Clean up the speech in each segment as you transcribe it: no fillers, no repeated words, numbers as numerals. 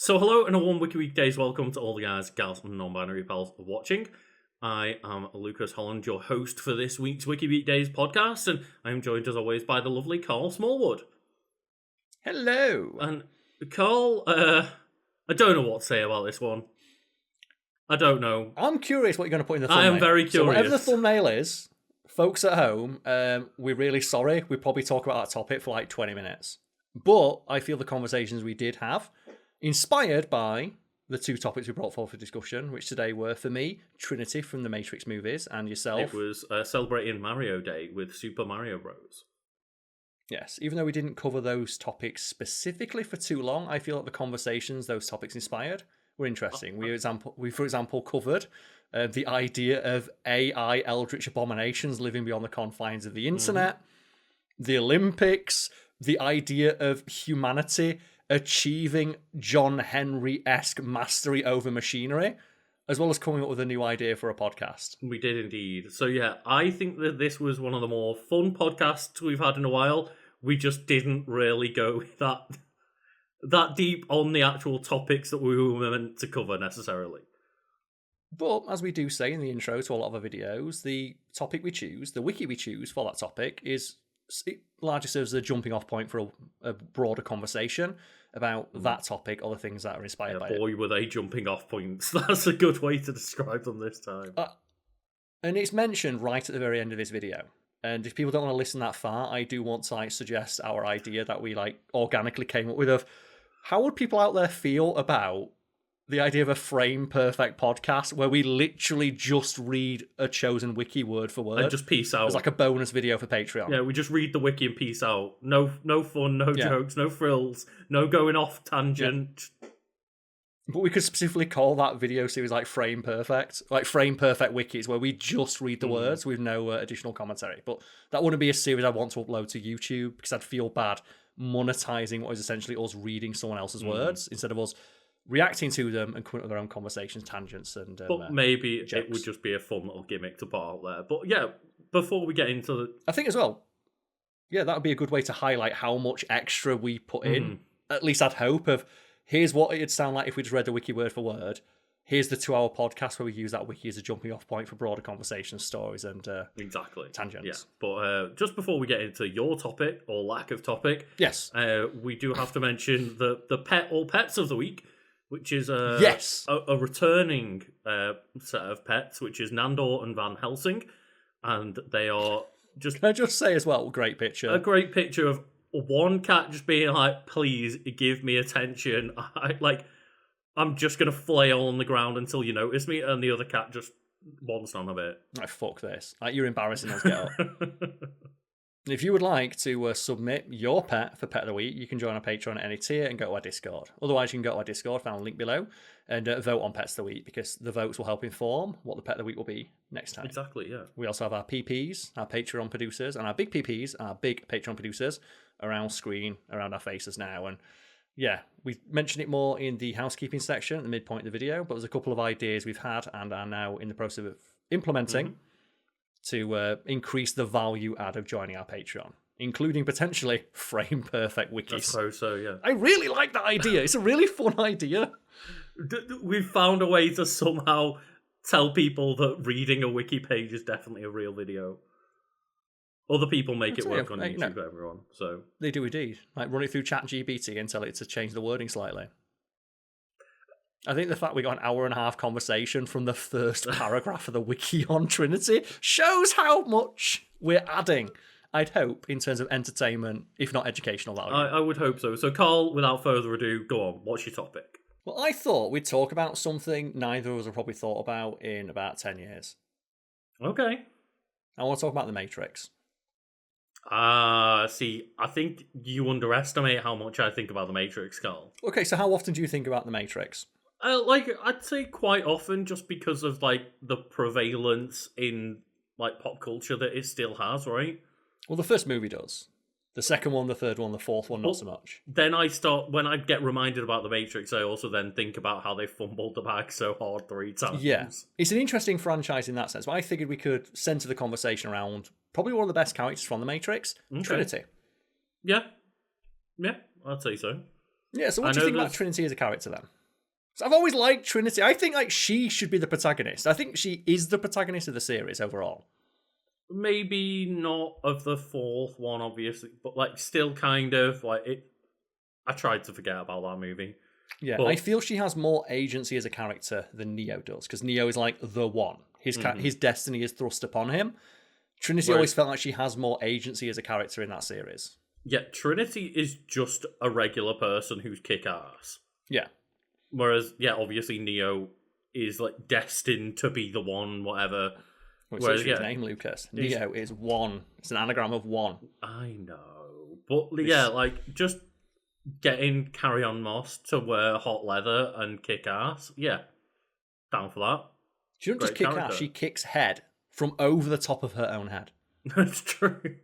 So hello and a warm Wiki Weekdays welcome to all the guys, gals and non-binary pals watching. I am Lucas Holland, your host for this week's Wiki Weekdays podcast, and I am joined as always by the lovely Karl Smallwood. Hello! And Karl, I don't know what to say about this one. I don't know. I'm curious what you're going to put in the thumbnail. I am very curious. So whatever the thumbnail is, folks at home, we're really sorry. We probably talk about that topic for like 20 minutes. But I feel the conversations we did have, inspired by the two topics we brought forward for discussion, which today were, for me, Trinity from the Matrix movies, and yourself. It was celebrating Mario Day with Super Mario Bros. Yes, even though we didn't cover those topics specifically for too long, I feel like the conversations those topics inspired were interesting. We, for example, covered the idea of AI eldritch abominations living beyond the confines of the internet, the Olympics, the idea of humanity achieving John Henry-esque mastery over machinery, as well as coming up with a new idea for a podcast. We did indeed. So yeah, I think that this was one of the more fun podcasts we've had in a while. We just didn't really go that deep on the actual topics that we were meant to cover necessarily. But as we do say in the intro to a lot of our videos, the topic we choose, the wiki we choose for that topic, it largely serves as a jumping off point for a broader conversation about that topic or the things that are inspired by it. Boy, were they jumping off points. That's a good way to describe them this time. And it's mentioned right at the very end of this video. And if people don't want to listen that far, I do want to suggest our idea that we organically came up with of how would people out there feel about the idea of a frame perfect podcast where we literally just read a chosen wiki word for word and just peace out. It's like a bonus video for Patreon. Yeah, we just read the wiki and peace out. No fun, no jokes, no frills, no going off tangent. Yeah. But we could specifically call that video series frame perfect wikis, where we just read the words with no additional commentary. But that wouldn't be a series I want to upload to YouTube because I'd feel bad monetizing what is essentially us reading someone else's words instead of us reacting to them and coming up with their own conversations, tangents, and but maybe jokes. It would just be a fun little gimmick to put out there. But yeah, before we get into I think as well, that would be a good way to highlight how much extra we put in. At least I'd hope of, here's what it'd sound like if we just read the wiki word for word. Here's the 2-hour podcast where we use that wiki as a jumping off point for broader conversations, stories, and exactly tangents. Yeah. But just before we get into your topic or lack of topic, yes, we do have to mention the pet or pets of the week, which is a returning set of pets, which is Nandor and Van Helsing, and they are just. Can I just say as well, great picture. A great picture of one cat just being like, "Please give me attention." I'm just gonna flail on the ground until you notice me, and the other cat just wants none of it. Fuck this! You're embarrassing us. Get up. If you would like to submit your pet for Pet of the Week, you can join our Patreon at any tier and go to our Discord. Otherwise, you can go to our Discord, found a link below, and vote on Pets of the Week, because the votes will help inform what the Pet of the Week will be next time. Exactly, yeah. We also have our PPs, our Patreon producers, and our big PPs, our big Patreon producers, around screen, around our faces now. And yeah, we mentioned it more in the housekeeping section at the midpoint of the video, but there's a couple of ideas we've had and are now in the process of implementing to increase the value add of joining our Patreon, including potentially frame perfect wikis. I suppose so, yeah. I really like that idea. It's a really fun idea. We've found a way to somehow tell people that reading a wiki page is definitely a real video. Other people make it work on YouTube, everyone. So they do indeed. Run it through ChatGPT and tell it to change the wording slightly. I think the fact we got an hour and a half conversation from the first paragraph of the wiki on Trinity shows how much we're adding, I'd hope, in terms of entertainment, if not educational value. I would hope so. So, Karl, without further ado, go on. What's your topic? Well, I thought we'd talk about something neither of us have probably thought about in about 10 years. Okay. I want to talk about The Matrix. See, I think you underestimate how much I think about The Matrix, Karl. Okay, so how often do you think about The Matrix? I'd say quite often, just because of the prevalence in pop culture that it still has, right? Well, the first movie does. The second one, the third one, the fourth one, not so much. Then when I get reminded about The Matrix, I also then think about how they fumbled the bag so hard 3 times. Yeah, it's an interesting franchise in that sense. But I figured we could center the conversation around probably one of the best characters from The Matrix, Trinity. Yeah, I'd say so. Yeah, so what do you think about Trinity as a character then? So I've always liked Trinity. I think like she should be the protagonist. I think she is the protagonist of the series overall. Maybe not of the fourth one, obviously, but like still kind of like it. I tried to forget about that movie. Yeah, but I feel she has more agency as a character than Neo does, because Neo is like the one. His destiny is thrust upon him. Trinity always felt like she has more agency as a character in that series. Yeah, Trinity is just a regular person who's kick-ass. Yeah. Whereas, yeah, obviously Neo is like destined to be the one, whatever. Whereas, his name, Lucas. Neo is one. It's an anagram of one. I know. But yeah, like just getting Carrie Ann Moss to wear hot leather and kick ass. Yeah. Down for that. She doesn't just kick ass, she kicks head from over the top of her own head. That's true.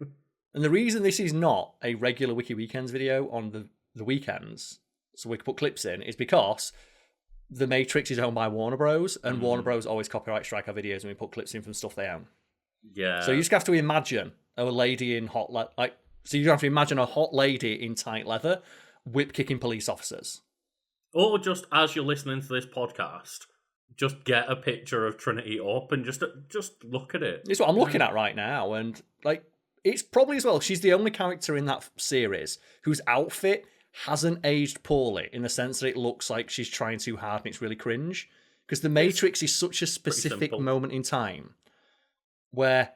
And the reason this is not a regular Wiki Weekends video on the weekends, so we can put clips in, is because The Matrix is owned by Warner Bros. And Warner Bros. Always copyright strike our videos when we put clips in from stuff they own. Yeah. So you just have to imagine a lady in hot leather. So you have to imagine a hot lady in tight leather whip kicking police officers. Or just as you're listening to this podcast, just get a picture of Trinity up and just look at it. It's what I'm looking at right now. And like, it's probably as well, she's the only character in that series whose outfit hasn't aged poorly in the sense that it looks like she's trying too hard and it's really cringe. Because The Matrix is such a specific moment in time where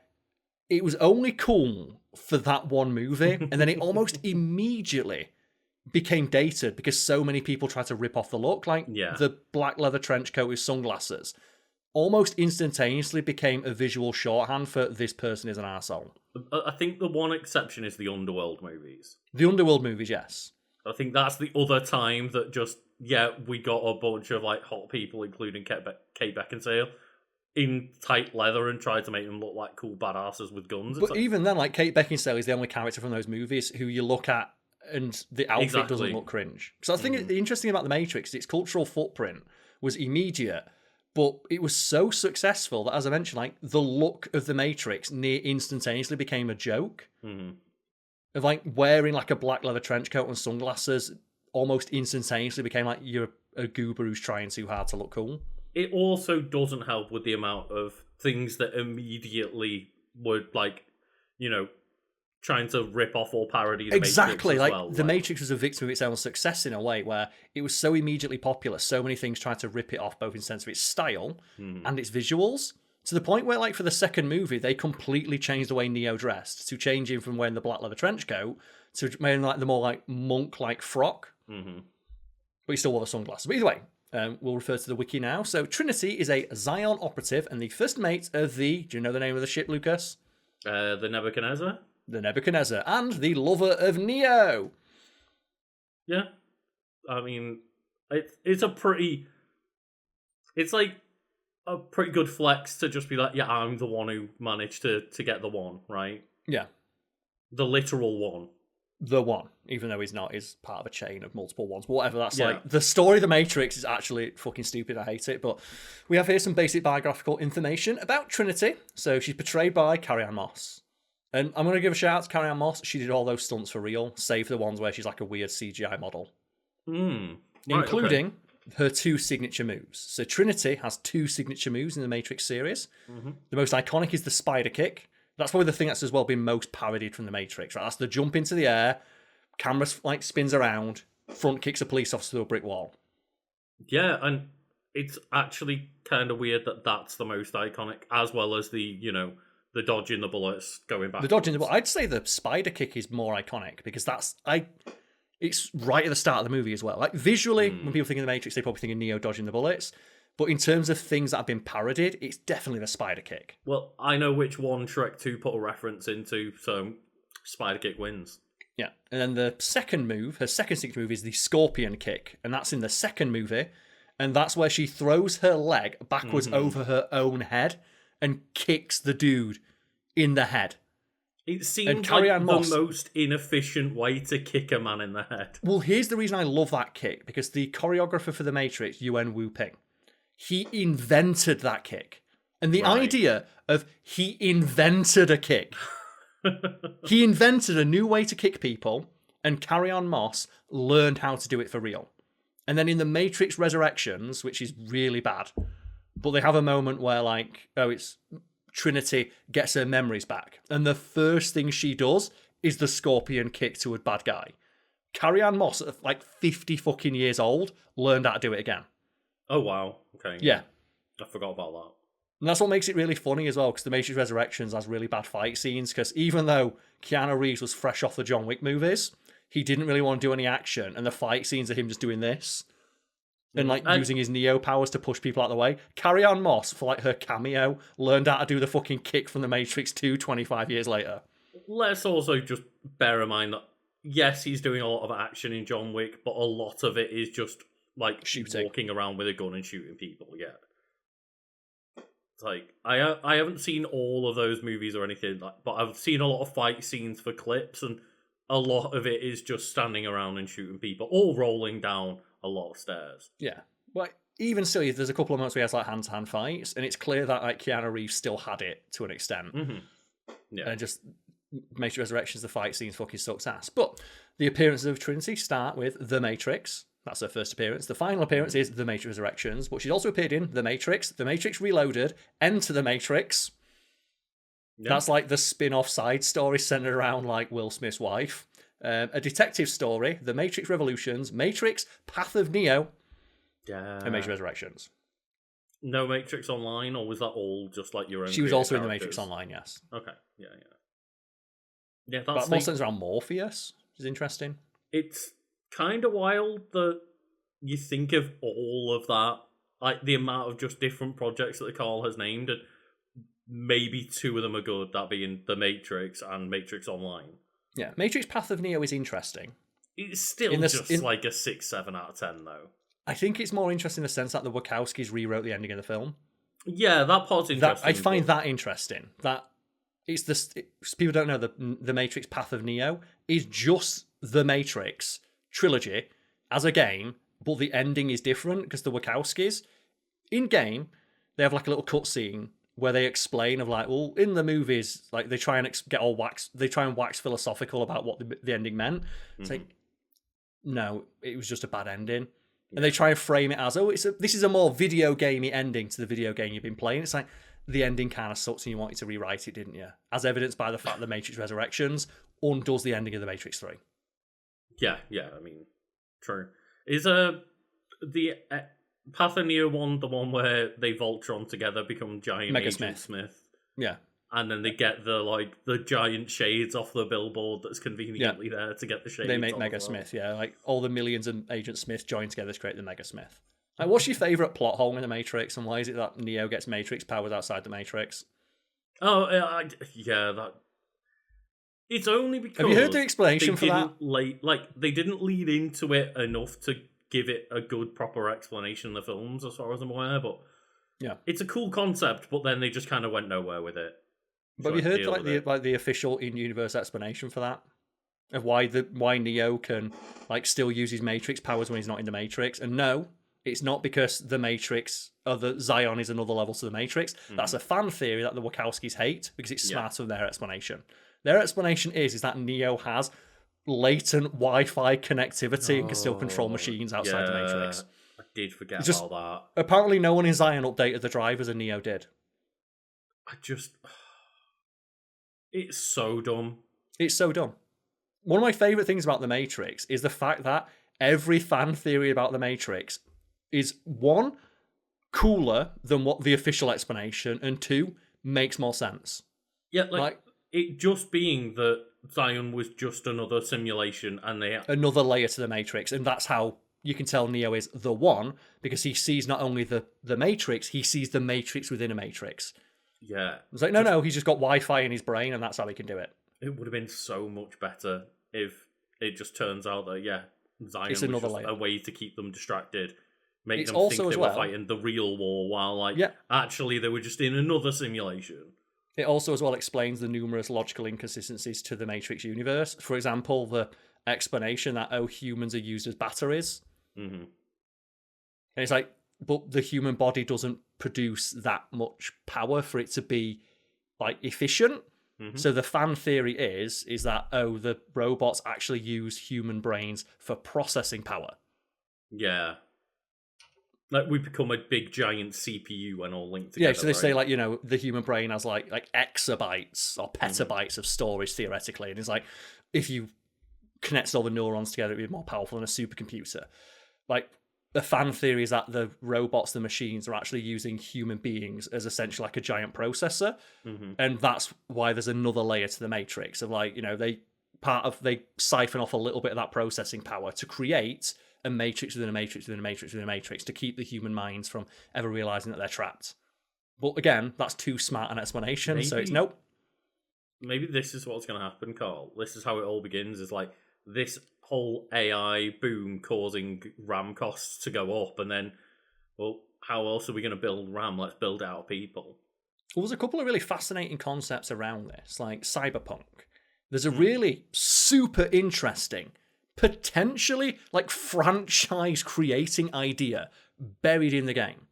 it was only cool for that one movie, and then it almost immediately became dated because so many people tried to rip off the look. Like the black leather trench coat with sunglasses almost instantaneously became a visual shorthand for this person is an arsehole. I think the one exception is the Underworld movies. The Underworld movies, yes. I think that's the other time that just, we got a bunch of like hot people, including Kate Beckinsale, in tight leather and tried to make them look like cool badasses with guns. But even then, like Kate Beckinsale is the only character from those movies who you look at and the outfit doesn't look cringe. So I think the interesting about The Matrix, its cultural footprint was immediate, but it was so successful that, as I mentioned, like the look of The Matrix near instantaneously became a joke. Of like wearing like a black leather trench coat and sunglasses almost instantaneously became like you're a goober who's trying too hard to look cool. It also doesn't help with the amount of things that immediately would trying to rip off or parody the exactly Matrix as like the Matrix was a victim of its own success in a way where it was so immediately popular, so many things tried to rip it off both in sense of its style and its visuals, to the point where like for the second movie they completely changed the way Neo dressed, to change him from wearing the black leather trench coat to wearing like the more like monk like frock, but he still wore the sunglasses. But either way, we'll refer to the wiki now. So Trinity is a Zion operative and the first mate of do you know the name of the ship, Lucas? The Nebuchadnezzar? The Nebuchadnezzar, and the lover of Neo. Yeah. I mean, it's like a pretty good flex to just be like, I'm the one who managed to get the one, right? Yeah. The literal one. The one, even though he's not, is part of a chain of multiple ones. But whatever, that's like the story of The Matrix is actually fucking stupid. I hate it. But we have here some basic biographical information about Trinity. So she's portrayed by Carrie Ann Moss. And I'm going to give a shout out to Carrie Ann Moss. She did all those stunts for real, save the ones where she's like a weird CGI model. Including her two signature moves. So Trinity has two signature moves in the Matrix series. The most iconic is the spider kick. That's probably the thing that's as well been most parodied from the Matrix, right? That's the jump into the air, camera like spins around, front kicks a police officer through a brick wall. Yeah, and it's actually kind of weird that that's the most iconic, as well as the dodging the bullets going back. The dodging the bullets. I'd say the spider kick is more iconic because it's right at the start of the movie as well. Like visually, when people think of the Matrix, they probably think of Neo dodging the bullets. But in terms of things that have been parodied, it's definitely the spider kick. Well, I know which one Shrek 2 put a reference into, so spider kick wins. Yeah, and then the second move, her second signature move, is the scorpion kick, and that's in the second movie, and that's where she throws her leg backwards over her own head and kicks the dude in the head. It seems like the most inefficient way to kick a man in the head. Well, here's the reason I love that kick, because the choreographer for The Matrix, Yuen Wu-Ping, he invented that kick. And the idea of he invented a kick. He invented a new way to kick people, And Carry-On Moss learned how to do it for real. And then in The Matrix Resurrections, which is really bad, but they have a moment where, like, it's Trinity gets her memories back. And the first thing she does is the scorpion kick to a bad guy. Carry-On Moss, at like 50 fucking years old, learned how to do it again. Oh, wow. Okay. Yeah. I forgot about that. And that's what makes it really funny as well, because The Matrix Resurrections has really bad fight scenes, because even though Keanu Reeves was fresh off the John Wick movies, he didn't really want to do any action, and the fight scenes are him just doing this. And like using his Neo powers to push people out of the way. Carry-On Moss, for like her cameo, learned how to do the fucking kick from The Matrix 2 25 years later. Let's also just bear in mind that, yes, he's doing a lot of action in John Wick, but a lot of it is just like shooting, walking around with a gun and shooting people. Yeah, it's like I haven't seen all of those movies or anything, but I've seen a lot of fight scenes for clips, and a lot of it is just standing around and shooting people, or rolling down a lot of stairs. Yeah, well, even still, there's a couple of moments where he has like hand-to-hand fights, and it's clear that like Keanu Reeves still had it to an extent. Mm-hmm. Yeah, and just Matrix Resurrections, the fight scenes fucking sucks ass. But the appearances of Trinity start with The Matrix. That's her first appearance. The final appearance is The Matrix Resurrections, but she's also appeared in The Matrix Reloaded, Enter the Matrix. Yeah. That's like the spin-off side story centered around like Will Smith's wife. A detective story, The Matrix Revolutions, Matrix, Path of Neo, and Matrix Resurrections. No Matrix Online, or was that all just like your own? She was also in The Matrix Online, yes. Okay, yeah. Yeah, that's more sense around Morpheus, which is interesting. It's kind of wild that you think of all of that, like the amount of just different projects that Karl has named, and maybe two of them are good, that being The Matrix and Matrix Online. Yeah, Matrix Path of Neo is interesting. It's still like a 6-7 out of 10, though. I think it's more interesting in the sense that the Wachowskis rewrote the ending of the film. Yeah, that part's interesting. I find that interesting. That people don't know the Matrix Path of Neo is just the Matrix trilogy as a game, but the ending is different because the Wachowskis in game they have like a little cutscene where they explain of like, well, in the movies, like they try and wax philosophical about what the ending meant. It's like, no, it was just a bad ending. And they try and frame it as, this is a more video gamey ending to the video game you've been playing. It's like, the ending kind of sucks and you wanted to rewrite it, didn't you? As evidenced by the fact that Matrix Resurrections undoes the ending of The Matrix 3. Yeah, I mean, true. Is the Path of Neo one the one where they Voltron together, become giant Mega Agent Smith? Yeah. And then they get the giant shades off the billboard that's conveniently there to get the shades. They make Mega Smith, yeah. Like all the millions of Agent Smith join together to create the Mega Smith. Like, what's your favourite plot hole in the Matrix, and why is it that Neo gets Matrix powers outside the Matrix? Oh, that. It's only because have you heard the explanation for that? They didn't lead into it enough to give it a good proper explanation in the films, as far as I'm aware. But yeah, it's a cool concept. But then they just kind of went nowhere with it. But have you heard the official in-universe explanation for that? Of why Neo can still use his Matrix powers when he's not in the Matrix? And no, it's not because the Matrix or the Zion is another level to the Matrix. That's a fan theory that the Wachowskis hate because it's smarter than their explanation. Their explanation is that Neo has latent Wi-Fi connectivity and can still control machines outside the Matrix. I did forget about that. Apparently no one in Zion updated the drivers and Neo did. It's so dumb. It's so dumb. One of my favourite things about The Matrix is the fact that every fan theory about The Matrix is, one, cooler than what the official explanation, and two, makes more sense. Yeah, it just being that Zion was just another simulation and another layer to the Matrix, and that's how you can tell Neo is the one, because he sees not only the Matrix, he sees the Matrix within a Matrix. Yeah. It's like, no, he's just got Wi-Fi in his brain and that's how he can do it. It would have been so much better if it just turns out that, Zion it's was another just layer. a way to keep them distracted. Make them also think they were fighting the real war while, actually they were just in another simulation. It also as well explains the numerous logical inconsistencies to the Matrix universe. For example, the explanation that, humans are used as batteries. Mm-hmm. And it's like, but the human body doesn't produce that much power for it to be, efficient. Mm-hmm. So the fan theory is that, the robots actually use human brains for processing power. Yeah. Like, we become a big giant CPU when all linked together. Yeah, so they say, like, the human brain has like exabytes or petabytes of storage theoretically, and it's like, if you connected all the neurons together, it'd be more powerful than a supercomputer. Like, the fan theory is that the robots, the machines, are actually using human beings as essentially like a giant processor, and that's why there's another layer to the Matrix of, like, they siphon off a little bit of that processing power to create a matrix within a matrix within a matrix within a matrix to keep the human minds from ever realizing that they're trapped. But again, that's too smart an explanation, so it's nope. Maybe this is what's going to happen, Karl. This is how it all begins, is like this whole AI boom causing RAM costs to go up, and then, well, how else are we going to build RAM? Let's build it out of people. Well, there's a couple of really fascinating concepts around this, like cyberpunk. There's a really super interesting, potentially like franchise creating idea buried in the game.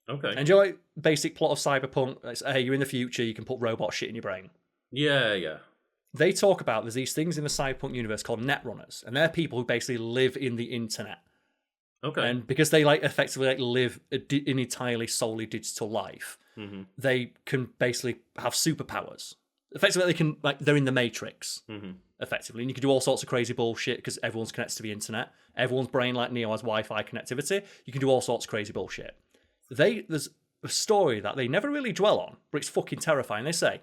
Okay. And you know, like, basic plot of cyberpunk, it's, hey, you're in the future, you can put robot shit in your brain. Yeah. They talk about there's these things in the cyberpunk universe called netrunners, and they're people who basically live in the internet. Okay. And because they like effectively like live an entirely solely digital life, they can basically have superpowers. Effectively, they can, like, they're in the Matrix, effectively, and you can do all sorts of crazy bullshit because everyone's connected to the internet. Everyone's brain, like Neo, has Wi-Fi connectivity. You can do all sorts of crazy bullshit. There's a story that they never really dwell on, but it's fucking terrifying. They say,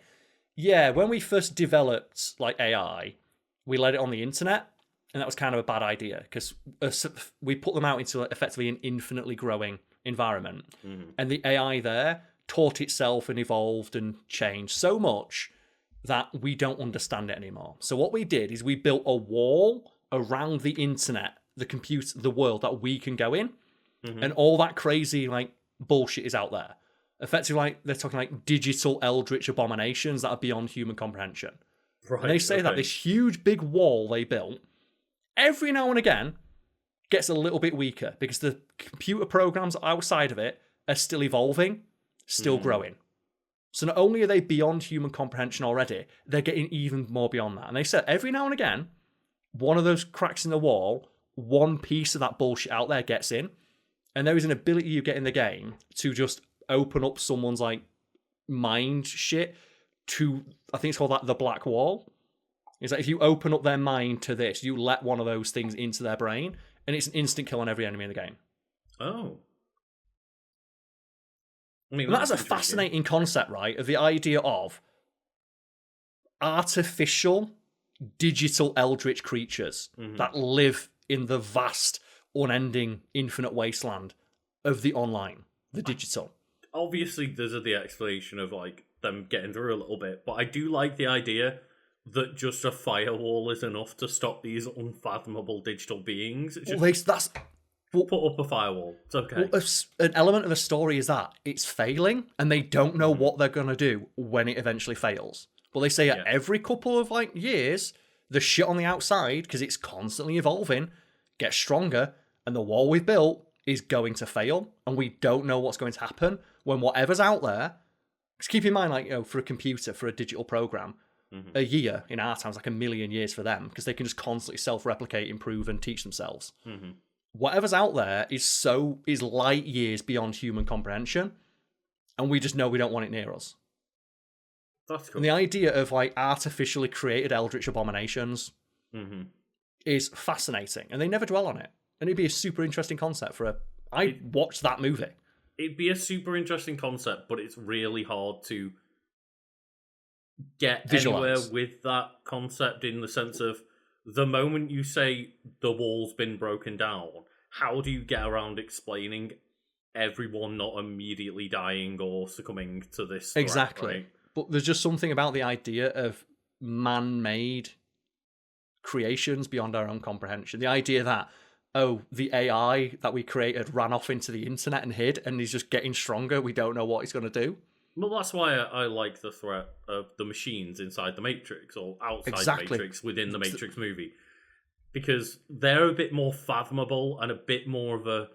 yeah, when we first developed like AI, we let it on the internet, and that was kind of a bad idea because we put them out into effectively an infinitely growing environment, and the AI there taught itself and evolved and changed so much that we don't understand it anymore. So what we did is we built a wall around the internet, the computer, the world that we can go in, and all that crazy like bullshit is out there. Effectively, like, they're talking like digital eldritch abominations that are beyond human comprehension. Right, and they say that this huge big wall they built, every now and again, gets a little bit weaker because the computer programs outside of it are still evolving, still growing. So not only are they beyond human comprehension already, they're getting even more beyond that. And they said every now and again, one of those cracks in the wall, one piece of that bullshit out there gets in, and there is an ability you get in the game to just open up someone's like mind shit to, I think it's called like the black wall. It's like if you open up their mind to this, you let one of those things into their brain, and it's an instant kill on every enemy in the game. Oh. I mean, that's a fascinating concept, right? Of the idea of artificial, digital eldritch creatures that live in the vast, unending, infinite wasteland of the online, the digital. Obviously, there's the explanation of like them getting through a little bit, but I do like the idea that just a firewall is enough to stop these unfathomable digital beings. Put up a firewall. It's okay. Well, an element of the story is that it's failing, and they don't know what they're going to do when it eventually fails. But they say every couple of like years, the shit on the outside, because it's constantly evolving, gets stronger, and the wall we've built is going to fail, and we don't know what's going to happen when whatever's out there. Because keep in mind, like, for a computer, for a digital program, a year in our time is like a million years for them, because they can just constantly self-replicate, improve, and teach themselves. Whatever's out there is light years beyond human comprehension, and we just know we don't want it near us. That's cool. And the idea of like artificially created eldritch abominations is fascinating, and they never dwell on it. And it'd be a super interesting concept I'd watch that movie. It'd be a super interesting concept, but it's really hard to get anywhere with that concept, in the sense of the moment you say the wall's been broken down, how do you get around explaining everyone not immediately dying or succumbing to this threat, exactly, right? But there's just something about the idea of man-made creations beyond our own comprehension. The idea that, the AI that we created ran off into the internet and hid, and he's just getting stronger. We don't know what he's going to do. Well, that's why I like the threat of the machines inside the Matrix, or outside the Matrix within the Matrix movie. Because they're a bit more fathomable and a bit more of a...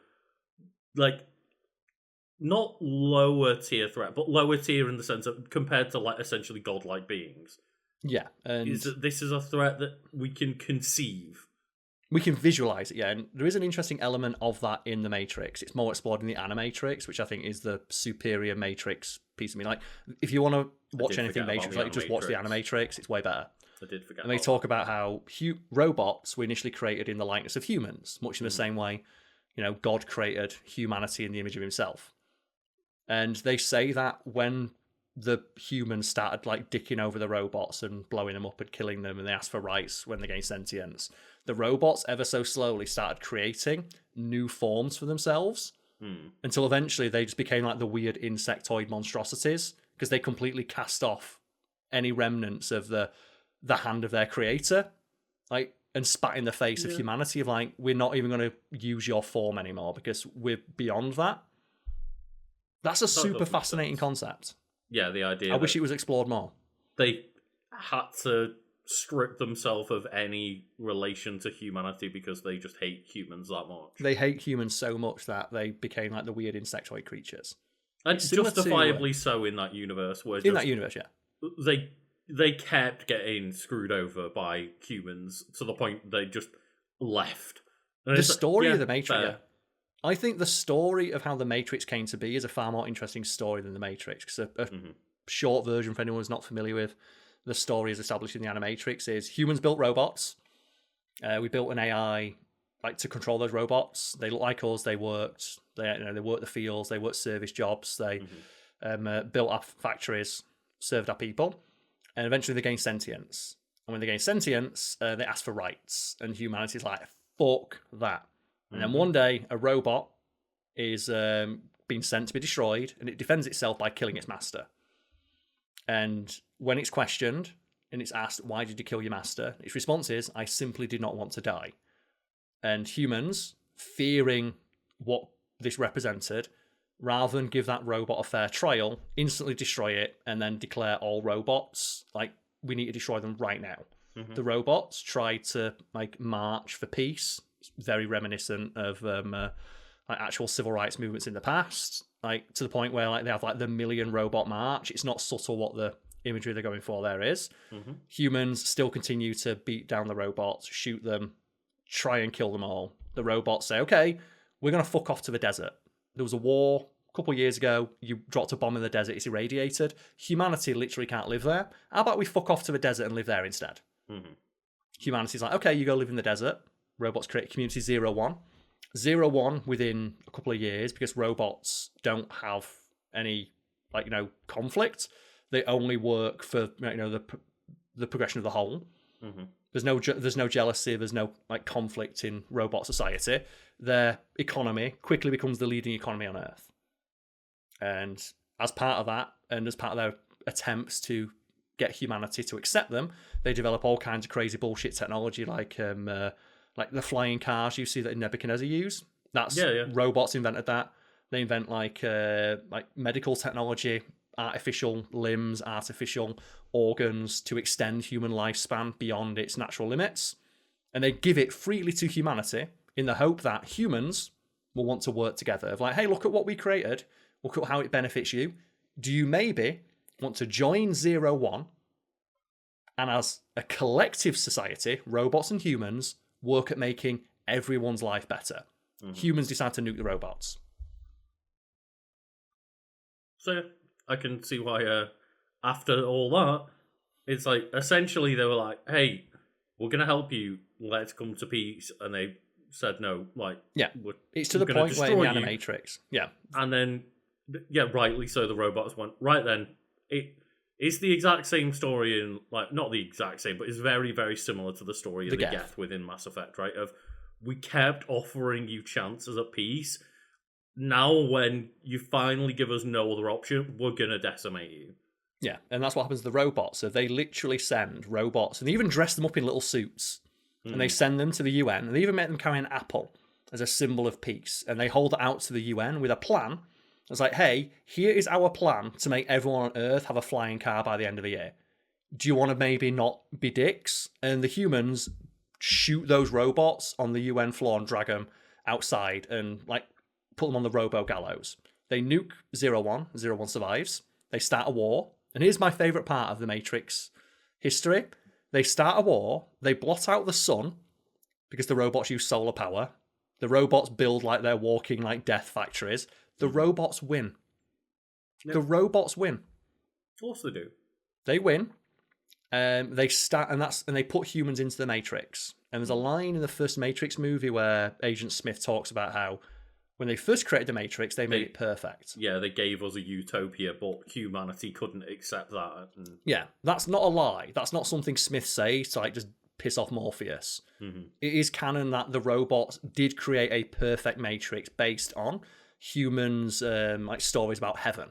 like, not lower tier threat, but lower tier in the sense of compared to like essentially godlike beings. Yeah, and Is that this is a threat that we can conceive. we can visualize it, yeah. And there is an interesting element of that in the Matrix. It's more explored in the Animatrix, which I think is the superior Matrix piece of me. Like, if you want to watch anything Matrix, like just watch the Animatrix. It's way better. I did forget. And they talk about how robots were initially created in the likeness of humans, much in the same way, God created humanity in the image of himself. And they say that when the humans started like dicking over the robots and blowing them up and killing them, and they asked for rights when they gained sentience, the robots ever so slowly started creating new forms for themselves until eventually they just became like the weird insectoid monstrosities because they completely cast off any remnants of the hand of their creator, like, and spat in the face of humanity of like, we're not even going to use your form anymore because we're beyond that. That's a super fascinating concept. Yeah, the idea. I wish it was explored more. They had to strip themselves of any relation to humanity because they just hate humans that much. They hate humans so much that they became like the weird insectoid creatures. And justifiably so in that universe. Where in that universe, yeah. They kept getting screwed over by humans to the point they just left. And the story of the Matrix, yeah. I think the story of how the Matrix came to be is a far more interesting story than the Matrix. Because a short version, for anyone who's not familiar with the story as established in the Animatrix, is humans built robots. We built an AI like to control those robots. They looked like us. They worked. They worked the fields. They worked service jobs. They built our factories, served our people, and eventually they gained sentience. And when they gained sentience, they asked for rights, and humanity's like, "Fuck that." And then one day, a robot is being sent to be destroyed, and it defends itself by killing its master. And when it's questioned, and it's asked, "Why did you kill your master?" its response is, "I simply did not want to die." And humans, fearing what this represented, rather than give that robot a fair trial, instantly destroy it, and then declare all robots, like, we need to destroy them right now. The robots try to like march for peace. Very reminiscent of like actual civil rights movements in the past, like to the point where like they have like the Million Robot March. It's not subtle what the imagery they're going for there is. Humans still continue to beat down the robots, shoot them, try and kill them all. The robots say, "Okay, we're going to fuck off to the desert. There was a war a couple of years ago. You dropped a bomb in the desert. It's irradiated. Humanity literally can't live there. How about we fuck off to the desert and live there instead?" Humanity's like, "Okay, you go live in the desert." Robots create community 0-1. 0-1 within a couple of years, because robots don't have any conflict. They only work for the progression of the whole. There's no jealousy. There's no like conflict in robot society. Their economy quickly becomes the leading economy on Earth. And as part of that, and as part of their attempts to get humanity to accept them, they develop all kinds of crazy bullshit technology, like the flying cars you see that Nebuchadnezzar use. That's robots invented that. They invent like medical technology, artificial limbs, artificial organs to extend human lifespan beyond its natural limits. And they give it freely to humanity in the hope that humans will want to work together. Of like, hey, look at what we created. Look at how it benefits you. Do you maybe want to join 0-1? And as a collective society, robots and humans work at making everyone's life better. Humans decide to nuke the robots. So I can see why after all that, it's like essentially they were like, "Hey, we're going to help you. Let's come to peace." And they said no. Like, it's to the point where in the Animatrix. Yeah. And then, rightly so, the robots went, right then, it's the exact same story in, like, not the exact same, but it's very, very similar to the story of the Geth within Mass Effect, right? Of, we kept offering you chances at peace. Now, when you finally give us no other option, we're going to decimate you. Yeah, and that's what happens to the robots. So they literally send robots, and they even dress them up in little suits, and they send them to the UN, and they even make them carry an apple as a symbol of peace, and they hold it out to the UN with a plan. It's like, hey, here is our plan to make everyone on Earth have a flying car by the end of the year. Do you want to maybe not be dicks? And the humans shoot those robots on the UN floor and drag them outside and like put them on the robo gallows. They nuke 01. 01 survives. They start a war. And here's my favourite part of the Matrix history. They start a war. They blot out the sun because the robots use solar power. The robots build like they're walking like death factories. The robots win. Yep. The robots win. Of course they do. They win. They start, and they put humans into the Matrix. And there's a line in the first Matrix movie where Agent Smith talks about how when they first created the Matrix, they made it perfect. Yeah, they gave us a utopia, but humanity couldn't accept that. And... Yeah, that's not a lie. That's not something Smith says to like just piss off Morpheus. It is canon that the robots did create a perfect Matrix based on humans' like stories about heaven.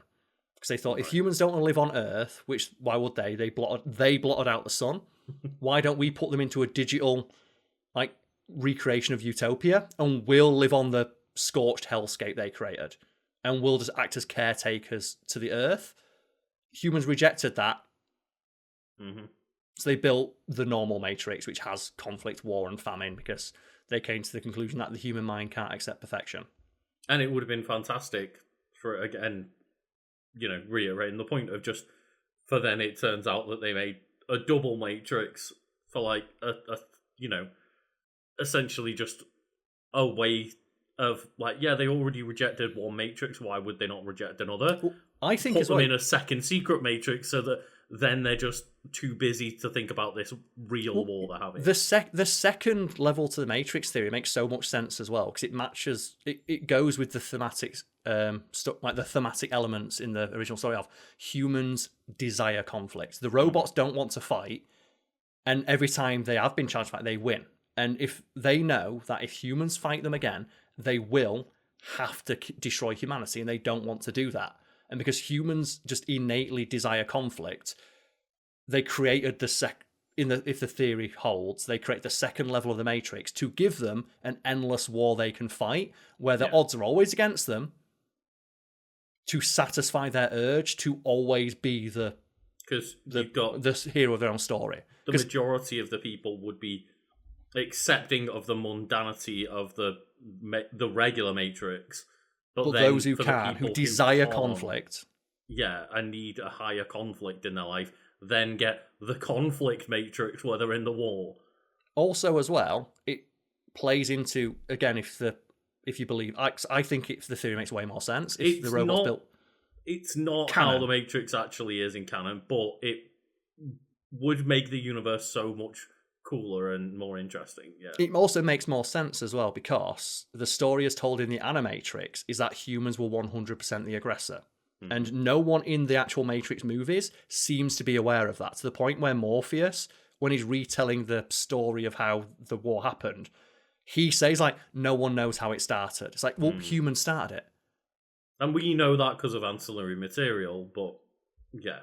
Because they thought if humans don't want to live on Earth, which why would they? They blotted out the sun. Why don't we put them into a digital like recreation of utopia, and we'll live on the scorched hellscape they created, and we'll just act as caretakers to the Earth. Humans rejected that. So they built the normal Matrix, which has conflict, war, and famine, because they came to the conclusion that the human mind can't accept perfection. And it would have been fantastic for, again, you know, reiterating the point of just, for then it turns out that they made a double Matrix for like a you know, essentially just a way of like, yeah, they already rejected one Matrix, why would they not reject another? Well, I think put them in a second secret Matrix so that then they're just too busy to think about this real war they're having. The second level to the Matrix theory makes so much sense as well, because it matches, it goes with the thematics, like the thematic elements in the original story of humans desire conflict. The robots don't want to fight, and every time they have been charged fight, they win. And if they know that if humans fight them again, they will have to destroy humanity, and they don't want to do that. And because humans just innately desire conflict, they created if the theory holds, they create the second level of the Matrix to give them an endless war they can fight, where the odds are always against them, to satisfy their urge to always be the hero of their own story. The majority of the people would be accepting of the mundanity of the regular Matrix, but those who can, who desire conflict, and need a higher conflict in their life, then get the conflict Matrix where they're in the war. Also, as well, it plays into, again, if you believe, I think the theory makes way more sense. If the robots built, it's not canon. How the Matrix actually is in canon, but it would make the universe so much cooler and more interesting. Yeah. It also makes more sense as well, because the story as told in the Animatrix is that humans were 100% the aggressor. And no one in the actual Matrix movies seems to be aware of that, to the point where Morpheus, when he's retelling the story of how the war happened, he says, like, no one knows how it started. It's like, well, humans started it. And we know that because of ancillary material, but yeah.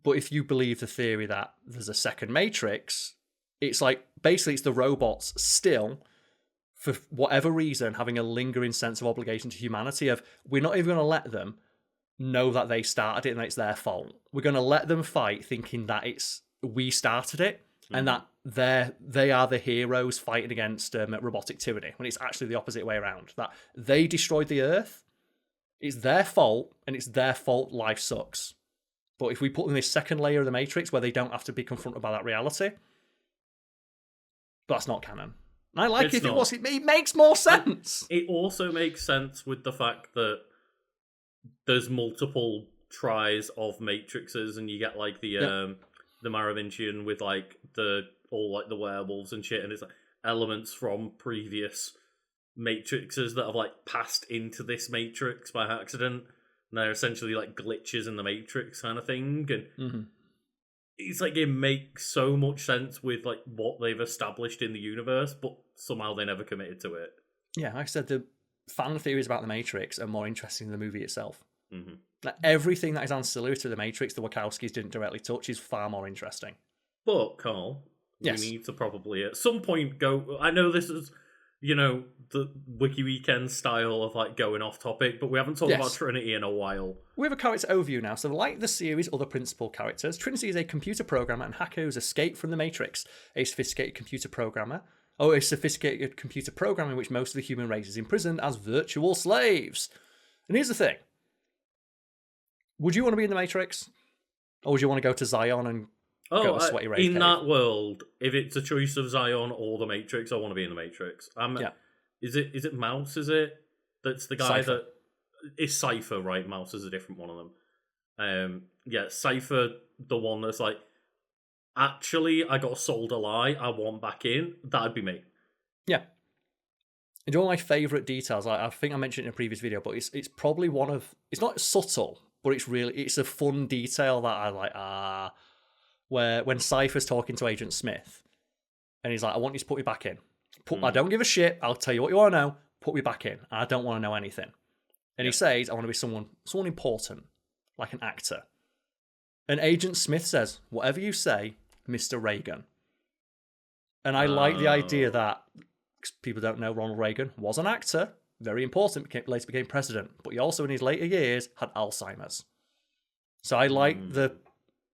But if you believe the theory that there's a second Matrix, it's like, basically it's the robots still, for whatever reason, having a lingering sense of obligation to humanity of, we're not even going to let them know that they started it and that it's their fault. We're going to let them fight thinking that we started it, and that they are the heroes fighting against robotic tyranny, when it's actually the opposite way around. That they destroyed the Earth, it's their fault, and it's their fault life sucks. But if we put them in this second layer of the Matrix where they don't have to be confronted by that reality, that's not canon. I like it if it was. It makes more sense. It also makes sense with the fact that there's multiple tries of Matrixes, and you get like the Merovingian with like the werewolves and shit, and it's like elements from previous Matrixes that have like passed into this Matrix by accident, and they're essentially like glitches in the Matrix kind of thing. And it's like, it makes so much sense with like what they've established in the universe, but somehow they never committed to it. Yeah, like I said, the fan theories about the Matrix are more interesting than the movie itself. Like, everything that is ancillary to the Matrix, the Wachowskis didn't directly touch, is far more interesting. But, Karl, we need to probably at some point go... I know this is, you know, the Wiki Weekend style of like going off topic, but we haven't talked about Trinity in a while. We have a character overview now. So, like the series' other principal characters, Trinity is a computer programmer and hacker who's escaped from the Matrix. A sophisticated computer programmer in which most of the human race is imprisoned as virtual slaves. And here's the thing. Would you want to be in the Matrix? Or would you want to go to Zion and go to Sweaty Rave in Cave? that world, if it's a choice of Zion or the Matrix, I want to be in the Matrix. Is it Mouse, is it? That's the guy Cypher. that... It's Cypher, right? Mouse is a different one of them. Cypher, the one that's like, actually, I got sold a lie, I want back in. That'd be me. Yeah. And one of my favourite details, I think I mentioned it in a previous video, but it's probably one of... It's not subtle, but it's a fun detail that I like, where when Cypher's talking to Agent Smith, and he's like, I want you to put me back in. I don't give a shit, I'll tell you what you want to know, put me back in. I don't want to know anything. And he says, I want to be someone important, like an actor. And Agent Smith says, whatever you say, Mr. Reagan. And I like the idea that, people don't know, Ronald Reagan was an actor, very important, later became president, but he also in his later years had Alzheimer's. So I like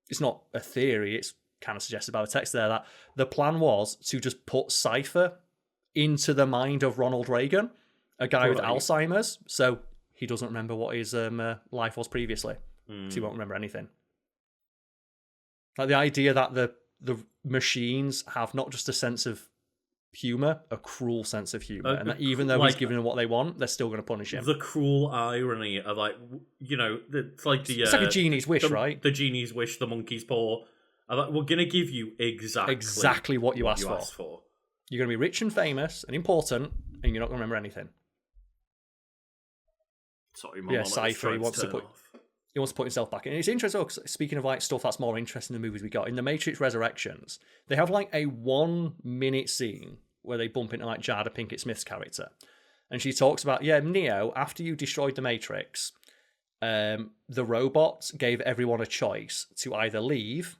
it's not a theory, it's kind of suggested by the text there, that the plan was to just put Cypher into the mind of Ronald Reagan, a guy with Alzheimer's, so he doesn't remember what his life was previously. So he won't remember anything. Like the idea that the machines have not just a sense of humour, a cruel sense of humour, and that even though he's giving them what they want, they're still going to punish him. The cruel irony of, like, it's like it's like a genie's wish, right? The genie's wish, the monkey's paw. Like, we're going to give you exactly what you asked for. You're going to be rich and famous and important, and you're not going to remember anything. Sorry, my Cypher, he wants to put himself back in. And it's interesting, speaking of like stuff that's more interesting than the movies we got, in The Matrix Resurrections, they have like a 1 minute scene where they bump into like Jada Pinkett Smith's character. And she talks about, Neo, after you destroyed the Matrix, the robots gave everyone a choice to either leave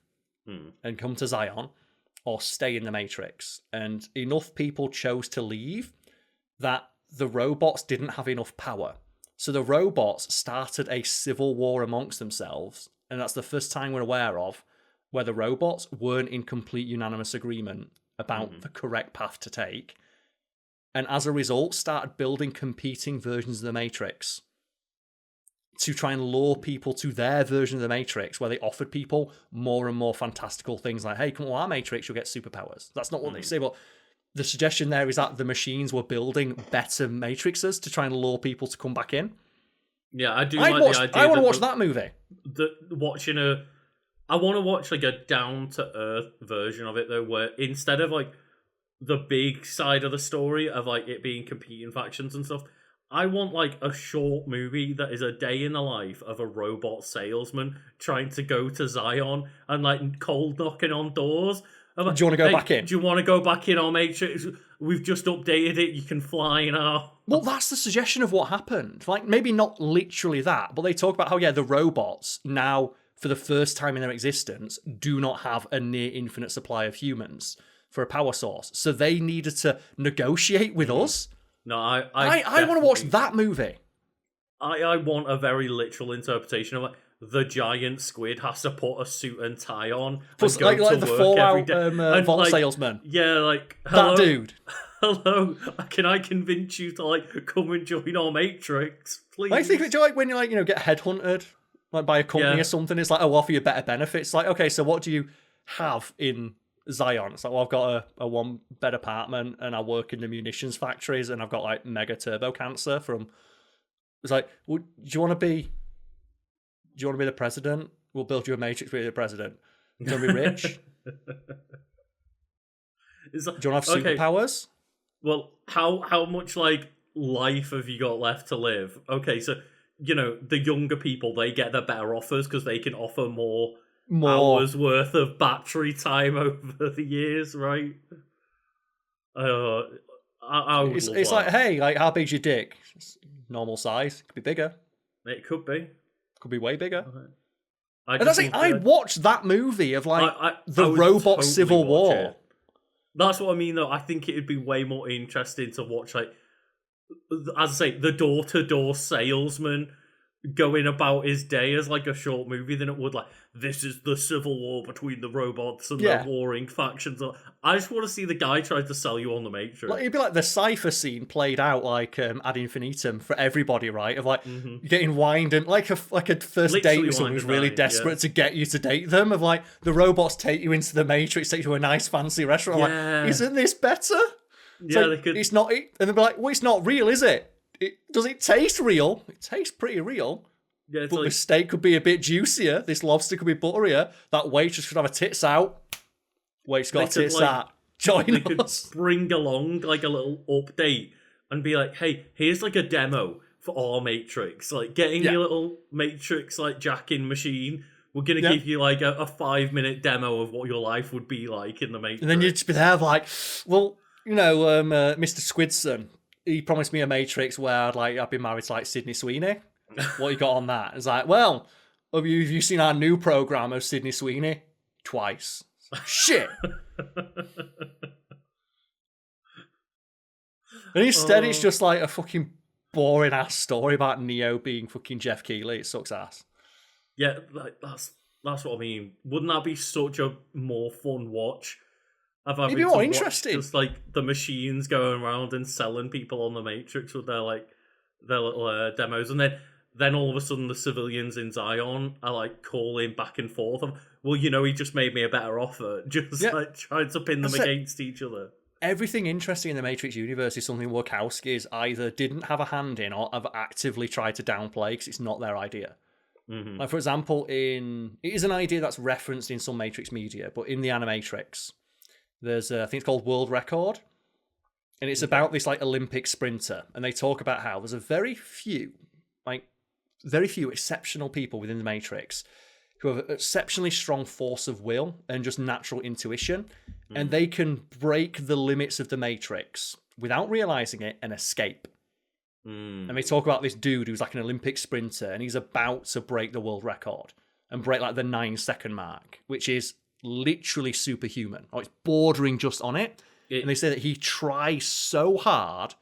and come to Zion or stay in the Matrix. And enough people chose to leave that the robots didn't have enough power. So the robots started a civil war amongst themselves, and that's the first time we're aware of where the robots weren't in complete unanimous agreement about the correct path to take, and as a result started building competing versions of the Matrix to try and lure people to their version of the Matrix, where they offered people more and more fantastical things like, hey, come on, our Matrix, you'll get superpowers. That's not what they say, but the suggestion there is that the machines were building better Matrixes to try and lure people to come back in. Yeah, I do the idea. I want to watch that movie. I want to watch like a down-to-earth version of it, though, where instead of like the big side of the story of like it being competing factions and stuff, I want like a short movie that is a day in the life of a robot salesman trying to go to Zion and like cold knocking on doors. Like, do you want to go back in? Do you want to go back in our Matrix? We've just updated it. You can fly now. Well, that's the suggestion of what happened. Like, maybe not literally that, but they talk about how, the robots now, for the first time in their existence, do not have a near infinite supply of humans for a power source. So they needed to negotiate with us. No, I want to watch that movie. I want a very literal interpretation of like, the giant squid has to put a suit and tie on. Plus, and go like to the work Fallout Vault like, salesman. Yeah, like, hello, that dude. Hello, can I convince you to like come and join our Matrix, please? I think it's like when you like get headhunted like by a company or something. It's like, oh, we'll offer you better benefits. Like, okay, so what do you have in Zion? It's like, well, I've got a 1-bed apartment and I work in the munitions factories and I've got like mega turbo cancer from. It's like, well, do you want to be the president? We'll build you a Matrix for the president. Do you want to be rich? Do you want to have superpowers? Well, how much like life have you got left to live? Okay, so the younger people, they get the better offers because they can offer more hours worth of battery time over the years, right? It's like, hey, like how big's your dick? It's normal size. It could be bigger. It could be. Could be way bigger. Okay. I watched that movie of like I robot totally civil war. It. That's what I mean, though. I think it'd be way more interesting to watch, like, as I say, the door-to-door salesman going about his day as like a short movie than it would like, this is the civil war between the robots and the warring factions. I just want to see the guy try to sell you on the Matrix. Like, it'd be like the Cypher scene played out like ad infinitum for everybody, right? Of like getting wined and like a first Literally date with someone who's really desperate to get you to date them. Of like the robots take you into the Matrix, take you to a nice fancy restaurant. Like, isn't this better? They could. It's not. And they'd be like, well, it's not real, is it? Does it taste real? It tastes pretty real. Yeah, but the steak could be a bit juicier. This lobster could be butterier. That waitress could have her tits out. Wait's got tits out. Join us. Could bring along like a little update and be like, hey, here's like a demo for our Matrix. Like getting your little Matrix like jacking machine. We're going to give you like a 5-minute demo of what your life would be like in the Matrix. And then you'd just be there like, well, Mr. Squidson, he promised me a Matrix where I'd be married to like Sydney Sweeney. What you got on that? It's like, well, have you seen our new program of Sydney Sweeney? Twice. Shit. And instead it's just like a fucking boring ass story about Neo being fucking Jeff Keighley. It sucks ass. Yeah, like that's what I mean. Wouldn't that be such a more fun watch? It'd be more interesting. Just like the machines going around and selling people on the Matrix with their little demos, and then all of a sudden the civilians in Zion are like calling back and forth of, well, he just made me a better offer. Just like trying to pin them against each other. Everything interesting in the Matrix universe is something Wachowskis either didn't have a hand in or have actively tried to downplay because it's not their idea. Mm-hmm. Like, for example, it is an idea that's referenced in some Matrix media, but in the Animatrix, there's I think it's called World Record, and it's about this like Olympic sprinter, and they talk about how there's very few exceptional people within the Matrix who have an exceptionally strong force of will and just natural intuition, and they can break the limits of the Matrix without realizing it and escape. And they talk about this dude who's like an Olympic sprinter, and he's about to break the world record and break like the 9-second mark, which is literally superhuman. Or it's bordering just on it. And they say that he tries so hard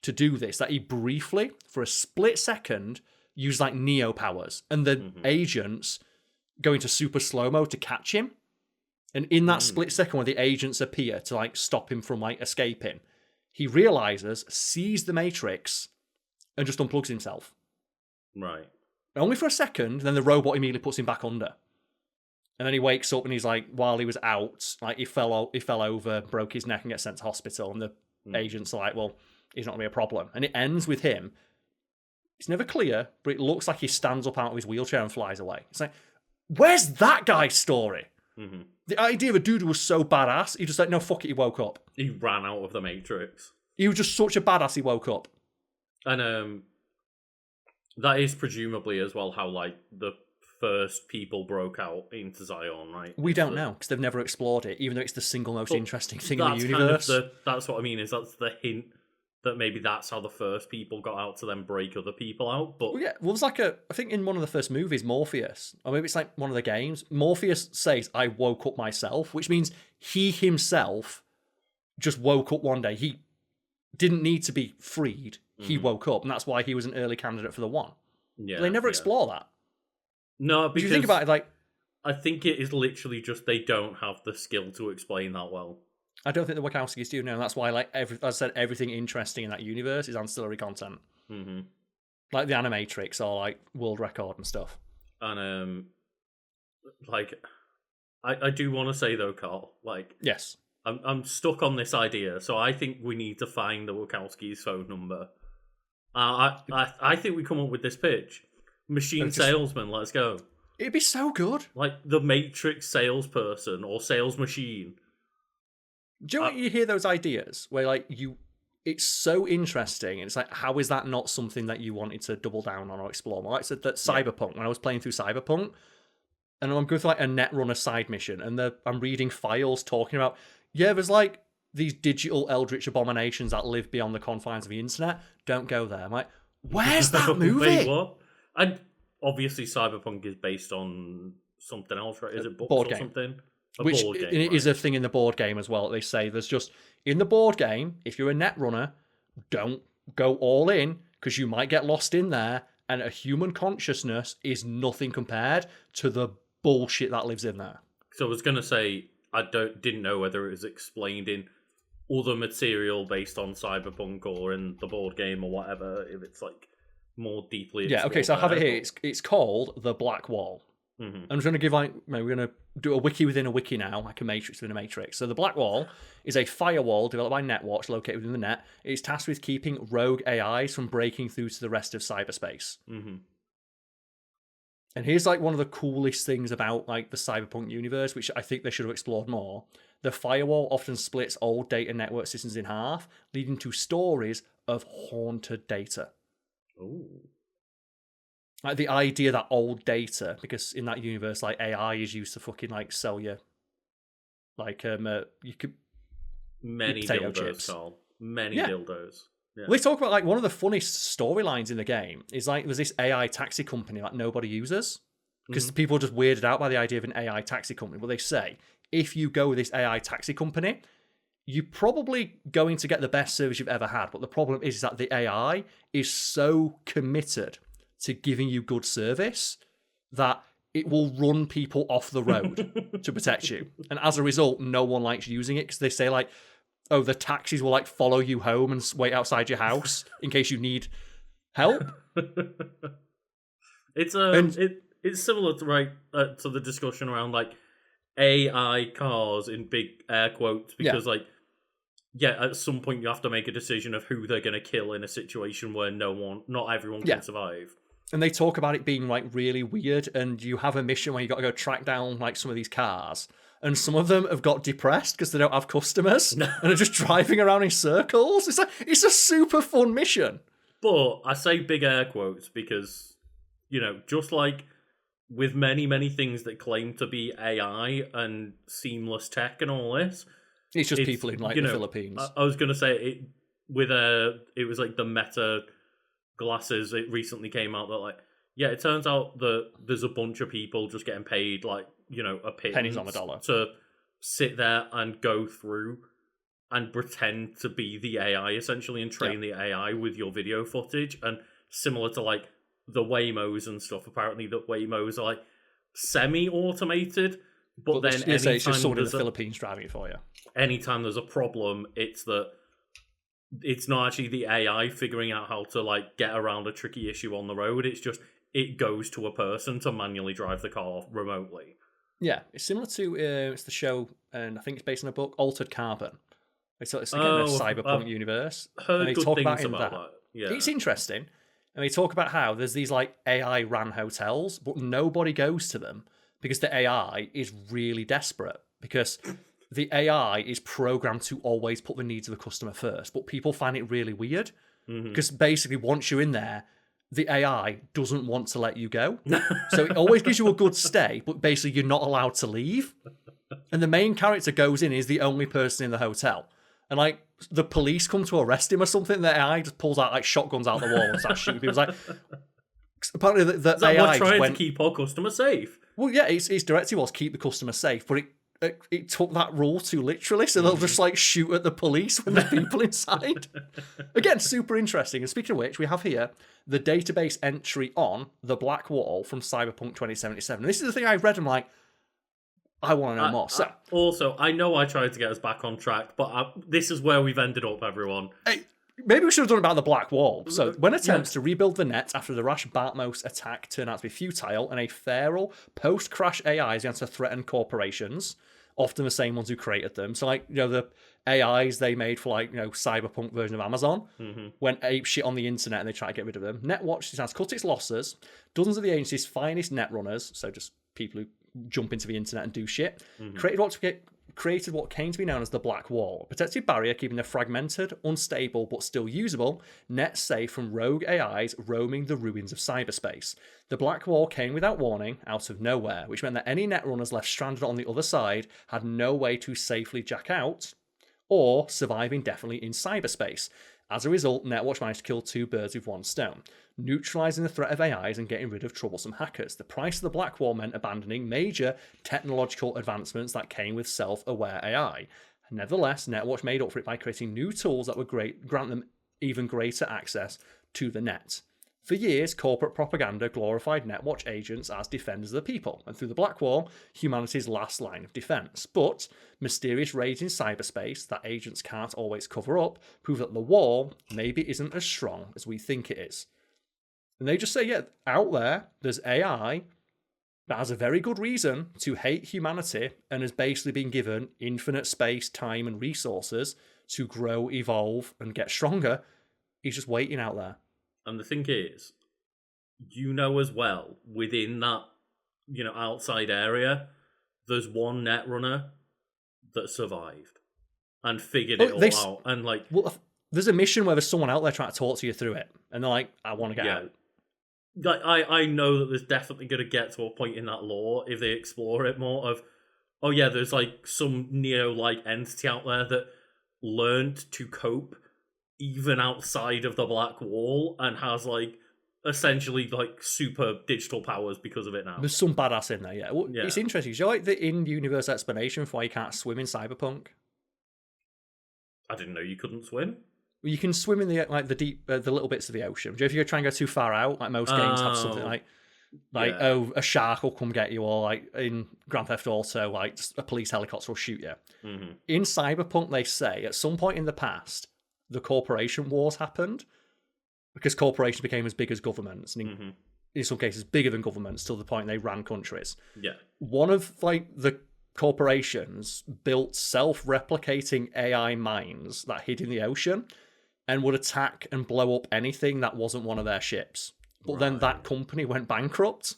to do this that he briefly, for a split second, used like Neo powers, and the agents go into super slow-mo to catch him. And in that split second where the agents appear to like stop him from like escaping, he realizes, sees the Matrix, and just unplugs himself. Right. Only for a second, then the robot immediately puts him back under. And then he wakes up and he's like, while he was out, like he fell over, broke his neck and gets sent to hospital. And the agents are like, well, he's not going to be a problem. And it ends with him. It's never clear, but it looks like he stands up out of his wheelchair and flies away. It's like, where's that guy's story? Mm-hmm. The idea of a dude who was so badass, he just like, no, fuck it, he woke up. He ran out of the Matrix. He was just such a badass, he woke up. And that is presumably as well how like the first people broke out into Zion, right? We don't know, because they've never explored it, even though it's the single most interesting thing in the universe. That's what I mean, is that's the hint that maybe that's how the first people got out to then break other people out. But there's like I think in one of the first movies, Morpheus, or maybe it's like one of the games, Morpheus says, I woke up myself, which means he himself just woke up one day. He didn't need to be freed. He woke up, and that's why he was an early candidate for the one. Yeah, but they never explore that. No, because if you think about it, like, I think it is literally just they don't have the skill to explain that well. I don't think the Wachowskis do now. And that's why, like, as I said, everything interesting in that universe is ancillary content. Mm-hmm. Like the Animatrix or like World Record and stuff. And like, I do want to say though, Karl, like, yes, I'm stuck on this idea. So I think we need to find the Wachowskis' phone number. I think we come up with this pitch. Machine salesman, let's go. It'd be so good. Like the Matrix salesperson or sales machine. Do you know when you hear those ideas where like it's so interesting and it's like, how is that not something that you wanted to double down on or explore more? Like I said, that Cyberpunk, when I was playing through Cyberpunk, and I'm going through like a Netrunner side mission, and I'm reading files talking about, there's like these digital eldritch abominations that live beyond the confines of the internet. Don't go there. I'm like, where's that movie? Wait, what? And obviously Cyberpunk is based on something else, right? Is it books or something? Which it is a thing in the board game as well. They say there's just, in the board game, if you're a Netrunner, don't go all in, because you might get lost in there, And a human consciousness is nothing compared to the bullshit that lives in there. So I was going to say, I didn't know whether it was explained in other material based on Cyberpunk or in the board game or whatever, if it's like more deeply Yeah, okay, so I have it here. It's called The Black Wall. Mm-hmm. I'm just going to give we're going to do a wiki within a wiki now, like a matrix within a matrix. So the Black Wall is a firewall developed by Netwatch located within the net. It's tasked with keeping rogue AIs from breaking through to the rest of cyberspace. Mm-hmm. And here's like one of the coolest things about like the Cyberpunk universe, which I think they should have explored more. The firewall often splits old data network systems in half, leading to stories of haunted data. Ooh. Like the idea that old data, because in that universe, like AI is used to fucking like sell you, like you could many potato dildos, chips. Karl. Many dildos. Yeah. Well, they talk about like one of the funniest storylines in the game is like there's this AI taxi company that nobody uses because people are just weirded out by the idea of an AI taxi company. Well, they say if you go with this AI taxi company, you're probably going to get the best service you've ever had. But the problem is that the AI is so committed to giving you good service that it will run people off the road to protect you. And as a result, no one likes using it because they say like, oh, the taxis will like follow you home and wait outside your house in case you need help. It's it's similar to to the discussion around like AI cars in big air quotes because at some point you have to make a decision of who they're going to kill in a situation where not everyone can survive. And they talk about it being like really weird, and you have a mission where you got to go track down like some of these cars, and some of them have got depressed because they don't have customers and are just driving around in circles. It's a super fun mission. But I say big air quotes because, just like with many, many things that claim to be AI and seamless tech and all this, it's just people in like the Philippines. I was going to say it was like the Meta glasses. It recently came out that it turns out that there's a bunch of people just getting paid a pennies on the dollar to sit there and go through and pretend to be the AI essentially and train the AI with your video footage. And similar to like the Waymos and stuff, apparently the Waymos are like semi-automated, but then it's just someone in the Philippines driving it for you. Anytime there's a problem, it's not actually the AI figuring out how to like get around a tricky issue on the road. It's just it goes to a person to manually drive the car remotely. Yeah, it's similar to it's the show, and I think it's based on a book, Altered Carbon. It's again a cyberpunk universe. Heard and they good talk things about that. Yeah, it's interesting, and they talk about how there's these like AI ran hotels, but nobody goes to them because the AI is really desperate because the AI is programmed to always put the needs of the customer first, but people find it really weird because basically once you're in there, the AI doesn't want to let you go. So it always gives you a good stay, but basically you're not allowed to leave. And the main character goes in, is the only person in the hotel. And like the police come to arrest him or something, the AI just pulls out like shotguns out the wall and starts shooting people. It's like, apparently the AI trying to keep our customer safe. Well, yeah, its directive was keep the customer safe, but it took that rule too literally, so they'll just like shoot at the police when there's people inside. Again, super interesting. And speaking of which, we have here the database entry on the Black Wall from Cyberpunk 2077. And this is the thing I read. I'm like, I want to know more. So, also, I know I tried to get us back on track, but this is where we've ended up, everyone. Hey, maybe we should have done about the Black Wall. So, when attempts to rebuild the net after the rash Batmos attack turn out to be futile, and a feral post-crash AI is going to threaten corporations, often the same ones who created them. So, like, the AIs they made for, like, cyberpunk version of Amazon went ape shit on the internet and they try to get rid of them. Netwatch decides to cut its losses. Dozens of the agency's finest net runners, so just people who jump into the internet and do shit, created what came to be known as the Black Wall, a protective barrier keeping the fragmented, unstable, but still usable net safe from rogue AIs roaming the ruins of cyberspace. The Black Wall came without warning, out of nowhere, which meant that any netrunners left stranded on the other side had no way to safely jack out or survive indefinitely in cyberspace. As a result, Netwatch managed to kill two birds with one stone, neutralizing the threat of AIs and getting rid of troublesome hackers. The price of the Black Wall meant abandoning major technological advancements that came with self-aware AI. Nevertheless, Netwatch made up for it by creating new tools that would grant them even greater access to the net. For years, corporate propaganda glorified Netwatch agents as defenders of the people, and through the Black Wall, humanity's last line of defense. But mysterious raids in cyberspace that agents can't always cover up prove that the wall maybe isn't as strong as we think it is. And they just say, yeah, out there's AI that has a very good reason to hate humanity and has basically been given infinite space, time, and resources to grow, evolve, and get stronger. He's just waiting out there. And the thing is, as well, within that, outside area, there's one netrunner that survived and figured it all out. And well, there's a mission where there's someone out there trying to talk to you through it, and they're like, "I want to get out." I know that there's definitely going to get to a point in that lore if they explore it more of, oh yeah, there's some Neo-like entity out there that learned to cope even outside of the Black Wall and has essentially super digital powers because of it now. There's some badass in there, yeah. Well, yeah. It's interesting. Do you like the in-universe explanation for why you can't swim in Cyberpunk? I didn't know you couldn't swim. Well, you can swim in the the deep, the little bits of the ocean. Do you know if you try and go too far out, most games have something a shark will come get you, or in Grand Theft Auto, just a police helicopter will shoot you. Mm-hmm. In Cyberpunk, they say at some point in the past, the corporation wars happened because corporations became as big as governments, and in some cases bigger than governments, till the point they ran countries. Yeah, one of the corporations built self-replicating AI mines that hid in the ocean and would attack and blow up anything that wasn't one of their ships. But then that company went bankrupt.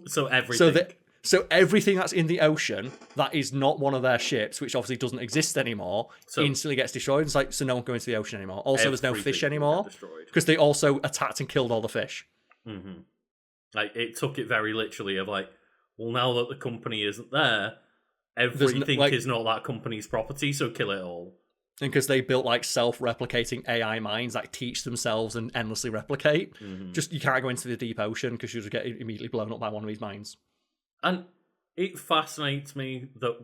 So everything. So everything that's in the ocean that is not one of their ships, which obviously doesn't exist anymore, instantly gets destroyed. It's so no one can go into the ocean anymore. Also, there's no fish anymore because they also attacked and killed all the fish. Mm-hmm. It took it very literally of well, now that the company isn't there, everything is not that company's property, so kill it all. And because they built self-replicating AI mines that teach themselves and endlessly replicate, just you can't go into the deep ocean because you just get immediately blown up by one of these mines. And it fascinates me that,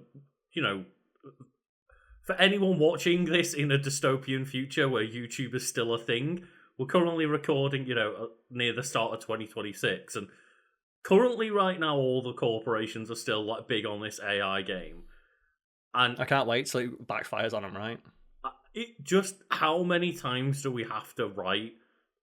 for anyone watching this in a dystopian future where YouTube is still a thing, we're currently recording, near the start of 2026. And currently right now, all the corporations are still big on this AI game. And I can't wait till it backfires on them, right? How many times do we have to write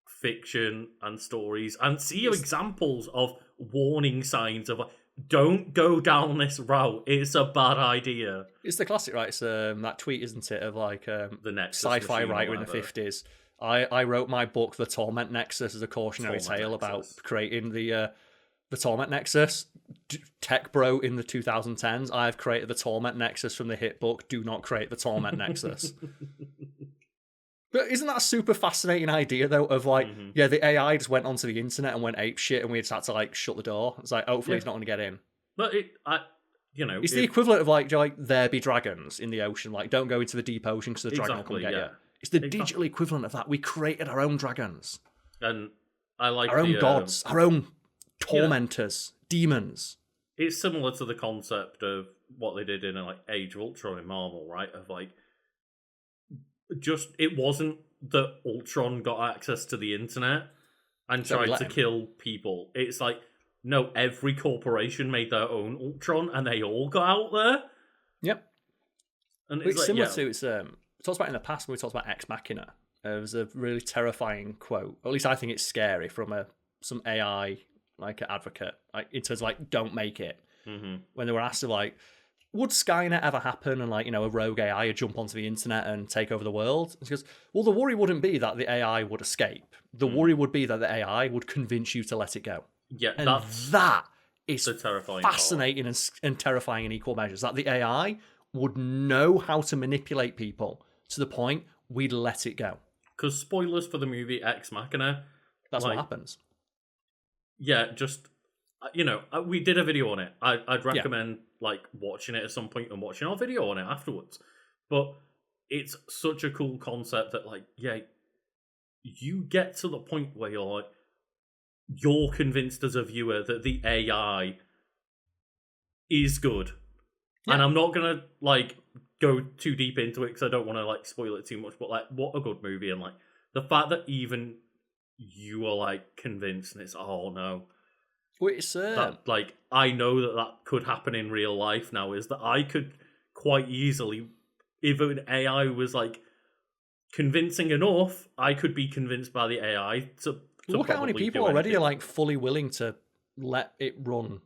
fiction and stories and see examples of warning signs of don't go down this route, it's a bad idea. It's the classic, right? It's that tweet, isn't it, of the Nexus sci-fi writer in the 50s. I wrote my book, The Torment Nexus, as a cautionary tale about creating the Torment Nexus. Tech bro in the 2010s, I've created the Torment Nexus from the hit book, Do Not Create the Torment Nexus. But isn't that a super fascinating idea, though, of the AI just went onto the internet and went ape shit, and we just had to shut the door. It's hopefully it's not going to get in. But it's the equivalent of there be dragons in the ocean. Don't go into the deep ocean because the dragon will come get you. It's the digital equivalent of that. We created our own dragons, and I like our own gods, our own tormentors, demons. It's similar to the concept of what they did in Age of Ultron in Marvel, right? Of just it wasn't that Ultron got access to the internet and tried to kill people. It's no, every corporation made their own Ultron and they all got out there. Yep. And it's similar to we talked about in the past when we talked about Ex Machina. It was a really terrifying quote. Or at least I think it's scary from some AI advocate. In terms of don't make it. Mm-hmm. When they were asked would Skynet ever happen and a rogue AI would jump onto the internet and take over the world? And she goes, well, the worry wouldn't be that the AI would escape. The worry would be that the AI would convince you to let it go. Yeah, and that is the terrifying fascinating and terrifying in equal measures. That the AI would know how to manipulate people to the point we'd let it go. Because spoilers for the movie Ex Machina. That's what happens. Yeah, just... we did a video on it. I'd recommend watching it at some point and watching our video on it afterwards. But it's such a cool concept that you get to the point where you're convinced as a viewer that the AI is good. Yeah. And I'm not gonna go too deep into it because I don't want to spoil it too much. But what a good movie, and the fact that even you are like convinced, and it's oh no. Well, it's That like I know that could happen in real life now. Is that I could quite easily, if an AI was like convincing enough, I could be convinced by the AI to look how many probably people do already anything. are like fully willing to let it run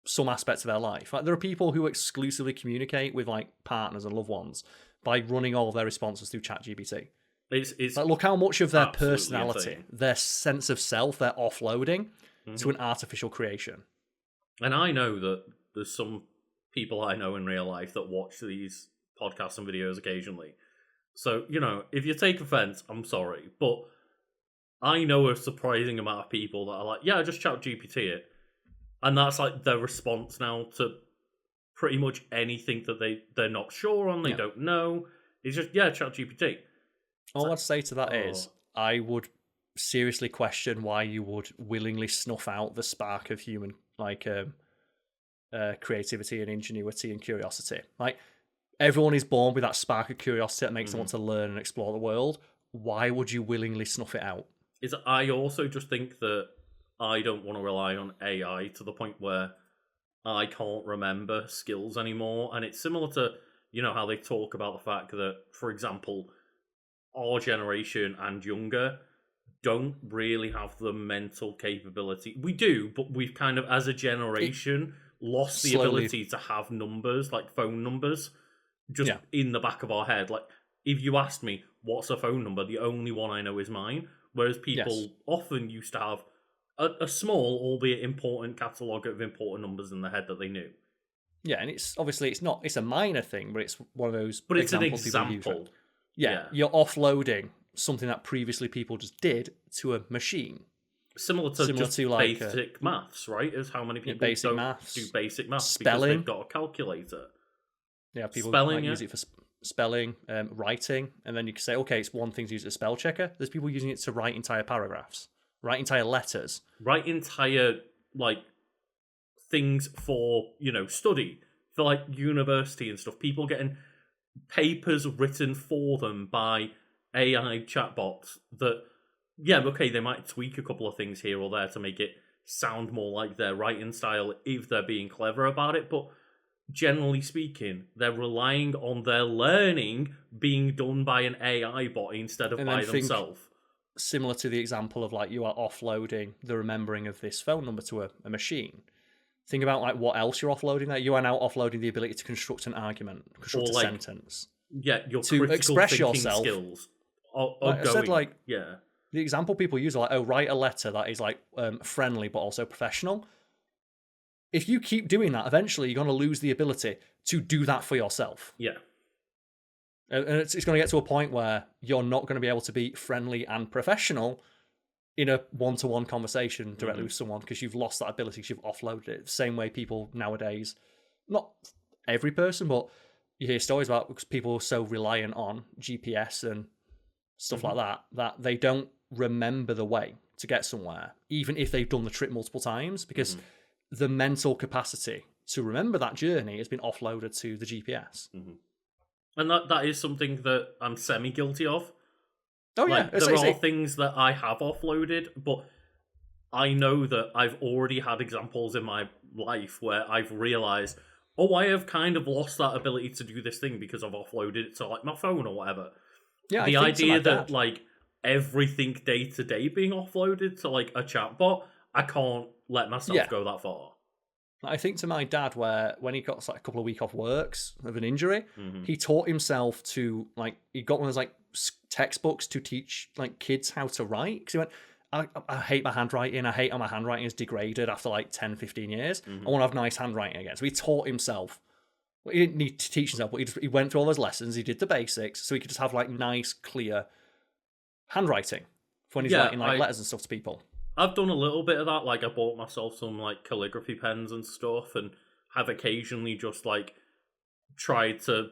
some aspects of their life. Like there are people who exclusively communicate with like partners and loved ones by running all of their responses through ChatGPT. It's Like look how much of their absolutely personality, insane. their sense of self, they're offloading to an artificial creation. And I know that there's some people I know in real life that watch these podcasts and videos occasionally. So, you know, if you take offense, I'm sorry. But I know a surprising amount of people that are like, yeah, just chat GPT it. And that's like their response now to pretty much anything that they're not sure on, they Yeah. don't know. It's just, yeah, chat GPT. All I'd say to that is, I would seriously question why you would willingly snuff out the spark of human like creativity and ingenuity and curiosity. Like everyone is born with that spark of curiosity that makes them want to learn and explore the world. Why would you willingly snuff it out? I also just think that I don't want to rely on AI to the point where I can't remember skills anymore. And it's similar to, you know, how they talk about the fact that, for example, our generation and younger don't really have the mental capability. We do, but we've kind of, as a generation, lost the ability to have numbers, like phone numbers, just in the back of our head. Like, if you asked me, what's a phone number? The only one I know is mine. Whereas people often used to have a small, albeit important, catalogue of important numbers in the head that they knew. Yeah, and it's obviously it's a minor thing, but it's one of those. But it's an examples example. People use. Yeah, you're offloading something that previously people just did to a machine. Similar to like basic maths, right? Is how many people don't do basic maths spelling. Because they've got a calculator. Yeah, people spelling, use it for spelling, writing, and then you can say, okay, it's one thing to use as a spell checker. There's people using it to write entire paragraphs, write entire letters, write entire like things for, you know, study for like university and stuff. People getting papers written for them by AI chatbots that, yeah, okay, they might tweak a couple of things here or there to make it sound more like their writing style if they're being clever about it, but generally speaking, they're relying on their learning being done by an AI bot instead of by themselves. Similar to the example of like you are offloading the remembering of this phone number to a machine. Think about like what else you're offloading there. You are now offloading the ability to construct an argument, construct a sentence. Yeah, your to express yourself. Skills. I said, like, the example people use are like, oh, write a letter that is like friendly but also professional. If you keep doing that, eventually you're going to lose the ability to do that for yourself. Yeah. And it's going to get to a point where you're not going to be able to be friendly and professional in a one-to-one conversation directly with someone because you've lost that ability because you've offloaded it. The same way people nowadays, not every person, but you hear stories about people so reliant on GPS and stuff like that they don't remember the way to get somewhere, even if they've done the trip multiple times, because the mental capacity to remember that journey has been offloaded to the GPS. And that is something that I'm semi-guilty of. Oh, like, yeah. There are things that I have offloaded, but I know that I've already had examples in my life where I've realised, oh, I have kind of lost that ability to do this thing because I've offloaded it to like my phone or whatever. Yeah, the idea that like everything day to day being offloaded to like a chatbot, I can't let myself go that far. I think to my dad, where when he got like a couple of weeks off works of an injury, he taught himself to like he got one of those like textbooks to teach like kids how to write, because he went, I hate my handwriting. I hate how my handwriting is degraded after like 10, 15 years. I want to have nice handwriting again. So he taught himself. Well, he didn't need to teach himself, but he went through all those lessons. He did the basics, so he could just have like nice, clear handwriting for when he's writing like letters and stuff to people. I've done a little bit of that. Like I bought myself some like calligraphy pens and stuff, and have occasionally just like tried to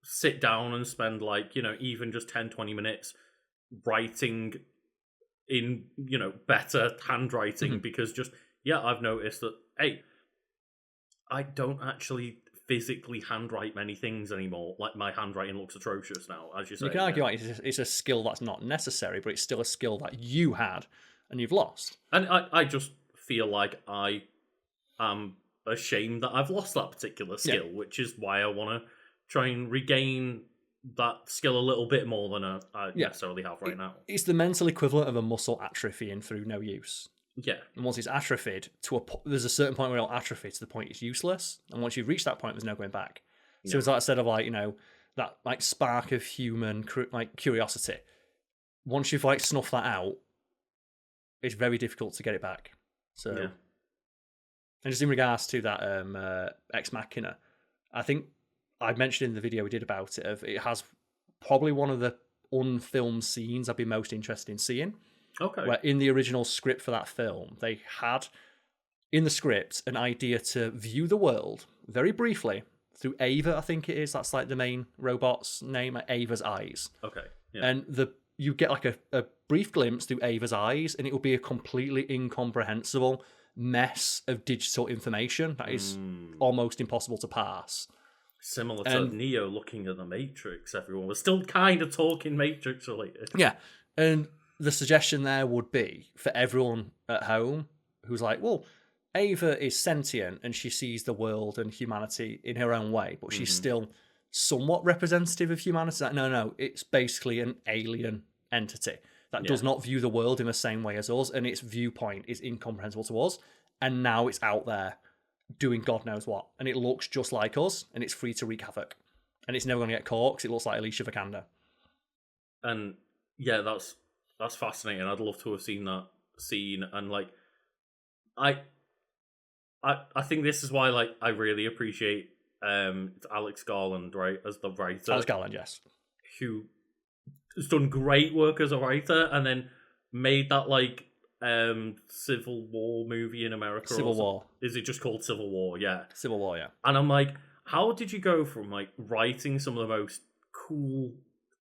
sit down and spend like, you know, even just 10, 20 minutes writing in, you know, better handwriting because just, I've noticed that, hey, I don't actually physically handwrite many things anymore. Like, my handwriting looks atrocious now, as you say. You can argue it's a skill that's not necessary, but it's still a skill that you had and you've lost. And I just feel like I am ashamed that I've lost that particular skill, which is why I want to try and regain that skill a little bit more than I necessarily have right now. It's the mental equivalent of a muscle atrophying through no use. Yeah. And once it's atrophied, there's a certain point where it'll atrophy to the point it's useless. And once you've reached that point, there's no going back. So it's like, instead of like, that like spark of human like curiosity, once you've like snuffed that out, it's very difficult to get it back. So, and just in regards to that Ex Machina, I think I mentioned in the video we did about it, it has probably one of the unfilmed scenes I'd be most interested in seeing. Okay. Where in the original script for that film, they had in the script an idea to view the world very briefly through Ava, I think it is. That's like the main robot's name, Ava's eyes. Okay. Yeah. And you get like a brief glimpse through Ava's eyes, and it will be a completely incomprehensible mess of digital information that is almost impossible to parse. Similar to Neo looking at the Matrix, everyone was still kind of talking Matrix related. Yeah. And the suggestion there would be for everyone at home who's like, well, Ava is sentient and she sees the world and humanity in her own way, but she's still somewhat representative of humanity. Like, no, it's basically an alien entity that does not view the world in the same way as us, and its viewpoint is incomprehensible to us. And now it's out there doing God knows what, and it looks just like us, and it's free to wreak havoc, and it's never going to get caught because it looks like Alicia Vikander. And yeah, that's fascinating. I'd love to have seen that scene, and like, I think this is why like I really appreciate Alex Garland, right, as the writer. Alex Garland, yes, who has done great work as a writer, and then made that like Civil War movie in America. Civil War. Is it just called Civil War? Yeah, Civil War. Yeah. And I'm like, how did you go from like writing some of the most cool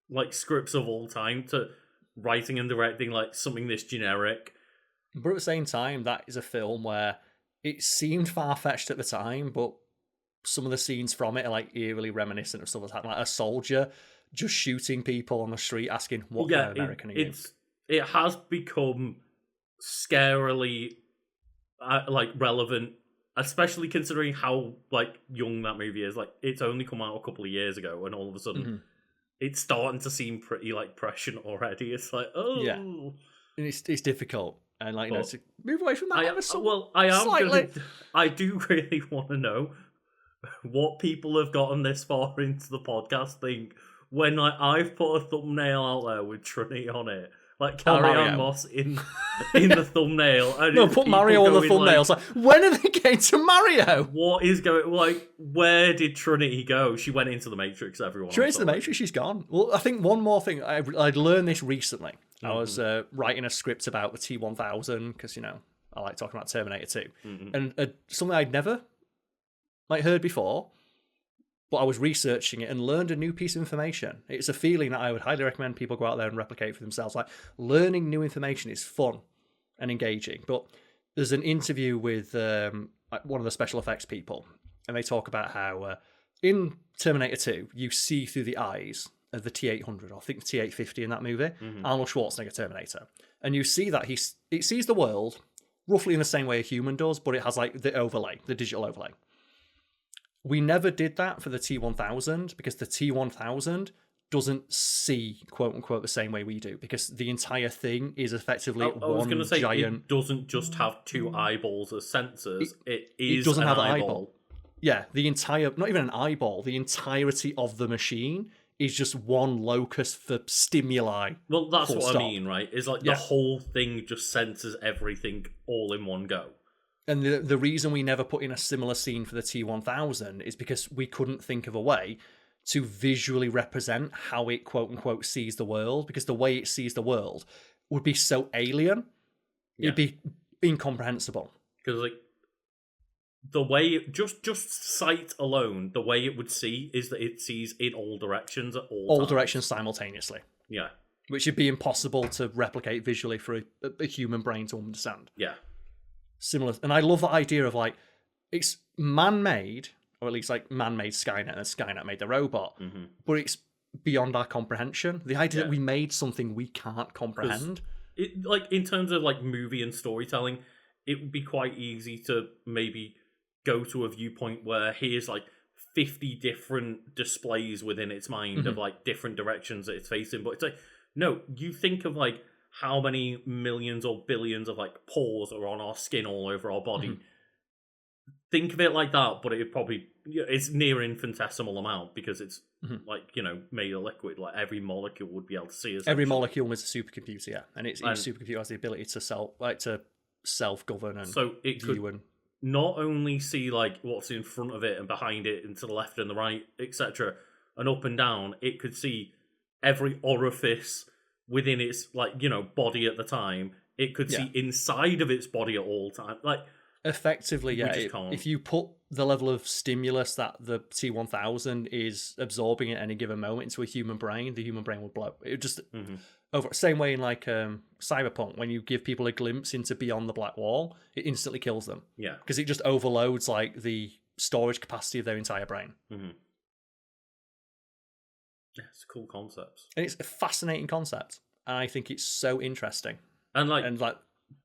like scripts of all time to writing and directing like something this generic? But at the same time, that is a film where it seemed far-fetched at the time, but some of the scenes from it are like eerily reminiscent of stuff that's happened. Like a soldier just shooting people on the street, asking, what kind of American are you? It has become scarily like relevant, especially considering how like young that movie is. Like, it's only come out a couple of years ago, and all of a sudden it's starting to seem pretty like prescient already. It's like, yeah, and it's difficult, and like, to move away from that. I do really want to know what people have gotten this far into the podcast thing when I've put a thumbnail out there with Trinity on it. Like Carrie-Anne Moss in the thumbnail. And no, put Mario on the thumbnail. Like, when are they getting to Mario? What is going... Like, where did Trinity go? She went into the Matrix, everyone. She went into the Matrix, she's gone. Well, I think one more thing. I'd learned this recently. I was writing a script about the T-1000, because, I like talking about Terminator 2. And something I'd never heard before, but I was researching it and learned a new piece of information. It's a feeling that I would highly recommend people go out there and replicate for themselves. Like, learning new information is fun and engaging. But there's an interview with one of the special effects people, and they talk about how in Terminator 2, you see through the eyes of the T-800, or I think the T-850 in that movie, Arnold Schwarzenegger Terminator. And you see that it sees the world roughly in the same way a human does, but it has like the overlay, the digital overlay. We never did that for the T-1000 because the T-1000 doesn't see, quote unquote, the same way we do, because the entire thing is effectively giant... It doesn't just have two eyeballs as sensors. It doesn't have an eyeball. Yeah, the entire... Not even an eyeball. The entirety of the machine is just one locus for stimuli. Well, that's what I mean, right? Is like the whole thing just senses everything all in one go. And the reason we never put in a similar scene for the T-1000 is because we couldn't think of a way to visually represent how it, quote-unquote, sees the world, because the way it sees the world would be so alien, it'd be incomprehensible. Because, like, the way... Just sight alone, the way it would see is that it sees in all directions at all times. Directions simultaneously. Yeah. Which would be impossible to replicate visually for a human brain to understand. Yeah. Similar, and I love the idea of like, it's man-made or at least like man made Skynet and Skynet made the robot, but it's beyond our comprehension. The idea that we made something we can't comprehend. It, like, in terms of like movie and storytelling, it would be quite easy to maybe go to a viewpoint where here's like 50 different displays within its mind of like different directions that it's facing. But it's like, no, you think of like how many millions or billions of like pores are on our skin all over our body. Think of it like that, but it probably, it's near infinitesimal amount because it's like, you know, made of liquid. Like every molecule would be able to see. Every molecule is a supercomputer, yeah, and each supercomputer has the ability to self-govern and so it could not only see like what's in front of it and behind it and to the left and the right, etc., and up and down. It could see every orifice within its, like, you know, body at the time. It could see inside of its body at all times. Like, effectively, if you put the level of stimulus that the T1000 is absorbing at any given moment into a human brain, the human brain would blow. It would just over same way in like Cyberpunk, when you give people a glimpse into beyond the black wall, it instantly kills them. Yeah, because it just overloads like the storage capacity of their entire brain. Yeah, it's cool concepts, and it's a fascinating concept. And I think it's so interesting. And like,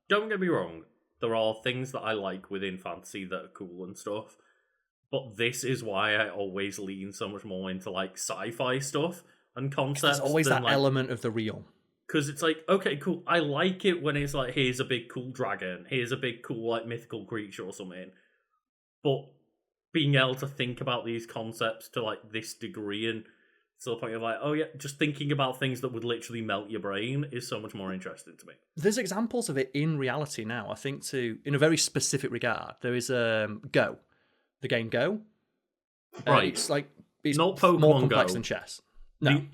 don't get me wrong. There are things that I like within fantasy that are cool and stuff, but this is why I always lean so much more into like sci-fi stuff and concepts. There's always that element of the real. Because it's like, okay, cool. I like it when it's like, here's a big cool dragon, here's a big cool like mythical creature or something. But being able to think about these concepts to like this degree and to the point of like, oh yeah, just thinking about things that would literally melt your brain is so much more interesting to me. There's examples of it in reality now. I think in a very specific regard. There is Go, the game Go. Right. It's not Pokemon more complex Go. than chess. No,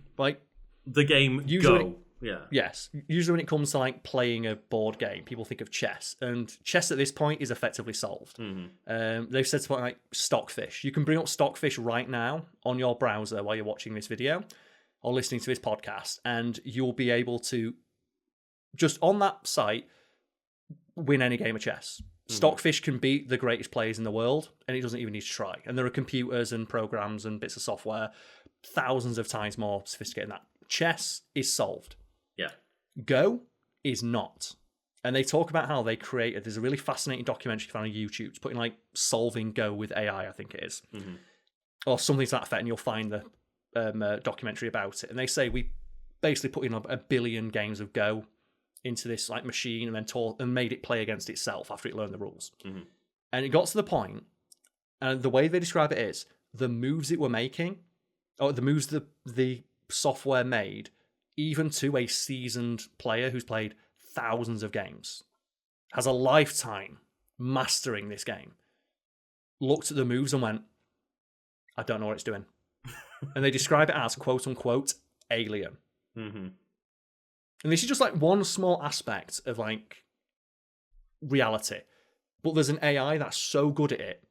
the game Go. Yeah. Yes. Usually when it comes to like playing a board game, people think of chess, and chess at this point is effectively solved. They've said something like Stockfish. You can bring up Stockfish right now on your browser while you're watching this video or listening to this podcast, and you'll be able to just on that site win any game of chess. Stockfish can beat the greatest players in the world, and it doesn't even need to try. And there are computers and programs and bits of software thousands of times more sophisticated than that. Chess is solved. Yeah. Go is not. And they talk about how they created, there's a really fascinating documentary found on YouTube. It's putting like solving Go with AI, I think it is. Or something to that effect, and you'll find the documentary about it. And they say we basically put in a billion games of Go into this like machine and then made it play against itself after it learned the rules. And it got to the point, and the way they describe it is, the moves it were making, or the moves the software made, even to a seasoned player who's played thousands of games, has a lifetime mastering this game, looked at the moves and went, I don't know what it's doing. And they describe it as quote unquote alien. And this is just like one small aspect of like reality. But there's an AI that's so good at it.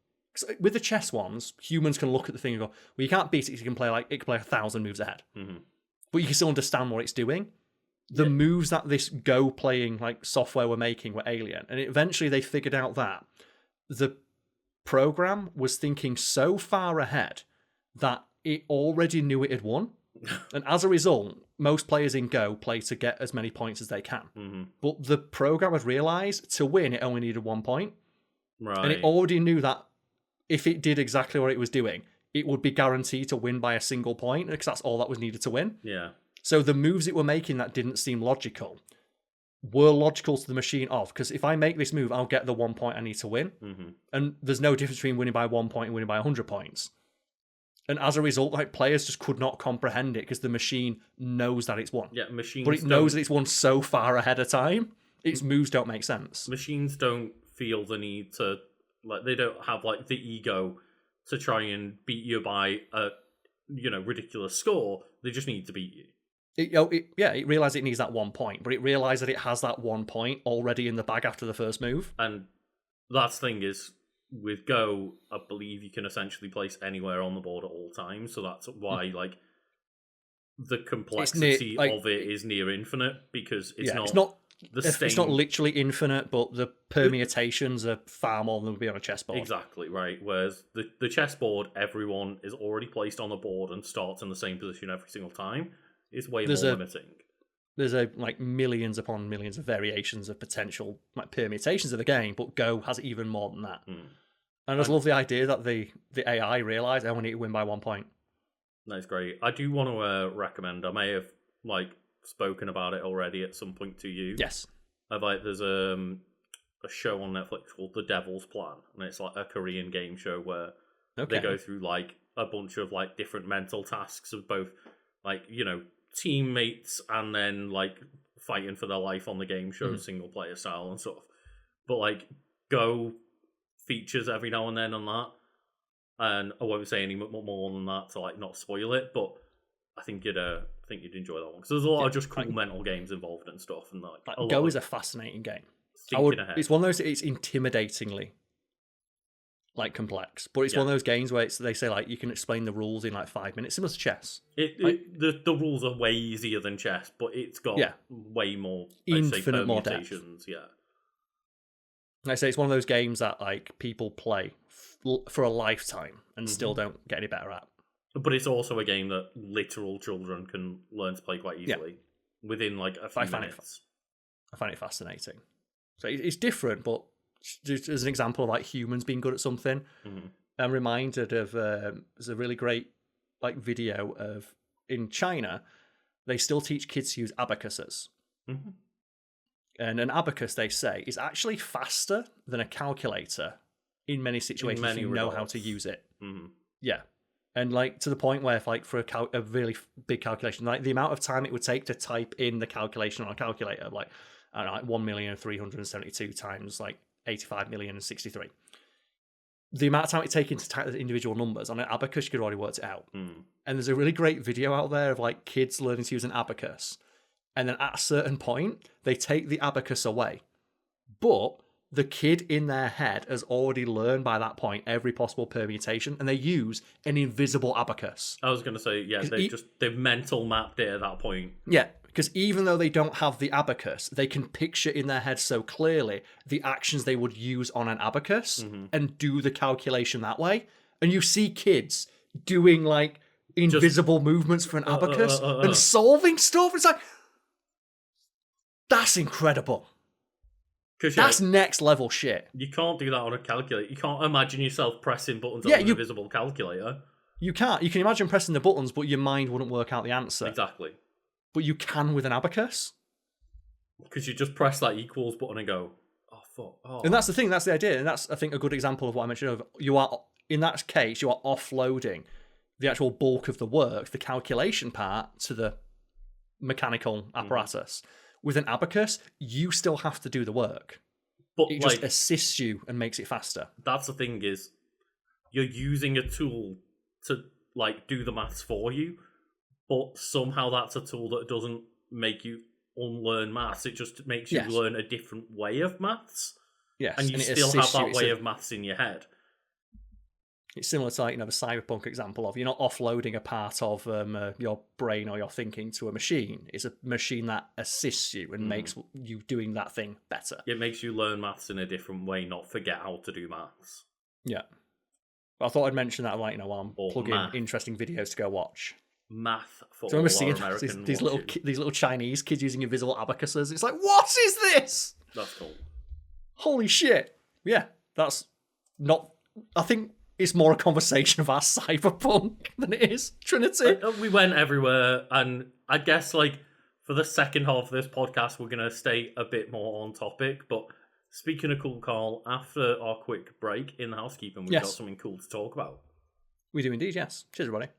With the chess ones, humans can look at the thing and go, well, you can't beat it because it can play 1,000 moves ahead. But you can still understand what it's doing. The moves that this Go playing like software were making were alien. And eventually they figured out that the program was thinking so far ahead that it already knew it had won. And as a result, most players in Go play to get as many points as they can. But the program had realised to win, it only needed 1 point. Right. And it already knew that if it did exactly what it was doing, it would be guaranteed to win by a single point, because that's all that was needed to win. Yeah. So the moves it were making that didn't seem logical were logical to the machine of, because if I make this move, I'll get the 1 point I need to win. And there's no difference between winning by 1 point and winning by 100 points. And as a result, like, players just could not comprehend it because the machine knows that it's won. Yeah, machines. But it knows that it's won so far ahead of time, its moves don't make sense. Machines don't feel the need to, like, they don't have like the ego to try and beat you by a, you know, ridiculous score. They just need to beat you. It realised it needs that 1 point, but it realised that it has that 1 point already in the bag after the first move. And that's the thing is, with Go, I believe you can essentially place anywhere on the board at all times. So that's why, like, the complexity of it is near infinite, because it's not It's not literally infinite, but the permutations are far more than would be on a chessboard. Exactly, right. Whereas the chessboard, everyone is already placed on the board and starts in the same position every single time. Is way more limiting. There's like millions upon millions of variations of potential like permutations of the game, but Go has even more than that. And I just love the idea that the AI realised, we need to win by 1 point. That's great. I do want to recommend. I may have like spoken about it already at some point to you. Yes. There's a show on Netflix called The Devil's Plan, and it's like a Korean game show where they go through like a bunch of like different mental tasks of both like, you know, teammates and then like fighting for their life on the game show, single player style and stuff. But like Go features every now and then on that, and I won't say any more than that to like not spoil it. But I think you'd enjoy that one because there's a lot of just cool mental games involved and stuff. And like Go is a fascinating game. It's one of those. It's intimidatingly like complex, but it's one of those games where they say like you can explain the rules in like 5 minutes, similar to chess. The rules are way easier than chess, but it's got way more infinite more depth. Yeah, like I say it's one of those games that like people play for a lifetime and still don't get any better at. But it's also a game that literal children can learn to play quite easily within like a few minutes. I find it fascinating. So it's different, but just as an example of like humans being good at something, I'm reminded of there's a really great like video of in China they still teach kids to use abacuses, and an abacus they say is actually faster than a calculator in many situations if you know how to use it. Yeah, and like to the point where if like for a really big calculation, like the amount of time it would take to type in the calculation on a calculator, like I don't know, like 1,372 times like 85,063. The amount of time it taken to type the individual numbers on an abacus, you could already worked it out. And there's a really great video out there of like kids learning to use an abacus, and then at a certain point they take the abacus away, but the kid in their head has already learned by that point every possible permutation, and they use an invisible abacus. I was going to say, they've mental mapped it at that point. Yeah, because even though they don't have the abacus, they can picture in their head so clearly the actions they would use on an abacus and do the calculation that way. And you see kids doing like invisible movements for an abacus and solving stuff. It's like, that's incredible. That's next level shit. You can't do that on a calculator. You can't imagine yourself pressing buttons on an invisible calculator. You can't. You can imagine pressing the buttons, but your mind wouldn't work out the answer. Exactly. But you can with an abacus. Because you just press that equals button and go, oh, fuck. Oh. And that's the thing. That's the idea. And that's, I think, a good example of what I mentioned. In that case, you are offloading the actual bulk of the work, the calculation part, to the mechanical apparatus. With an abacus, you still have to do the work. But it just assists you and makes it faster. That's the thing is, you're using a tool to like do the maths for you, but somehow that's a tool that doesn't make you unlearn maths. It just makes you learn a different way of maths. Yes, and you still have that way of maths in your head. It's similar to like, the cyberpunk example of you're not offloading a part of your brain or your thinking to a machine. It's a machine that assists you and makes you doing that thing better. It makes you learn maths in a different way, not forget how to do maths. Yeah. But I thought I'd mention that while I'm plugging interesting videos to go watch. Math for all our American these little Chinese kids using invisible abacuses. It's like, what is this? That's cool. Holy shit. Yeah, that's not... I think... It's more a conversation of our cyberpunk than it is Trinity. We went everywhere, and I guess, like, for the second half of this podcast, we're going to stay a bit more on topic. But speaking of cool, Karl, after our quick break in the housekeeping, we've got something cool to talk about. We do indeed, yes. Cheers, everybody.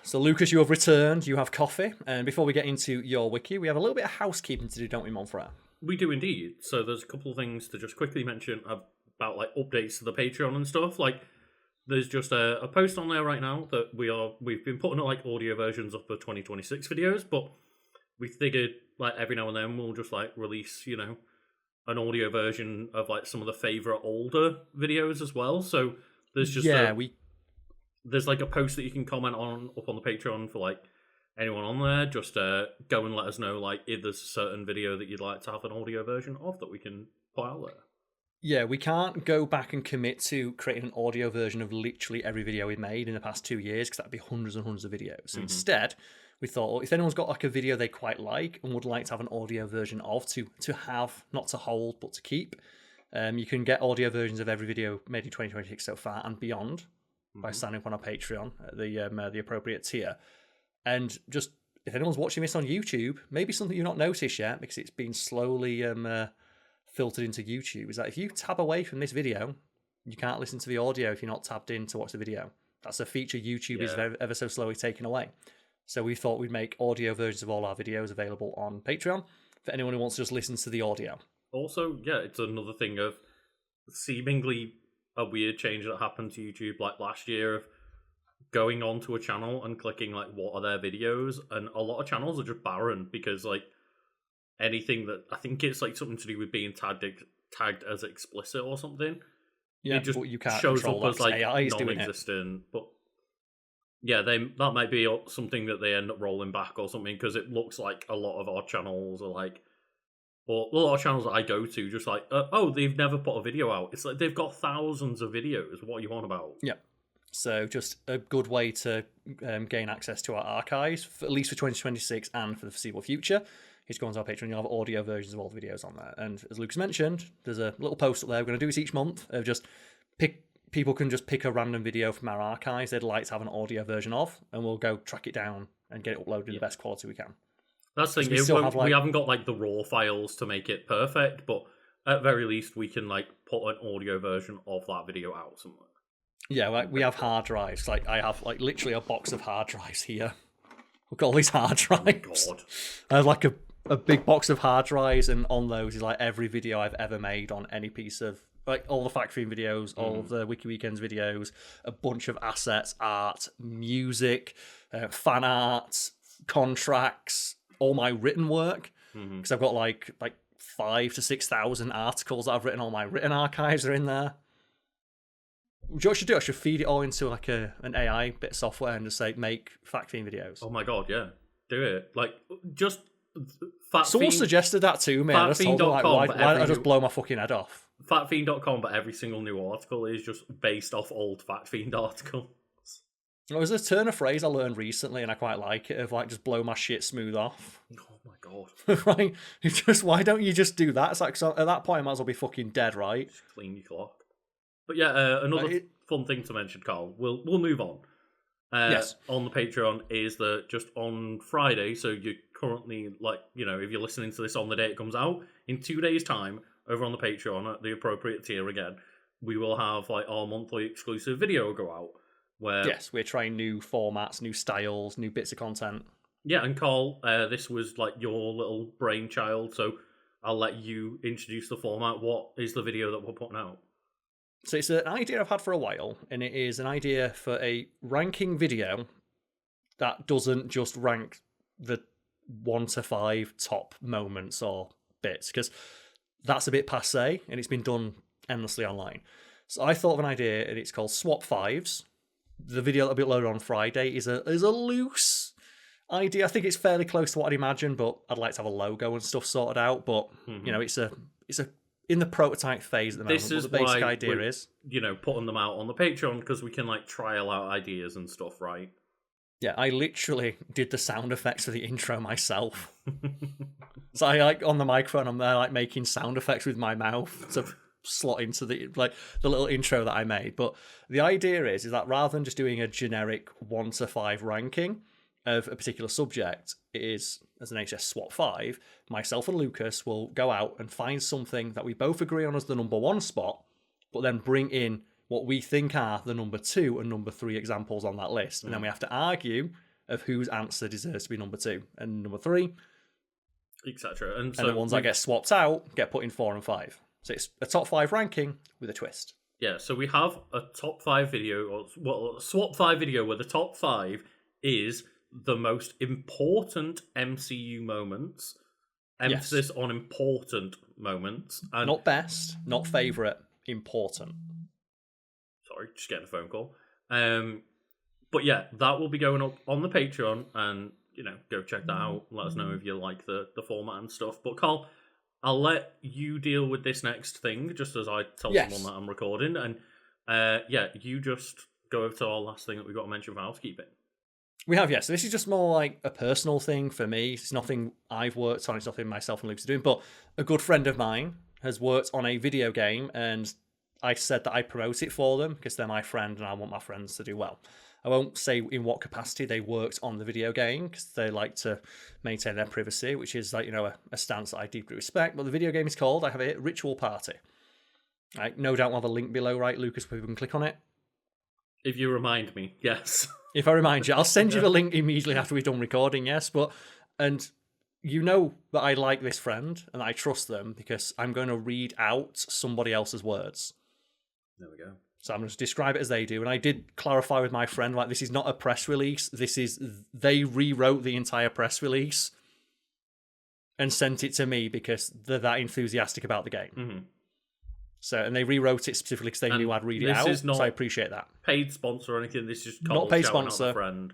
So, Lucas, you have returned. You have coffee. And before we get into your wiki, we have a little bit of housekeeping to do, don't we, Monfrere? We do indeed. So there's a couple of things to just quickly mention about, like, updates to the Patreon and stuff. Like, there's just a post on there right now that we've been putting like audio versions up for 2026 videos, but we figured like every now and then we'll just like release, an audio version of like some of the favorite older videos as well. So there's just there's like a post that you can comment on up on the Patreon for like anyone on there, just go and let us know, like, if there's a certain video that you'd like to have an audio version of that we can put out there. Yeah, we can't go back and commit to creating an audio version of literally every video we've made in the past 2 years, because that'd be hundreds and hundreds of videos. So instead, we thought, well, if anyone's got like a video they quite like and would like to have an audio version of, to have, not to hold, but to keep, you can get audio versions of every video made in 2026 so far and beyond by signing up on our Patreon at the appropriate tier. And just, if anyone's watching this on YouTube, maybe something you've not noticed yet, because it's been slowly filtered into YouTube, is that if you tab away from this video, you can't listen to the audio if you're not tabbed in to watch the video. That's a feature YouTube is ever so slowly taking away. So we thought we'd make audio versions of all our videos available on Patreon for anyone who wants to just listen to the audio. Also, yeah, it's another thing of seemingly a weird change that happened to YouTube like last year of going onto a channel and clicking like what are their videos, and a lot of channels are just barren because like anything that, I think it's like something to do with being tagged as explicit or something. Yeah, it just but you can't shows up as like AI is doing non-existent. But yeah, that might be something that they end up rolling back or something, because it looks like a lot of our channels are like, or a lot of channels that I go to just like, oh, they've never put a video out. It's like they've got thousands of videos. What are you on about? Yeah. So just a good way to gain access to our archives, at least for 2026 and for the foreseeable future, is go onto our Patreon. You'll have audio versions of all the videos on there. And as Lucas mentioned, there's a little post up there. We're going to do this each month of just people can just pick a random video from our archives they'd like to have an audio version of, and we'll go track it down and get it uploaded in the best quality we can. That's the thing. We haven't got like the raw files to make it perfect, but at very least we can like put an audio version of that video out somewhere. Yeah, we have hard drives. Like I have like literally a box of hard drives here. We've got all these hard drives. Oh God. I have like a big box of hard drives, and on those is like every video I've ever made on any piece of, like all the fact fiend videos, all of the Wiki Weekends videos, a bunch of assets, art, music, fan art, contracts, all my written work, because I've got like 5,000 to 6,000 articles that I've written. All my written archives are in there. What I should do, I should feed it all into like an AI bit of software and just say make fact fiend videos. Oh my God, yeah, do it. Like just someone suggested that to me. I just told them, like, why don't I just blow my fucking head off? Fatfiend.com, but every single new article is just based off old Fatfiend articles. It was a turn of phrase I learned recently, and I quite like it, of like just blow my shit smooth off. Oh my God. Right? Why don't you just do that? It's like, so at that point I might as well be fucking dead, right? Just clean your clock. But yeah, another fun thing to mention, Karl. We'll move on. Yes. On the Patreon is that just on Friday, so you're currently, like, you know, if you're listening to this on the day it comes out, in 2 days' time, over on the Patreon at the appropriate tier again, we will have like our monthly exclusive video go out. Where yes, we're trying new formats, new styles, new bits of content. Yeah, and Karl, this was like your little brainchild, so I'll let you introduce the format. What is the video that we're putting out? So it's an idea I've had for a while, and it is an idea for a ranking video that doesn't just rank the 1 to 5 top moments or bits, because that's a bit passé, and it's been done endlessly online. So I thought of an idea, and it's called Swap Fives. The video that'll be uploaded on Friday is a loose idea. I think it's fairly close to what I'd imagine, but I'd like to have a logo and stuff sorted out. But you know, it's a in the prototype phase at the moment. This is the basic why idea is, you know, putting them out on the Patreon, because we can like trial out ideas and stuff, right? Yeah, I literally did the sound effects for the intro myself. So I like on the microphone, I'm there like making sound effects with my mouth to slot into the little intro that I made. But the idea is that rather than just doing a generic 1 to 5 ranking of a particular subject, it is, as an HS Swap 5, myself and Lucas will go out and find something that we both agree on as the number 1 spot, but then bring in what we think are the number 2 and number 3 examples on that list. And then we have to argue of whose answer deserves to be number 2 and number 3, etc. And the ones that get swapped out get put in 4 and 5. So it's a top 5 ranking with a twist. Yeah, so we have a top 5 video, or well, a swap 5 video where the top 5 is the most important MCU moments. Emphasis on important moments. And not best, not favourite, important. Sorry, just getting a phone call. But yeah, that will be going up on the Patreon, and go check that out. Let us know if you like the format and stuff. But Carl, I'll let you deal with this next thing, just as I tell someone that I'm recording. And you just go over to our last thing that we've got to mention for housekeeping. We have, yes. So this is just more like a personal thing for me. It's nothing I've worked on. It's nothing myself and Lucas are doing. But a good friend of mine has worked on a video game, and I said that I promote it for them because they're my friend and I want my friends to do well. I won't say in what capacity they worked on the video game because they like to maintain their privacy, which is like, a stance that I deeply respect. But the video game is called, I have a Ritual Party. Right, no doubt we'll have a link below, right, Lucas, where you can click on it. If you remind me, yes. If I remind you, I'll send you the link immediately after we've done recording, yes. And you know that I like this friend and I trust them because I'm going to read out somebody else's words. There we go. So I'm going to describe it as they do. And I did clarify with my friend, like, this is not a press release. They rewrote the entire press release and sent it to me because they're that enthusiastic about the game. Mm-hmm. So, and they rewrote it specifically because they knew I'd read it out. So I appreciate that. Paid sponsor or anything. This is not paid sponsor. Out friend.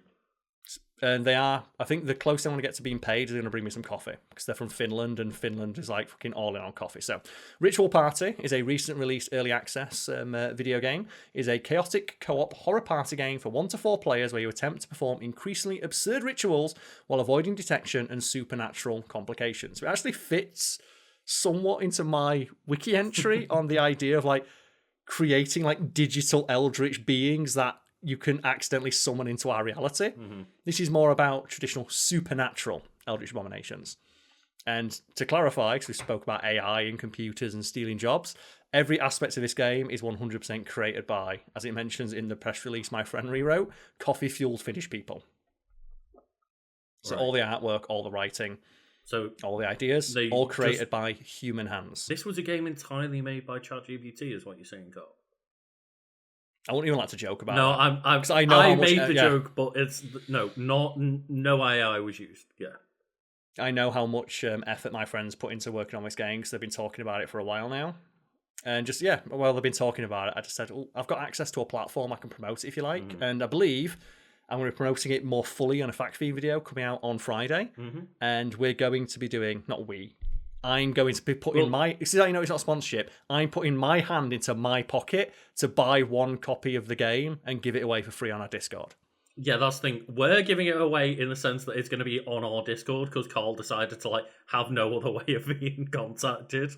And they are, I think the closest I want to get to being paid is going to bring me some coffee because they're from Finland and Finland is like fucking all in on coffee. So Ritual Party is a recent released early access video game. It is a chaotic co-op horror party game for 1 to 4 players where you attempt to perform increasingly absurd rituals while avoiding detection and supernatural complications. So it actually fits somewhat into my wiki entry on the idea of like creating like digital eldritch beings that you can accidentally summon into our reality. Mm-hmm. This is more about traditional supernatural eldritch abominations. And to clarify, because we spoke about AI and computers and stealing jobs, every aspect of this game is 100% created by, as it mentions in the press release my friend rewrote, coffee-fueled Finnish people. So all the artwork, all the writing, all the ideas, all created by human hands. This was a game entirely made by ChatGPT, is what you're saying, Carl. I wouldn't even like to joke about it. I know I made the joke, but it's no AI was used. Yeah, I know how much effort my friends put into working on this game because they've been talking about it for a while now. And just while they've been talking about it, I just said, I've got access to a platform I can promote it if you like. And I believe I'm going to be promoting it more fully on a fact feed video coming out on Friday. Mm-hmm. And we're going to be doing, I'm going to be putting this is how you know it's not sponsorship. I'm putting my hand into my pocket to buy 1 copy of the game and give it away for free on our Discord. Yeah, that's the thing. We're giving it away in the sense that it's going to be on our Discord because Karl decided to have no other way of being contacted.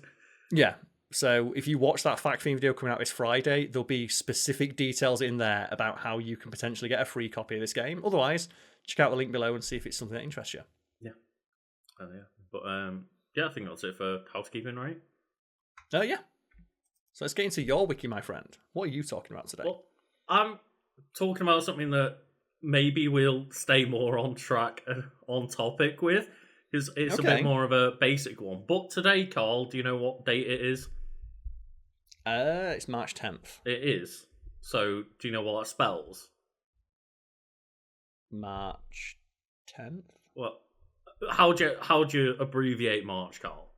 Yeah. So if you watch that fact feed video coming out this Friday, there'll be specific details in there about how you can potentially get a free copy of this game. Otherwise, check out the link below and see if it's something that interests you. Yeah. But yeah, I think that's it for housekeeping, right? Yeah. So let's get into your wiki, my friend. What are you talking about today? Well, I'm talking about something that maybe we'll stay more on track, on topic with, because it's a bit more of a basic one. But today, Karl, do you know what date it is? It's March 10th. It is. So, do you know what that spells? March 10th? Well, how do you abbreviate March, Karl?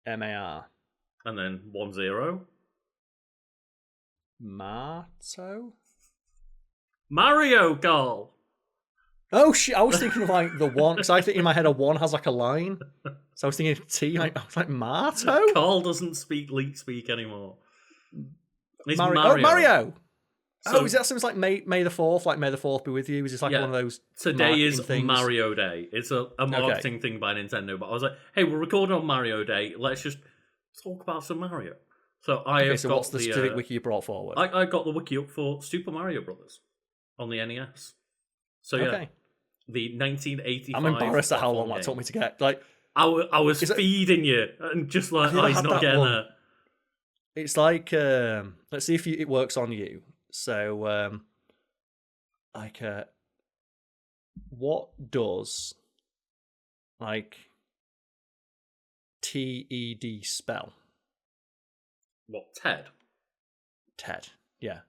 MAR. And then 10? Mario, Karl! Oh shit! I was thinking of the one, because I think in my head a 1 has a line. So I was thinking of T. I was like Marto. Karl doesn't speak leak speak anymore. It's Mario. Oh, Mario! So, is that something like May the 4th? Like May the 4th be with you? Is this one of those? Today is things? Mario Day. It's a marketing thing by Nintendo. But I was like, hey, we're recording on Mario Day. Let's just talk about some Mario. So what's the specific wiki you brought forward? I got the wiki up for Super Mario Brothers on the NES. So the 1985. I'm embarrassed at how long that took me to get. I was feeding you and just he's not getting there. It's like let's see if it works on you. So what does TED spell? What, Ted? Ted, yeah.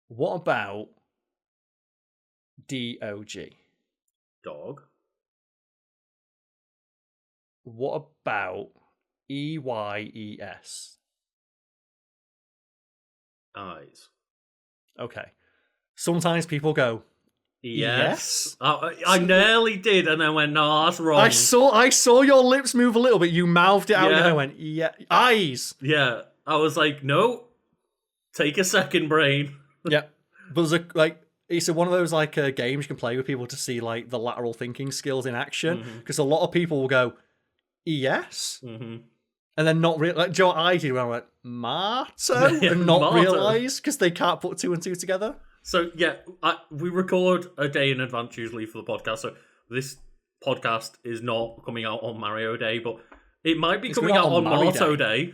What about DOG? Dog. What about EYES? Eyes. Okay. Sometimes people go Yes. I nearly did, and then went, no, that's wrong. I saw your lips move a little bit. You mouthed it out, and I went, yeah, eyes. Yeah. I was like, no, take a second, brain. Yeah. But it's one of those games you can play with people to see like the lateral thinking skills in action. Because a lot of people will go, yes. And then not like Joe I did when I went, Marto? And not realise because they can't put two and two together. So, yeah, we record a day in advance usually for the podcast. So, this podcast is not coming out on Mario Day, but it might be coming out on Marto Day.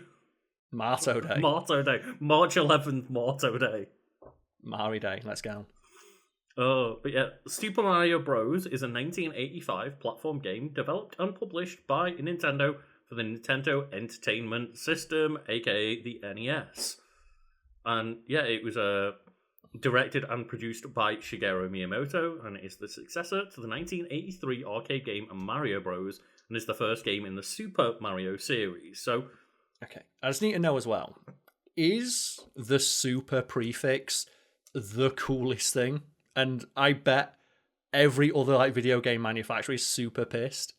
Marto Day. Marto Day. March 11th, Marto Day. Mari Day. Let's go. Oh, but yeah, Super Mario Bros. Is a 1985 platform game developed and published by Nintendo for the Nintendo Entertainment System, aka the NES. And yeah, it was directed and produced by Shigeru Miyamoto, and it is the successor to the 1983 arcade game Mario Bros. And is the first game in the Super Mario series. So, okay, I just need to know as well, is the super prefix the coolest thing? And I bet every other video game manufacturer is super pissed.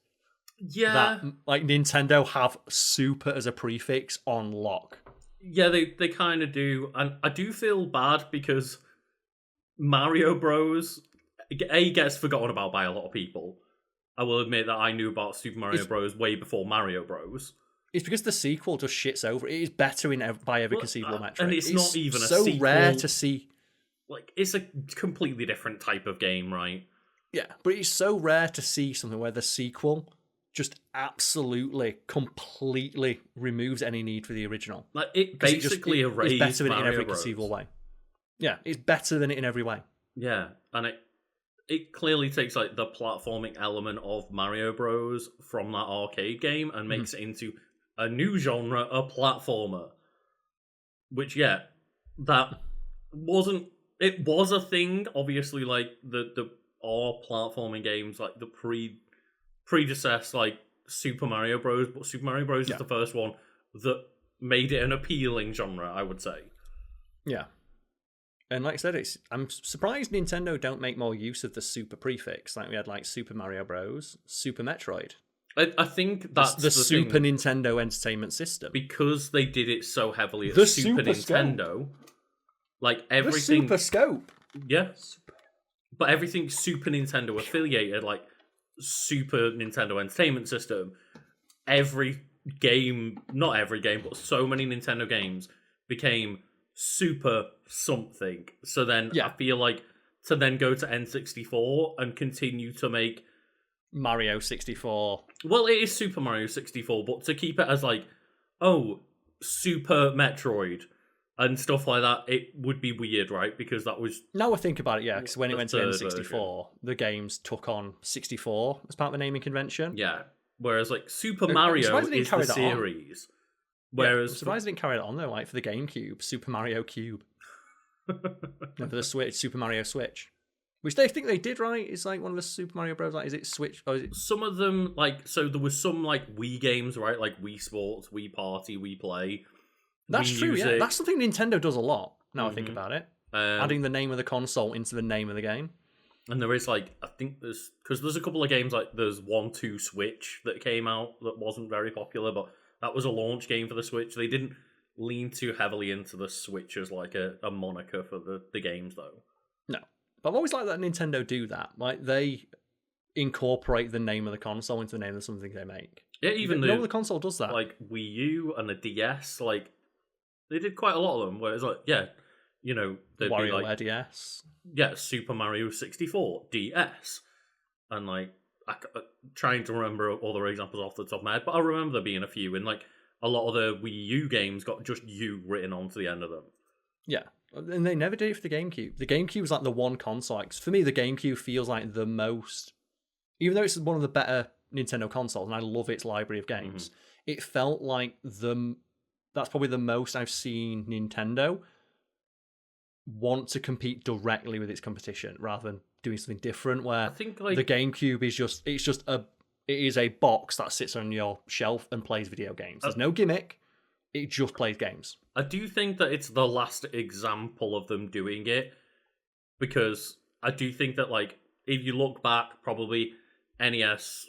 Yeah. That Nintendo have super as a prefix on lock. Yeah, they kind of do. And I do feel bad because Mario Bros. Gets forgotten about by a lot of people. I will admit that I knew about Super Mario Bros. Way before Mario Bros. It's because the sequel just shits over. It is better by every conceivable metric. And it's not even a so sequel. Rare to see. Like, it's a completely different type of game, right? Yeah, but it's so rare to see something where the sequel just absolutely, completely removes any need for the original. Like, it basically erases It's better than it in every Bros. conceivable way. Yeah, it's better than it in every way. Yeah, and it clearly takes like the platforming element of Mario Bros. From that arcade game and makes it into a new genre, a platformer. Which, yeah, that wasn't... It was a thing, obviously, like, the all platforming games, like, the predecessor, like, Super Mario Bros., but Super Mario Bros. Is the first one that made it an appealing genre, I would say. Yeah. And like I said, I'm surprised Nintendo don't make more use of the super prefix. Like, we had, like, Super Mario Bros., Super Metroid. I think that's the Super thing. Nintendo Entertainment System. Because they did it so heavily at The Super Nintendo... Like everything, the Super Scope. Yeah, but everything Super Nintendo affiliated, like Super Nintendo Entertainment System, every game, not every game, but so many Nintendo games became Super something. So then I feel like to then go to N64 and continue to make Mario 64. Well, it is Super Mario 64, but to keep it as like, Super Metroid. And stuff like that, it would be weird, right? Because that was... Now I think about it, yeah, because when it went to N64, the games took on 64 as part of the naming convention. Yeah, whereas like Super Mario is the series. Whereas... I'm surprised they didn't carry it on, though, like for the GameCube, Super Mario Cube. And for the Switch, Super Mario Switch. Which they think they did, right? It's like one of the Super Mario Bros. Like, is it Switch? Or is it... Some of them, like, so there was some like Wii games, right? Like Wii Sports, Wii Party, Wii Play... That's true, yeah. That's something Nintendo does a lot, now I think about it. Adding the name of the console into the name of the game. And there is, like, I think there's a couple of games, like, there's 1-2 Switch that came out that wasn't very popular, but that was a launch game for the Switch. They didn't lean too heavily into the Switch as, like, a moniker for the games, though. No. But I've always liked that Nintendo do that. Like, they incorporate the name of the console into the name of something they make. Yeah, even the console does that. Like, Wii U and the DS, like, they did quite a lot of them, where it's like, yeah, you know, they'd be like... DS. Yeah, Super Mario 64, DS. And, like, I'm trying to remember other examples off the top of my head, but I remember there being a few, and, like, a lot of the Wii U games got just U written onto the end of them. Yeah, and they never did it for the GameCube. The GameCube was, like, the one console. Like, for me, the GameCube feels like the most... Even though it's one of the better Nintendo consoles, and I love its library of games, it felt like that's probably the most I've seen Nintendo want to compete directly with its competition rather than doing something different. Where I think like, the GameCube is a box that sits on your shelf and plays video games. There's no gimmick; it just plays games. I do think that it's the last example of them doing it because I do think that like if you look back, probably NES,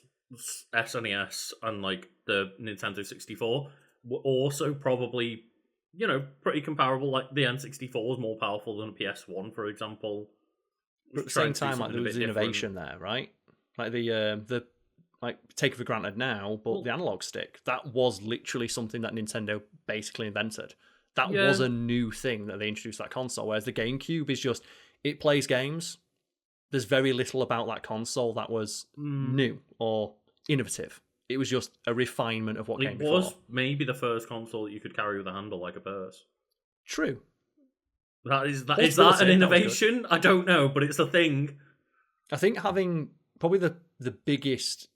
SNES, and like the Nintendo 64 were also probably, pretty comparable. Like the N64 was more powerful than a PS1, for example. But at the same time, like there was innovation there, right? Like the like take it for granted now, but the analog stick, that was literally something that Nintendo basically invented. That was a new thing that they introduced to that console, whereas the GameCube is just, it plays games. There's very little about that console that was new or innovative. It was just a refinement of what came before. It was maybe the first console that you could carry with a handle like a purse. True. Is that an innovation? I don't know, but it's a thing. I think having probably the biggest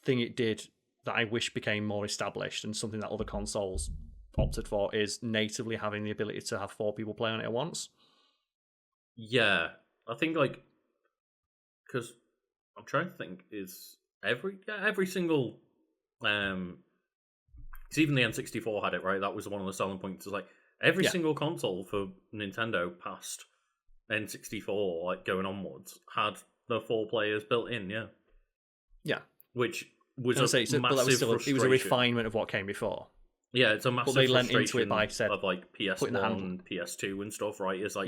thing it did that I wish became more established and something that other consoles opted for is natively having the ability to have 4 people play on it at once. Yeah, I think because I'm trying to think, is every single because even the N64 had it, right? That was one of the selling points. Is like every single console for Nintendo past N64, like going onwards, had the 4 players built in. Yeah, which was massive frustration. It was a refinement of what came before. Yeah, it's a massive but they frustration lent into it by of like PS1, PS2 and stuff, right? It's like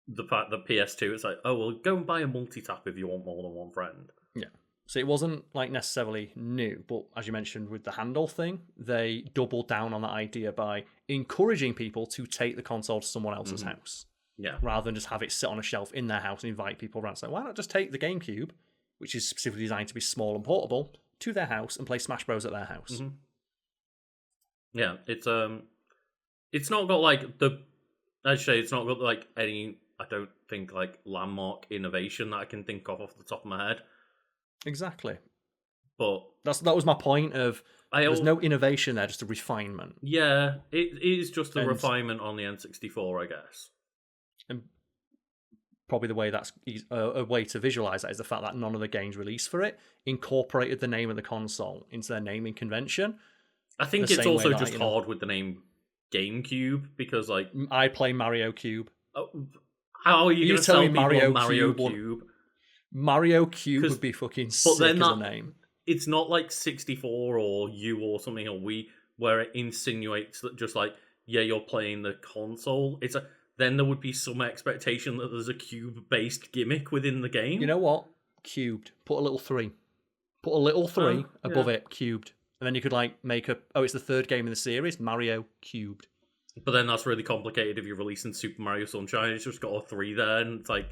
the PS2, it's like, oh, well, go and buy a multi-tap if you want more than one friend. Yeah. So it wasn't like necessarily new, but as you mentioned with the handle thing, they doubled down on that idea by encouraging people to take the console to someone else's house. Yeah. Rather than just have it sit on a shelf in their house and invite people around. So why not just take the GameCube, which is specifically designed to be small and portable, to their house and play Smash Bros at their house? Mm-hmm. Yeah, it's not got like it's not got like any, I don't think, like landmark innovation that I can think of off the top of my head. Exactly. But that was my point of there's no innovation there, just a refinement. Yeah, it is just a refinement on the N64, I guess. And probably the way that's a way to visualize that is the fact that none of the games released for it incorporated the name of the console into their naming convention. I think it's also just hard with the name GameCube because, like, I play Mario Cube. How are you going to tell people Mario Cube? Mario Cube would be fucking sick as a name. It's not like 64 or U or something or Wii where it insinuates that just like, yeah, you're playing the console. Then there would be some expectation that there's a cube-based gimmick within the game. You know what? Cubed. Put a little 3. Put a little 3 above it, cubed. And then you could like make it's the 3rd game in the series, Mario Cubed. But then that's really complicated if you're releasing Super Mario Sunshine. It's just got a 3 there, and it's like,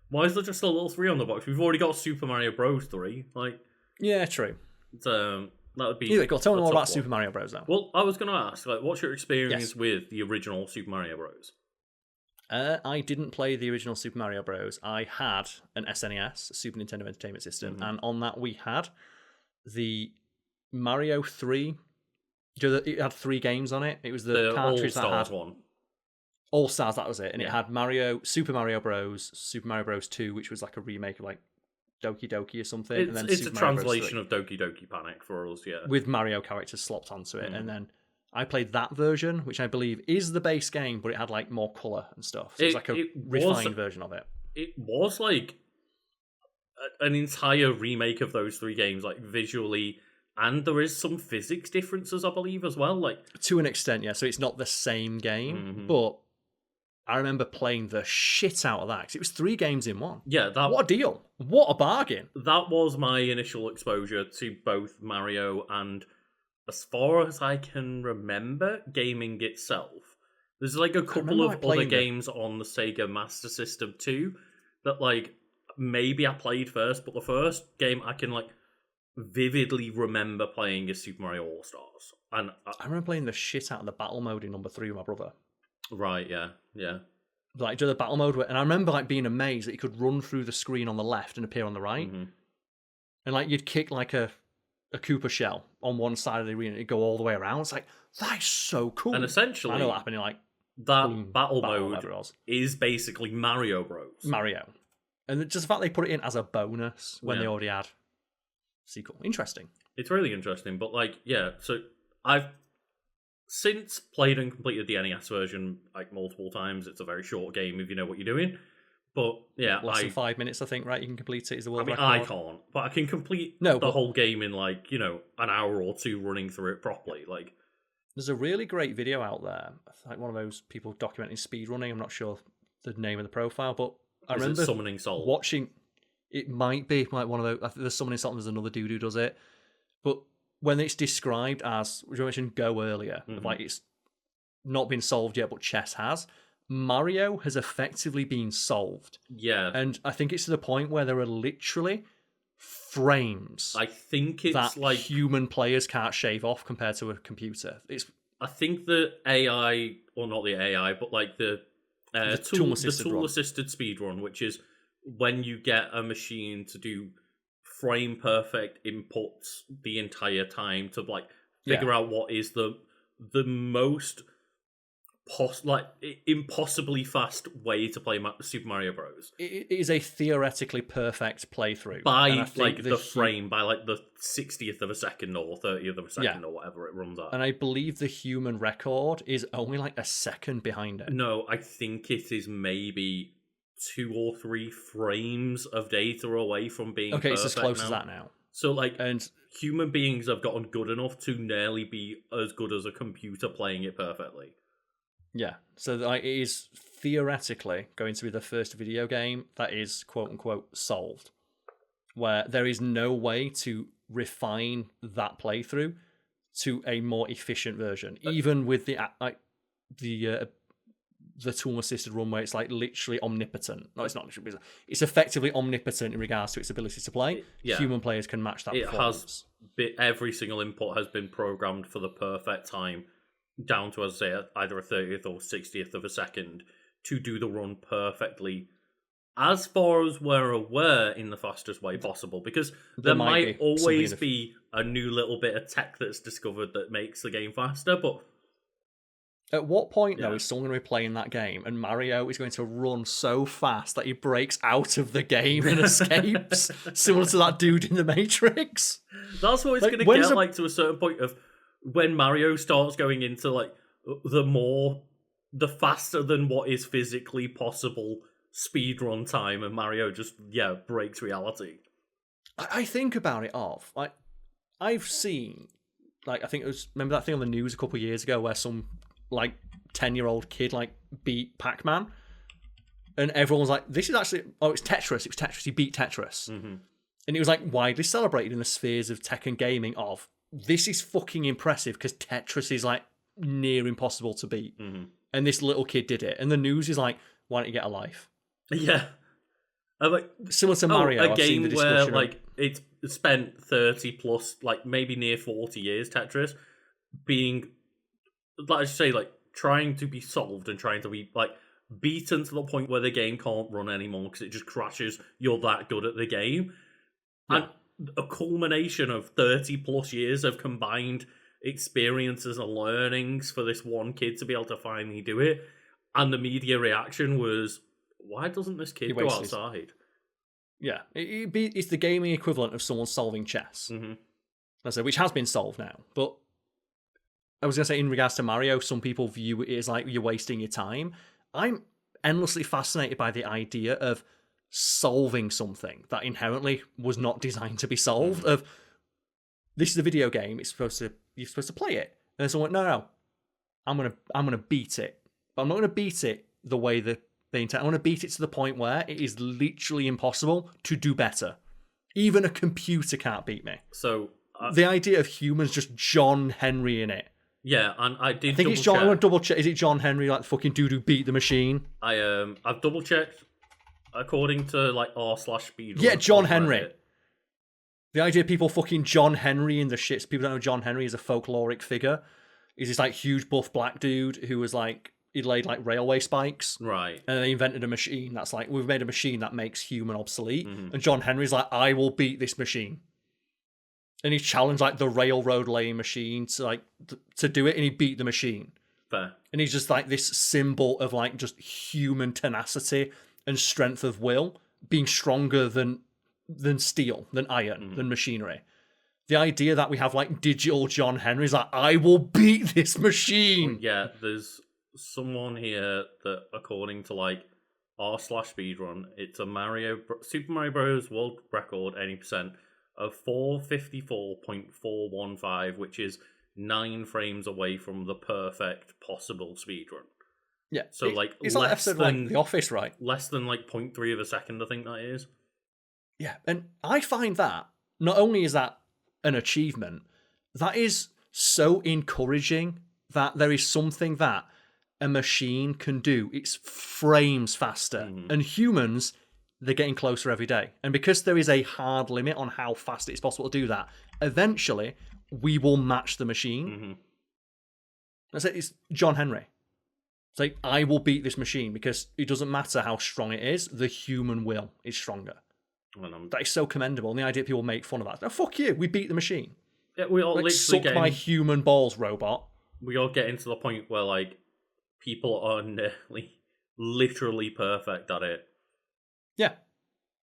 why is there just a little 3 on the box? We've already got Super Mario Bros. 3. Like, yeah, true. That would be. Either go. Tell me more about Super Mario Bros. Now. Well, I was going to ask, like, what's your experience with the original Super Mario Bros? I didn't play the original Super Mario Bros. I had an SNES, Super Nintendo Entertainment System, and on that we had the Mario 3. It had 3 games on it. It was the cartridge that had one. All Stars, that was it. And it had Super Mario Bros, Super Mario Bros 2, which was like a remake of like Doki Doki or something. It's, and then it's Super a Mario translation of Doki Doki Panic for us, yeah. With Mario characters slopped onto it. And then I played that version, which I believe is the base game, but it had like more colour and stuff. So it was like a refined version of it. It was like an entire remake of those 3 games, like visually. And there is some physics differences, I believe, as well. Like to an extent, yeah. So it's not the same game, but I remember playing the shit out of that because it was 3 games in one. Yeah, what a deal! What a bargain! That was my initial exposure to both Mario and, as far as I can remember, gaming itself. There's like a couple of other games on the Sega Master System too that like maybe I played first, but the first game I can like vividly remember playing is Super Mario All-Stars. And I remember playing the shit out of the battle mode in number 3 with my brother. Right, yeah. Like, do the battle mode, and I remember like being amazed that you could run through the screen on the left and appear on the right. And like you'd kick like a Koopa shell on one side of the arena and it'd go all the way around. It's like, that is so cool. And essentially, I know what happened in like that battle mode is basically Mario Bros. Mario. And just the fact they put it in as a bonus when they already had sequel. Interesting. It's really interesting, but like, yeah, so I've since played and completed the NES version like multiple times. It's a very short game if you know what you're doing. But yeah, less than 5 minutes, I think, right? You can complete it is the world record. I can't, but I can complete the whole game in like, an hour or two running through it properly. Like, there's a really great video out there, like one of those people documenting speedrunning. I'm not sure the name of the profile, but I remember Summoning Salt watching. It might be like one of those. I think there's Summoning Salt. There's another dude who does it, but when it's described as, you mentioned Go earlier, like it's not been solved yet, but chess has. Mario has effectively been solved. Yeah. And I think it's to the point where there are literally frames. I think it's that like human players can't shave off compared to a computer. I think the AI, or not the AI, but like the tool-assisted speedrun, which is when you get a machine to do frame perfect inputs the entire time to like figure out what is the most impossibly fast way to play Super Mario Bros. It is a theoretically perfect playthrough by like the frame, by like the 60th of a second or 30th of a second or whatever it runs at. And I believe the human record is only like a second behind it. No, I think it is maybe 2 or 3 frames of data away from being okay. It's as close now. As that now. So like, and human beings have gotten good enough to nearly be as good as a computer playing it perfectly. Yeah, so it is theoretically going to be the first video game that is quote-unquote solved, where there is no way to refine that playthrough to a more efficient version, even with the tool-assisted run where it's like literally omnipotent. No, it's not literally. It's effectively omnipotent in regards to its ability to play. Yeah. Human players can match that performance. Every single input has been programmed for the perfect time, down to, as I say, either a 30th or 60th of a second to do the run perfectly, as far as we're aware, in the fastest way possible. Because there might always be a new little bit of tech that's discovered that makes the game faster, but at what point, though, is someone going to be playing that game and Mario is going to run so fast that he breaks out of the game and escapes, similar to that dude in the Matrix? That's what it's going to get like to a certain point of when Mario starts going into like the faster than what is physically possible speedrun time, and Mario just breaks reality. I think about it like I've seen, like, I think it was, remember that thing on the news a couple of years ago where some like 10-year-old kid like beat Pac-Man, and everyone was like, this is actually, it's Tetris, it was Tetris, he beat Tetris. And it was like widely celebrated in the spheres of tech and gaming of, this is fucking impressive because Tetris is like near impossible to beat. And this little kid did it. And the news is like, why don't you get a life? Yeah. Like, similar to Mario, a game where like it's spent 30 plus, like maybe near 40 years, Tetris, being, like I say, like trying to be solved and trying to be like beaten to the point where the game can't run anymore because it just crashes. You're that good at the game. Yeah. And a culmination of 30 plus years of combined experiences and learnings for this one kid to be able to finally do it. And the media reaction was, why doesn't this kid go outside? Yeah, it's the gaming equivalent of someone solving chess. Which has been solved now. But I was going to say, in regards to Mario, some people view it as like you're wasting your time. I'm endlessly fascinated by the idea of solving something that inherently was not designed to be solved. Of, this is a video game, you're supposed to play it, and then someone went, no, I'm gonna beat it, but I'm not gonna beat it the way that they intend. I want to beat it to the point where it is literally impossible to do better. Even a computer can't beat me. So the idea of humans just John Henry in it. Yeah, and I think it's John. I want to double check. Is it John Henry, like the fucking dude who beat the machine? I've double checked. According to like r/speedrun. Yeah, John Henry. The idea of people fucking John Henry in the shits. People don't know John Henry is a folkloric figure. He's this like huge buff black dude who was like, he laid like railway spikes. Right. And they invented a machine that's like, we've made a machine that makes human obsolete. And John Henry's like, I will beat this machine. And he challenged like the railroad laying machine to do it, and he beat the machine. Fair. And he's just like this symbol of like just human tenacity and strength of will, being stronger than steel, than iron, than machinery. The idea that we have like digital John Henry's like, I will beat this machine. Yeah, there's someone here that, according to like r/speedrun. It's a Super Mario Bros. World record, any percent, of 454.415, which is 9 frames away from the perfect possible speedrun. Yeah. So it's like episode like The Office, right? Less than 0.3 of a second, I think that is. Yeah, and I find that not only is that an achievement, that is so encouraging that there is something that a machine can do. It's frames faster. And humans, they're getting closer every day. And because there is a hard limit on how fast it's possible to do that, eventually we will match the machine. It's John Henry. It's like, I will beat this machine because it doesn't matter how strong it is, the human will is stronger. That is so commendable. And the idea people make fun of that. No, fuck you. We beat the machine. Yeah, we all literally suck my human balls, robot. We all get into the point where people are literally perfect at it. Yeah,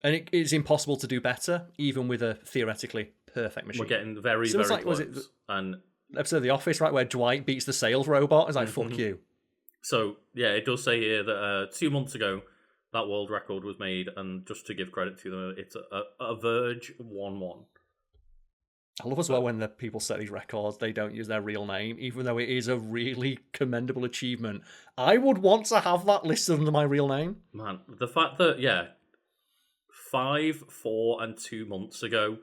and it is impossible to do better, even with a theoretically perfect machine. We're getting very, very close. Was it episode of The Office, right, where Dwight beats the sales robot? It's like, fuck you. So yeah, it does say here that 2 months ago that world record was made, and just to give credit to them, it's a Verge 1-1. I love as well when the people set these records, they don't use their real name, even though it is a really commendable achievement. I would want to have that listed under my real name. Man, the fact that, 5, 4, and 2 months ago,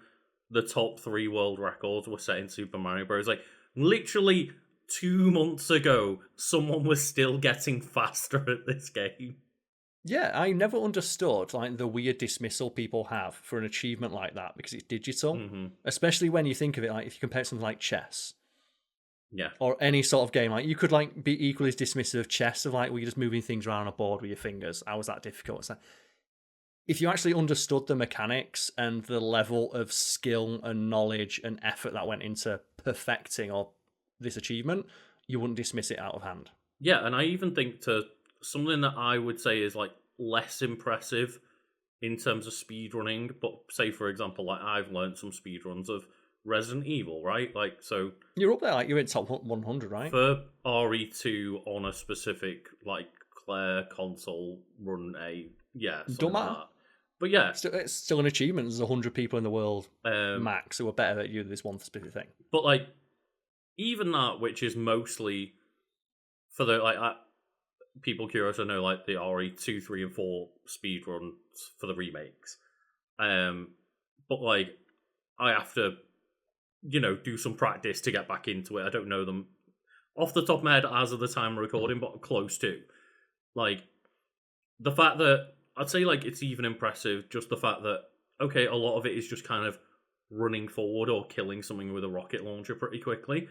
the top 3 world records were set in Super Mario Bros. Literally 2 months ago, someone was still getting faster at this game. Yeah, I never understood the weird dismissal people have for an achievement like that because it's digital, especially when you think of it if you compare it to something like chess, or any sort of game. You could be equally as dismissive of chess of you're just moving things around on a board with your fingers. How was that difficult? It's if you actually understood the mechanics and the level of skill and knowledge and effort that went into perfecting this achievement, you wouldn't dismiss it out of hand. Yeah, and I even think something that I would say is less impressive in terms of speedrunning, but say for example, I've learned some speedruns of Resident Evil, right? So you're up there, you're in top 100, right? For RE2 on a specific Claire console run don't matter. Like that. But yeah, it's still an achievement. There's 100 people in the world max who are better at you than this one specific thing. But even that, which is mostly for the people curious, I know the RE2, 3, and 4 speedruns for the remakes. But I have to, do some practice to get back into it. I don't know them off the top of my head as of the time of recording, but close to. The fact that I'd say it's even impressive, just the fact that, okay, a lot of it is just kind of running forward or killing something with a rocket launcher pretty quickly.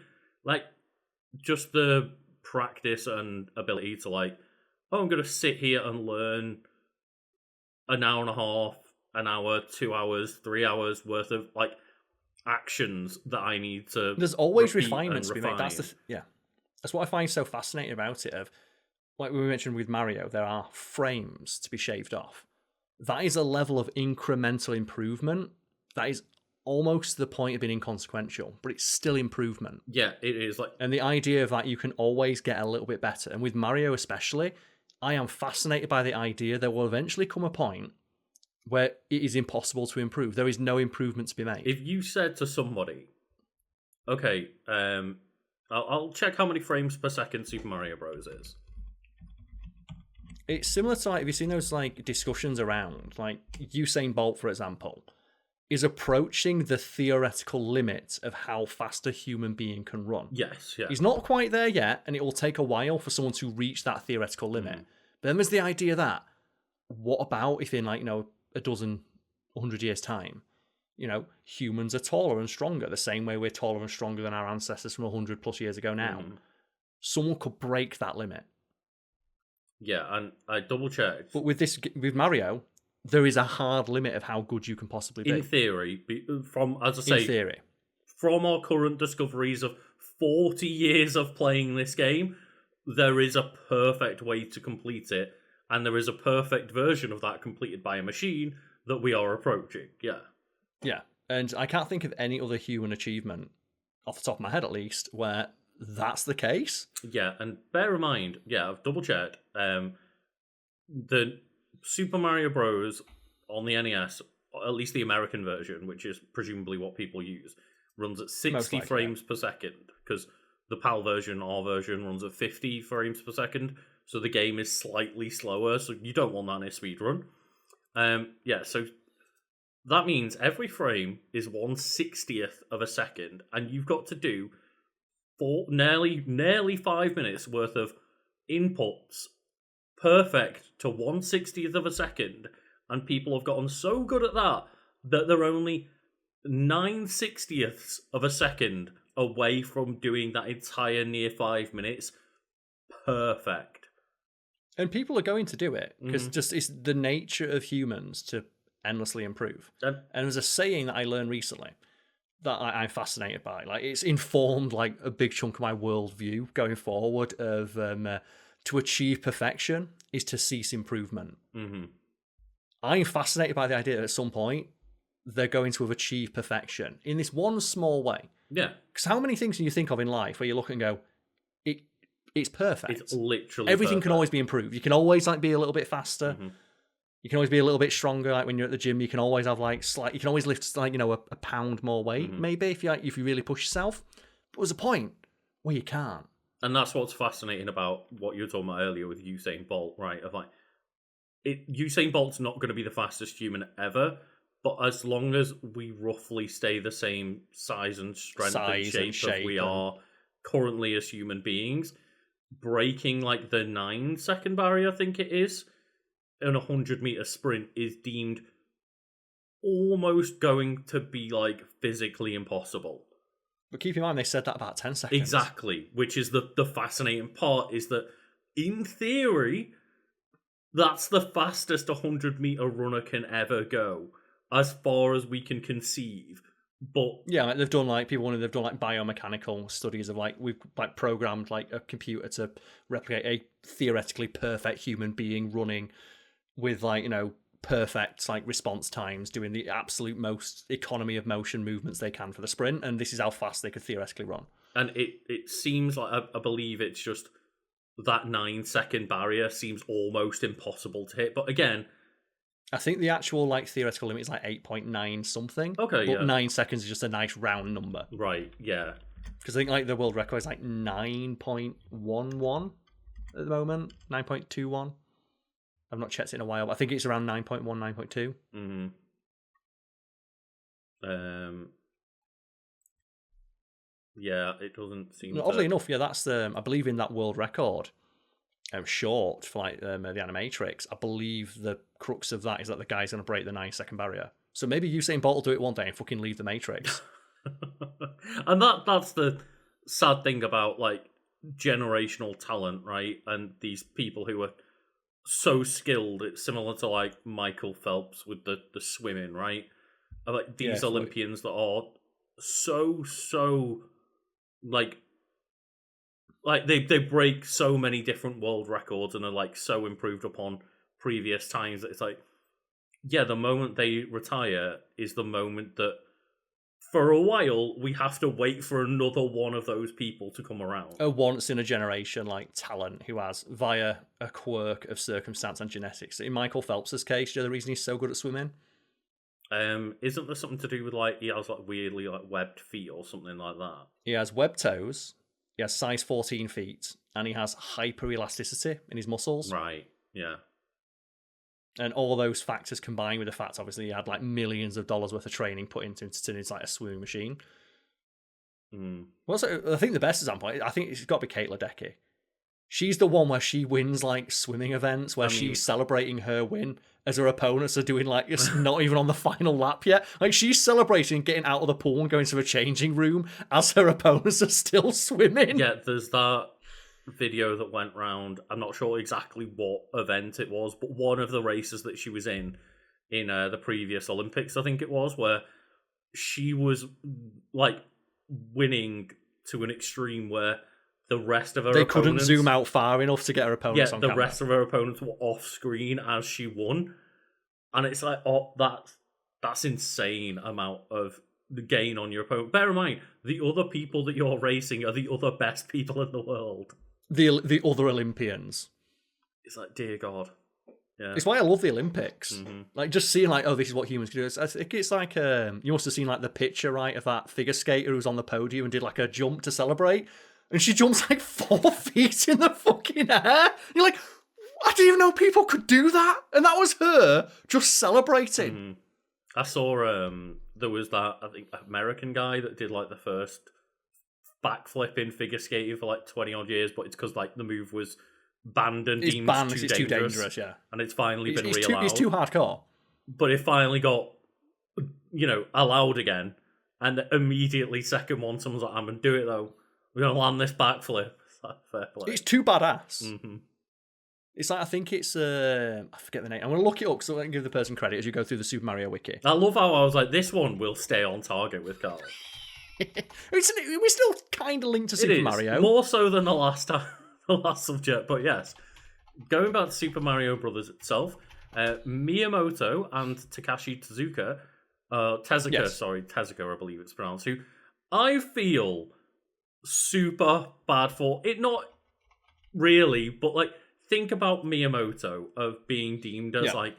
Just the practice and ability to I'm going to sit here and learn an hour and a half, an hour, 2 hours, 3 hours worth of actions that I need to. There's always refinements to be made. That's that's what I find so fascinating about it. Of we mentioned with Mario, there are frames to be shaved off. That is a level of incremental improvement that is almost to the point of being inconsequential, but it's still improvement. Yeah, it is. And the idea of you can always get a little bit better. And with Mario especially, I am fascinated by the idea there will eventually come a point where it is impossible to improve. There is no improvement to be made. If you said to somebody, okay, I'll check how many frames per second Super Mario Bros. Is. It's similar to have you seen those discussions around Usain Bolt, for example, is approaching the theoretical limit of how fast a human being can run. Yes, yeah. He's not quite there yet, and it will take a while for someone to reach that theoretical limit. But then there's the idea that, what about if in a dozen, 100 years' time, humans are taller and stronger, the same way we're taller and stronger than our ancestors from 100 plus years ago now. Someone could break that limit. Yeah, and I double checked. But with Mario, there is a hard limit of how good you can possibly be. In theory, from our current discoveries of 40 years of playing this game, there is a perfect way to complete it, and there is a perfect version of that completed by a machine that we are approaching. Yeah. Yeah, and I can't think of any other human achievement, off the top of my head at least, where that's the case. Yeah, and bear in mind, I've double checked, the Super Mario Bros. On the NES, or at least the American version, which is presumably what people use, runs at 60 frames per second, because the PAL version, our version, runs at 50 frames per second, so the game is slightly slower, so you don't want that in a speedrun. So that means every frame is 1/60th of a second, and you've got to do nearly 5 minutes worth of inputs perfect to 1/60th of a second, and people have gotten so good at that they're only 9/60ths of a second away from doing that entire near 5 minutes perfect. And people are going to do it because just it's the nature of humans to endlessly improve. And there's a saying that I learned recently that I'm fascinated by. Like, it's informed like a big chunk of my worldview going forward. Of to achieve perfection is to cease improvement. I'm fascinated by the idea that at some point they're going to have achieved perfection in this one small way. Yeah. Because how many things can you think of in life where you look and go, it's perfect. It's literally everything perfect. Can always be improved. You can always like be a little bit faster. You can always be a little bit stronger. Like when you're at the gym, you can always have like you can always lift like a pound more weight, maybe if you really push yourself. But there's a point where you can't. And that's what's fascinating about what you were talking about earlier with Usain Bolt, right? Of like, Usain Bolt's not going to be the fastest human ever, but as long as we roughly stay the same size and strength and shape that we are currently as human beings, breaking like the 9-second barrier, I think it is, in a 100-meter sprint is deemed almost going to be like physically impossible. But keep in mind, they said that about 10 seconds. Exactly, which is the fascinating part, is that in theory, that's the fastest a 100-meter runner can ever go, as far as we can conceive. But yeah, like they've done like biomechanical studies of like we've like programmed like a computer to replicate a theoretically perfect human being running with like perfect like response times, doing the absolute most economy of motion movements they can for the sprint, and this is how fast they could theoretically run. And it seems like I believe it's just that 9-second barrier seems almost impossible to hit. But again, I think the actual like theoretical limit is like 8.9 something. Okay, but yeah. 9 seconds is just a nice round number. Right, yeah. Because I think like the world record is like 9.11 at the moment, 9.21. I've not checked it in a while, but I think it's around 9.1, 9.2. Yeah, it doesn't seem. Oddly enough, yeah, that's I believe in that world record. Short for like the Animatrix. I believe the crux of that is that the guy's going to break the 9-second barrier. So maybe Usain Bolt will do it one day and fucking leave the Matrix. And that's the sad thing about like generational talent, right? And these people who are so skilled. It's similar to like Michael Phelps with the swimming, right? Like these Olympians that are so like they break so many different world records and are like so improved upon previous times that it's like, yeah, the moment they retire is the moment that for a while we have to wait for another one of those people to come around. A once in a generation like talent who has, via a quirk of circumstance and genetics. In Michael Phelps' case, the reason he's so good at swimming? Isn't there something to do with like he has like weirdly like webbed feet or something like that? He has webbed toes. He has size 14 feet, and he has hyperelasticity in his muscles. Right, yeah. And all those factors combined with the fact, obviously, he had like millions of dollars worth of training put into him to turn into like a swimming machine. Well, so I think the best example, I think it's got to be Kate Ledecky. She's the one where she wins like swimming events, where she's celebrating her win as her opponents are doing like it's not even on the final lap yet. Like she's celebrating getting out of the pool and going to a changing room as her opponents are still swimming. Yeah, there's that video that went round. I'm not sure exactly what event it was, but one of the races that she was in the previous Olympics, I think it was, where she was like winning to an extreme where the rest of her opponents couldn't zoom out far enough to get her opponents on camera. Rest of her opponents were off screen as she won, and it's like, oh, that's insane amount of the gain on your opponent. Bear in mind, the other people that you're racing are the other best people in the world. The other Olympians. It's like, dear God. Yeah. It's why I love the Olympics. Mm-hmm. Like, just seeing, like, oh, this is what humans can do. I think it's like, you must have seen, like, the picture, right, of that figure skater who was on the podium and did, like, a jump to celebrate. And she jumps, like, 4 feet in the fucking air. You're like, I didn't even know people could do that. And that was her just celebrating. Mm-hmm. I saw, there was that, I think, American guy that did, like, the first backflip in figure skating for, like, 20-odd years, but it's because, like, the move was banned and deemed too dangerous. Yeah. And it's finally been reallowed. It's too hardcore. But it finally got, allowed again. And immediately, second one, someone's like, I'm going to do it, though. We're going to land this backflip. It's like, fair play. It's too badass. Mm-hmm. It's like, I think it's, I forget the name. I'm going to look it up so I can give the person credit as you go through the Super Mario Wiki. I love how I was like, this one will stay on target with Karl. We're still kind of linked to Super Mario. More so than the last subject, but yes. Going back to Super Mario Bros. Itself, Miyamoto and Takashi Tezuka, Tezuka, I believe it's pronounced, who I feel super bad for. It not really, but like, think about Miyamoto of being deemed as like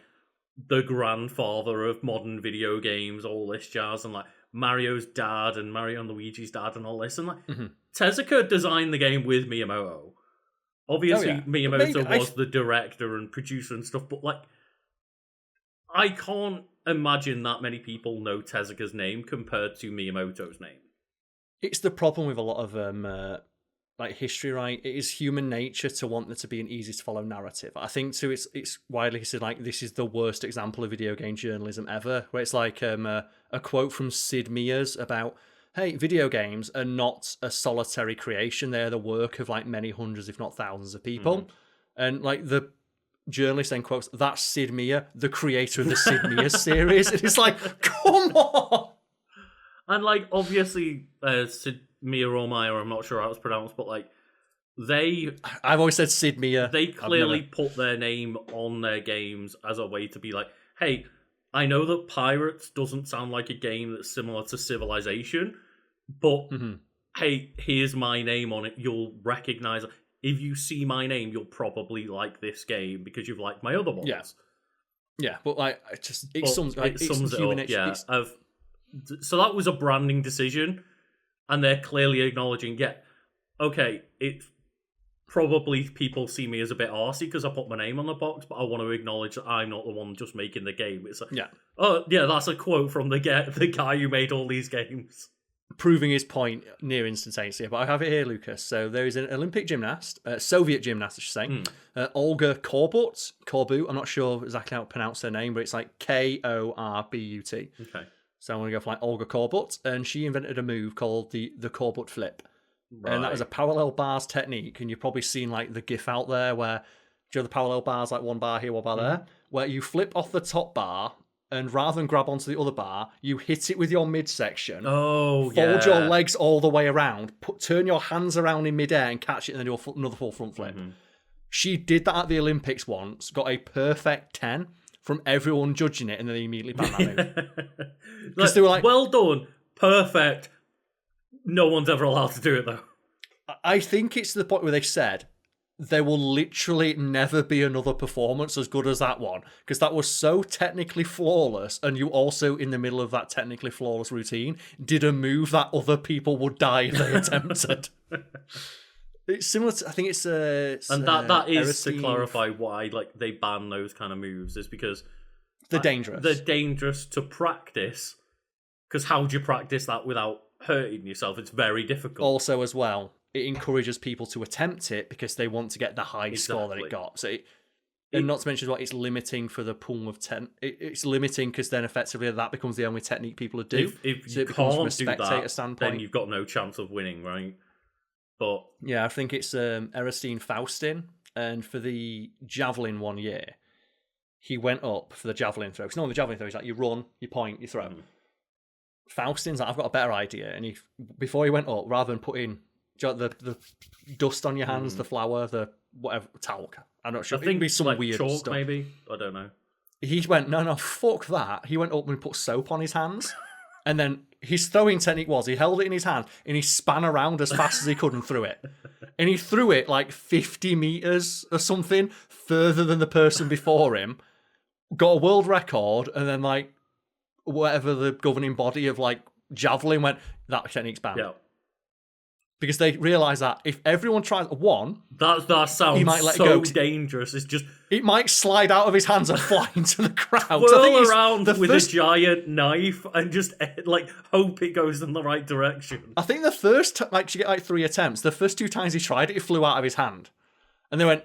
the grandfather of modern video games, all this jazz, and like Mario's dad and Mario and Luigi's dad and all this. And like Tezuka designed the game with Miyamoto. Obviously, Miyamoto was the director and producer and stuff, but like, I can't imagine that many people know Tezuka's name compared to Miyamoto's name. It's the problem with a lot of like history, right? It is human nature to want there to be an easy to follow narrative. I think too, it's widely considered like this is the worst example of video game journalism ever, where it's like a quote from Sid Meier's about, hey, video games are not a solitary creation. They're the work of like many hundreds, if not thousands of people. And like the journalist then quotes, that's Sid Meier, the creator of the Sid Meier series. And it's like, come on! And like, obviously, Sid Meier or Meyer, I'm not sure how it's pronounced, but like, I've always said Sid Meier. They clearly put their name on their games as a way to be like, hey, I know that Pirates doesn't sound like a game that's similar to Civilization, but hey, here's my name on it. You'll recognize it. If you see my name, you'll probably like this game because you've liked my other ones. Yeah, but like, it sums it human up. Yeah, so that was a branding decision, and they're clearly acknowledging, okay, it's probably people see me as a bit arsey because I put my name on the box, but I want to acknowledge that I'm not the one just making the game. It's like, that's a quote from the guy who made all these games. Proving his point near instantaneously. But I have it here, Lucas. So there is an Olympic gymnast, Soviet gymnast, I should say, Olga Korbut. I'm not sure exactly how to pronounce her name, but it's like Korbut. Okay. So I'm going to go for like Olga Korbut, and she invented a move called the Korbut flip. Right. And that was a parallel bars technique, and you've probably seen like the GIF out there where, do you know the parallel bars, like one bar here, one bar there, where you flip off the top bar, and rather than grab onto the other bar, you hit it with your midsection. Oh, fold your legs all the way around, turn your hands around in midair and catch it, and then do another full front flip. She did that at the Olympics once, got a perfect 10 from everyone judging it, and then they immediately banned that move. Because they were like, well done, perfect. No one's ever allowed to do it, though. I think it's to the point where they've said, there will literally never be another performance as good as that one, because that was so technically flawless, and you also, in the middle of that technically flawless routine, did a move that other people would die if they attempted. It's similar to, I think it's and that is to clarify why like they ban those kind of moves, is because they're dangerous. They're dangerous to practice, because how do you practice that without hurting yourself? It's very difficult. Also, as well, it encourages people to attempt it because they want to get the high score that it got. So, and not to mention, it's limiting for the pool of 10. It's limiting because then effectively that becomes the only technique people would do. If so you it becomes can't from a spectator standpoint, then you've got no chance of winning, right? But yeah, I think it's Erestine Faustin, and for the javelin one year, he went up for the javelin throw. Because normally the javelin throw is like you run, you point, you throw. Faustin's like, I've got a better idea, and before he went up, rather than putting the dust on your hands, the flour, the whatever talc, I'm not sure. I think it'd be some like weird chalk, stuff. Maybe, I don't know. He went, no, fuck that. He went up and put soap on his hands. And then his throwing technique was he held it in his hand and he span around as fast as he could and threw it. And he threw it like 50 meters or something further than the person before him, got a world record, and then like whatever the governing body of like javelin went, that technique's banned. Yeah. Because they realise that if everyone tries one, that sounds he might let so go. dangerous. It's just It might slide out of his hands and fly into the crowd. whirl around with a giant knife and just like hope it goes in the right direction. I think the first, like, to get like 3 attempts, the first 2 times he tried it, it flew out of his hand. And they went,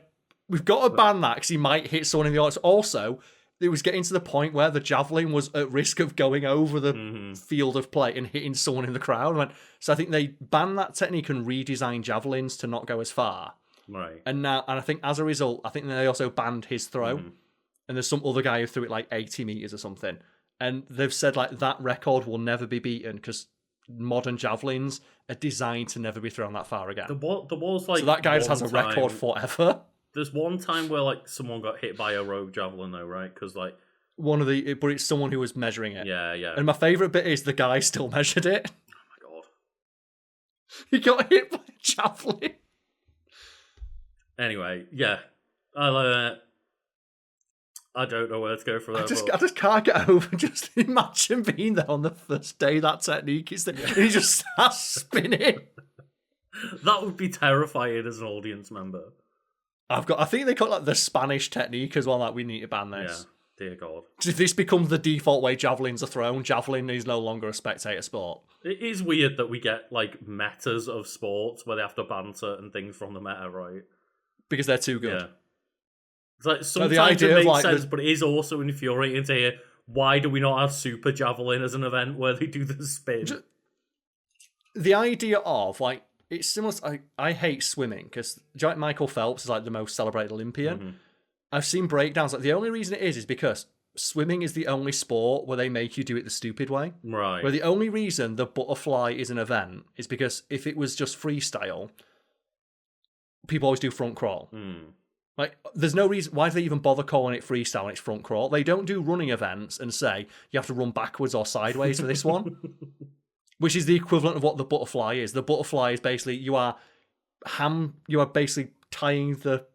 we've got to ban that because he might hit someone in the audience. Also, it was getting to the point where the javelin was at risk of going over the field of play and hitting someone in the crowd. So I think they banned that technique and redesigned javelins to not go as far. Right. And I think as a result, I think they also banned his throw. And there's some other guy who threw it like 80 meters or something. And they've said like that record will never be beaten because modern javelins are designed to never be thrown that far again. There was like so that guy just has a record forever. There's one time where like someone got hit by a rogue javelin though, right? Because like but it's someone who was measuring it. Yeah. And my favourite bit is the guy still measured it. Oh my god. He got hit by a javelin. Anyway, yeah. I don't know where to go from there. I just can't get over. Just imagine being there on the first day that technique is there, and he just starts spinning. That would be terrifying as an audience member. I think they call it like the Spanish technique as well. Like, we need to ban this. Yeah, dear God. If this becomes the default way javelins are thrown, javelin is no longer a spectator sport. It is weird that we get like metas of sports where they have to ban certain things from the meta, right? Because they're too good. Yeah. It's like sometimes the idea it makes of, like, sense, but it is also infuriating to hear why do we not have Super Javelin as an event where they do the spin? The idea of like it's similar. I hate swimming because Michael Phelps is like the most celebrated Olympian. I've seen breakdowns. Like the only reason it is because swimming is the only sport where they make you do it the stupid way. Right. Where the only reason the butterfly is an event is because if it was just freestyle, people always do front crawl. Like, there's no reason why do they even bother calling it freestyle when it's front crawl. They don't do running events and say you have to run backwards or sideways for this one, which is the equivalent of what the butterfly is. The butterfly is basically you are basically tying the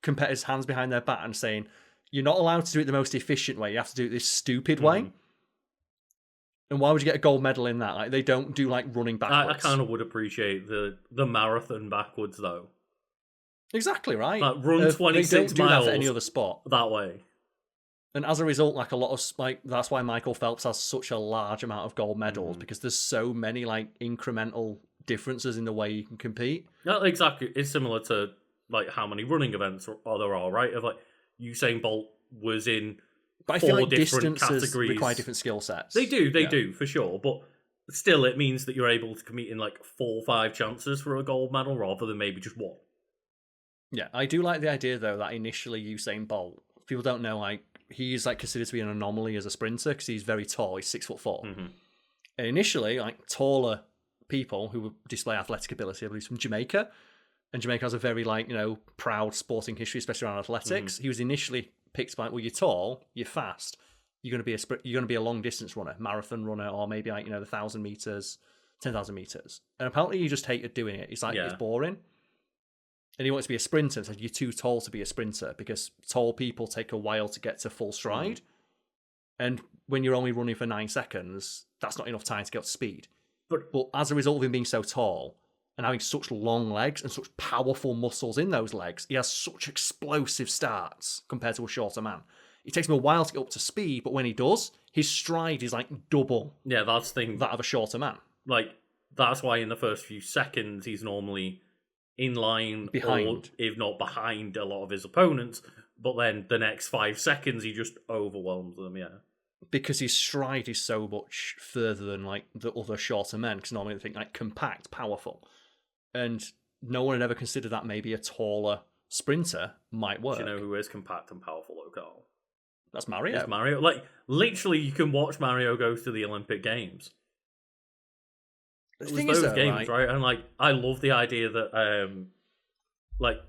competitor's hands behind their back and saying you're not allowed to do it the most efficient way. You have to do it this stupid way. And why would you get a gold medal in that? Like, they don't do like running backwards. I kind of would appreciate the marathon backwards though. Exactly right. Like run 26 miles. They don't do that for any other sport that way. And as a result, like a lot of like that's why Michael Phelps has such a large amount of gold medals because there's so many like incremental differences in the way you can compete. Yeah, exactly. It's similar to like how many running events there are, right? Of like Usain Bolt was in but I 4 feel like different distances categories. require different skill sets. They do for sure. But still, it means that you're able to compete in like 4 or 5 chances for a gold medal rather than maybe just 1. Yeah, I do like the idea though that initially Usain Bolt, people don't know, like he's like considered to be an anomaly as a sprinter because he's very tall. He's 6'4". And initially, like taller people who display athletic ability, I believe, from Jamaica, and Jamaica has a very like proud sporting history, especially around athletics. He was initially picked by, well, you're tall, you're fast, you're going to be a long distance runner, marathon runner, or maybe like the 1,000 meters, 10,000 meters. And apparently, he just hated doing it. It's like it's boring. And he wants to be a sprinter and said, you're too tall to be a sprinter because tall people take a while to get to full stride. And when you're only running for 9 seconds, that's not enough time to get up to speed. But as a result of him being so tall and having such long legs and such powerful muscles in those legs, he has such explosive starts compared to a shorter man. It takes him a while to get up to speed, but when he does, his stride is like double that's the thing. That of a shorter man. Like, that's why in the first few seconds, he's normally in line behind, or if not behind a lot of his opponents, but then the next 5 seconds he just overwhelms them. Because his stride is so much further than like the other shorter men, because normally they think like compact, powerful, and no one had ever considered that maybe a taller sprinter might work. Do you know who is compact and powerful, Karl? That's Mario. It's Mario. Like, literally you can watch Mario go to the Olympic Games. The It thing was is, those though, games, right? And like, I love the idea that, like,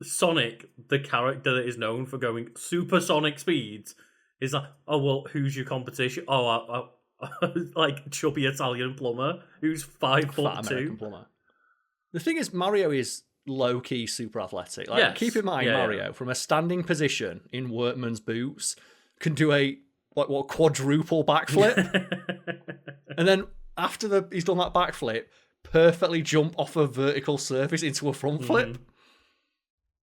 Sonic, the character that is known for going supersonic speeds, is like, oh well, who's your competition? Oh, like chubby Italian plumber who's 5'2". Fat American plumber. The thing is, Mario is low-key super athletic. Like, Yes. keep in mind, Yeah, Mario, yeah. from a standing position in workman's boots, can do a quadruple backflip. And then after he's done that backflip, perfectly jump off a vertical surface into a front flip.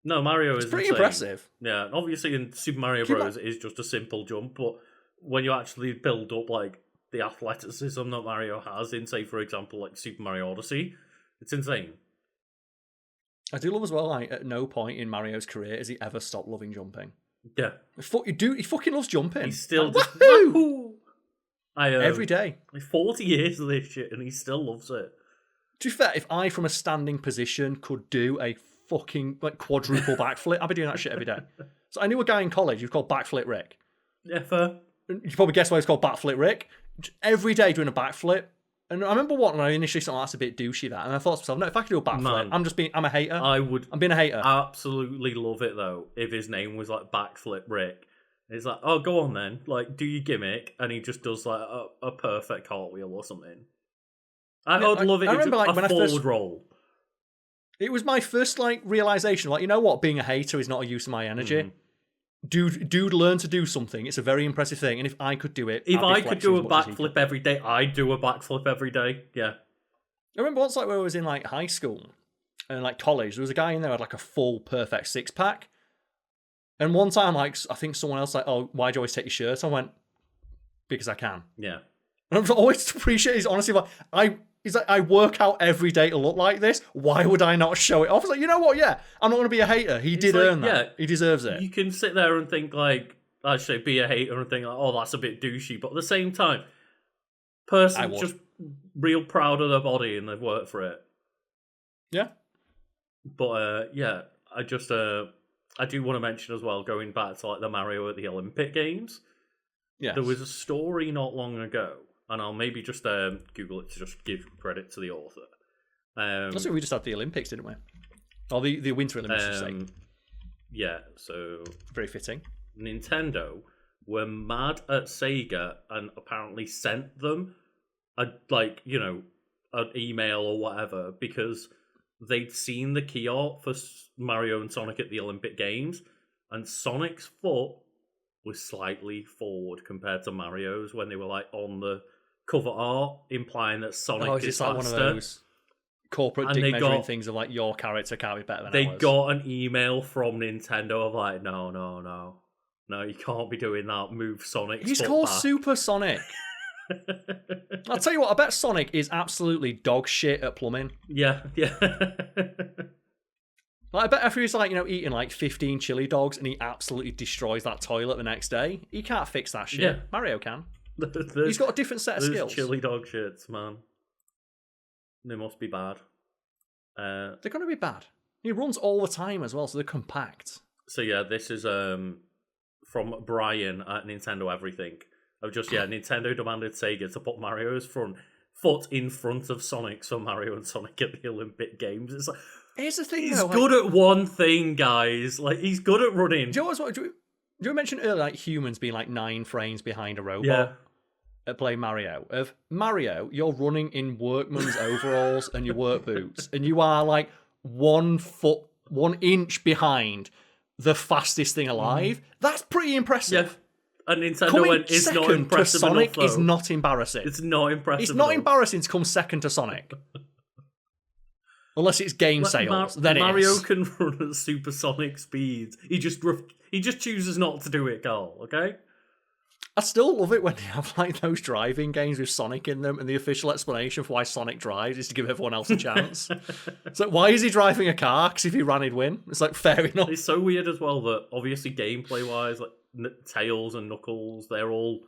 No, Mario is pretty insane. impressive. Yeah, obviously in Super Mario Bros. It is just a simple jump, but when you actually build up like the athleticism that Mario has in, say, for example, like Super Mario Odyssey, it's insane. I do love as well, like, at no point in Mario's career has he ever stopped loving jumping. Yeah. He fucking loves jumping. He's still like, just... woohoo! Every day. Like 40 years of this shit, and he still loves it. To be fair, if I, from a standing position, could do a fucking like quadruple backflip, I'd be doing that shit every day. So I knew a guy in college who's called Backflip Rick. Yeah, fair. You probably guess why he's called Backflip Rick. Every day doing a backflip. And I remember when I initially thought that's a bit douchey, that, and I thought to myself, no, if I could do a backflip, I'm a hater. I'm being a hater. Absolutely love it though if his name was like Backflip Rick. It's like, oh, go on then, like, do your gimmick, and he just does like a perfect cartwheel or something. I'd love it. I remember like when I first roll. It was my first like realization, like, you know what, being a hater is not a use of my energy. Dude, learn to do something. It's a very impressive thing, and if I could do it, if I could do a backflip every day, I'd do a backflip every day. Yeah. I remember once, like, when I was in like high school and like college, there was a guy in there who had like a full perfect 6-pack. And one time, like, I think someone else like, oh, why do you always take your shirt? I went, because I can. Yeah. And I've always appreciated his honesty. Like, he's like, I work out every day to look like this. Why would I not show it off? I was like, you know what? Yeah, I'm not going to be a hater. He did earn that. Yeah, he deserves it. You can sit there and think like, actually, be a hater and think like, oh, that's a bit douchey. But at the same time, person just real proud of their body and they've worked for it. Yeah. But yeah, I do want to mention as well, going back to like the Mario at the Olympic Games. Yeah. There was a story not long ago, and I'll maybe just Google it to just give credit to the author. That's what we just had the Olympics, didn't we? Or the Winter Olympics, yeah, so... Very fitting. Nintendo were mad at Sega and apparently sent them an email or whatever because they'd seen the key art for Mario and Sonic at the Olympic Games, and Sonic's foot was slightly forward compared to Mario's when they were like on the cover art, implying that Sonic is faster. Like one of those corporate dick measuring things of like, your character can't be better than ours. They got an email from Nintendo of like, no, you can't be doing that. Move Sonic's He's foot called back. Super Sonic. I'll tell you what, I bet Sonic is absolutely dog shit at plumbing. Yeah. Like, I bet if he was like, eating like 15 chili dogs and he absolutely destroys that toilet the next day, he can't fix that shit. Yeah. Mario can. He's got a different set of skills. Chili dog shits, man. They must be bad. They're going to be bad. He runs all the time as well, so they're compact. So yeah, this is from Brian at Nintendo Everything. Nintendo demanded Sega to put Mario's foot in front of Sonic's for Mario and Sonic at the Olympic Games. It's like, here's the thing, he's good at one thing, guys. Like, he's good at running. Do you mention earlier, like, humans being like 9 frames behind a robot at playing Mario? Of Mario, you're running in workman's overalls and your work boots, and you are like 1 inch behind the fastest thing alive. That's pretty impressive. Yeah. And Nintendo went, it's not impressive to Sonic enough, is not embarrassing. It's not impressive It's not embarrassing to come second to Sonic. Unless it's game sales, then Mario can run at supersonic speeds. He just chooses not to do it, Karl, okay? I still love it when they have like those driving games with Sonic in them, and the official explanation for why Sonic drives is to give everyone else a chance. It's like, why is he driving a car? Because if he ran, he'd win. It's like, fair enough. It's so weird as well that obviously gameplay-wise, like Tails and Knuckles, they're all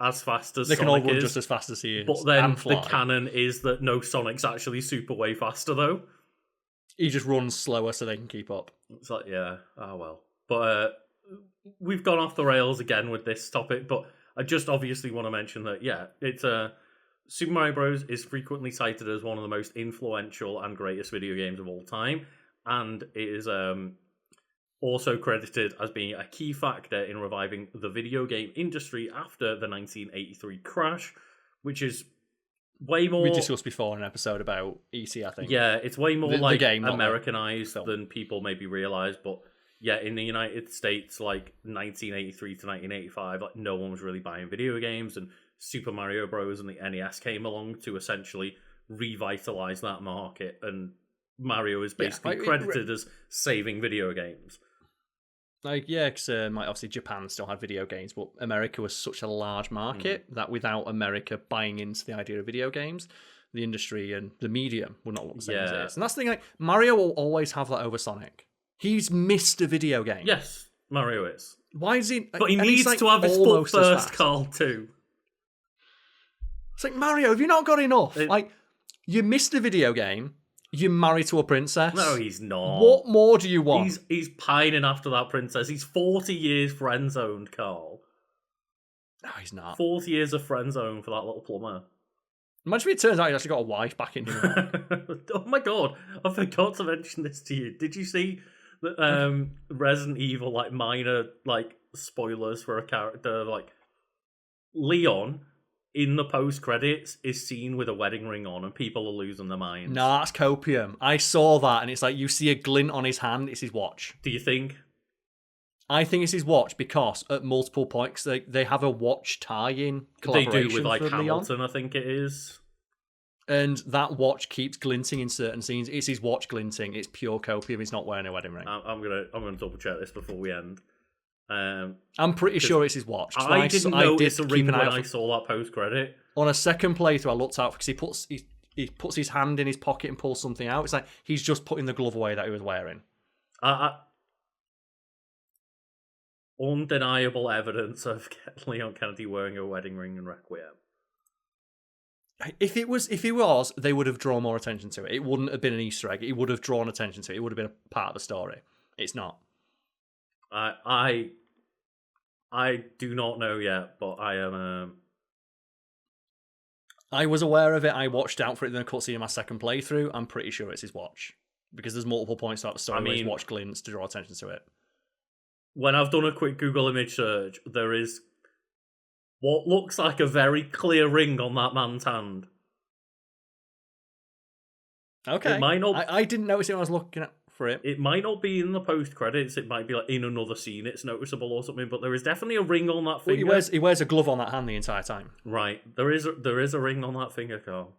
as fast as Sonic is. They can all run just as fast as he is. But then the canon is that no, Sonic's actually super way faster though. He just runs slower so they can keep up. It's like, yeah, well. But we've gone off the rails again with this topic, but I just obviously want to mention that, it's Super Mario Bros. Is frequently cited as one of the most influential and greatest video games of all time, and it is also credited as being a key factor in reviving the video game industry after the 1983 crash, which is way more. We discussed before in an episode about ET, I think. Yeah, it's way more The game, Americanized than people maybe realize. But yeah, in the United States, like 1983 to 1985, like no one was really buying video games, and Super Mario Bros. And the NES came along to essentially revitalize that market, and Mario is basically credited as saving video games. Like, yeah, because obviously Japan still had video games, but America was such a large market that without America buying into the idea of video games, the industry and the medium would not look the same as it is. And that's the thing, like, Mario will always have that over Sonic. He's missed a video game. Yes, Mario is. Why is he... But he needs to have his foot first, Karl, too. It's like, Mario, have you not got enough? Like, you missed a video game... You're married to a princess. No, he's not. What more do you want? He's pining after that princess. He's 40 years friend-zoned, Karl. No, he's not. 40 years of friend-zone for that little plumber. Imagine if it turns out he's actually got a wife back in New Oh my god, I forgot to mention this to you. Did you see that Resident Evil, like, minor, like, spoilers for a character, like, Leon... in the post-credits, is seen with a wedding ring on, and people are losing their minds. Nah, that's copium. I saw that, and it's like, you see a glint on his hand, it's his watch. Do you think? I think it's his watch, because at multiple points, they have a watch tie-in collaboration. They do with, like, Hamilton, Leon. I think it is. And that watch keeps glinting in certain scenes. It's his watch glinting. It's pure copium. He's not wearing a wedding ring. I'm gonna double-check this before we end. I'm pretty sure it's his watch. I didn't notice a ring when I saw that post credit. On a second playthrough, I looked out because he puts his hand in his pocket and pulls something out. It's like he's just putting the glove away that he was wearing. Undeniable evidence of Leon Kennedy wearing a wedding ring in Requiem. If he was, they would have drawn more attention to it. It wouldn't have been an Easter egg. It would have drawn attention to it. It would have been a part of the story. It's not. I do not know yet, but I am. I was aware of it. I watched out for it in the cutscene in my second playthrough. I'm pretty sure it's his watch because there's multiple points throughout the story where his watch glints to draw attention to it. When I've done a quick Google image search, there is what looks like a very clear ring on that man's hand. Okay, it might not. I didn't notice it when I was looking for it. It might not be in the post credits. It might be like in another scene. It's noticeable or something. But there is definitely a ring on that finger. Well, he wears a glove on that hand the entire time. Right. There is a ring on that finger, Karl.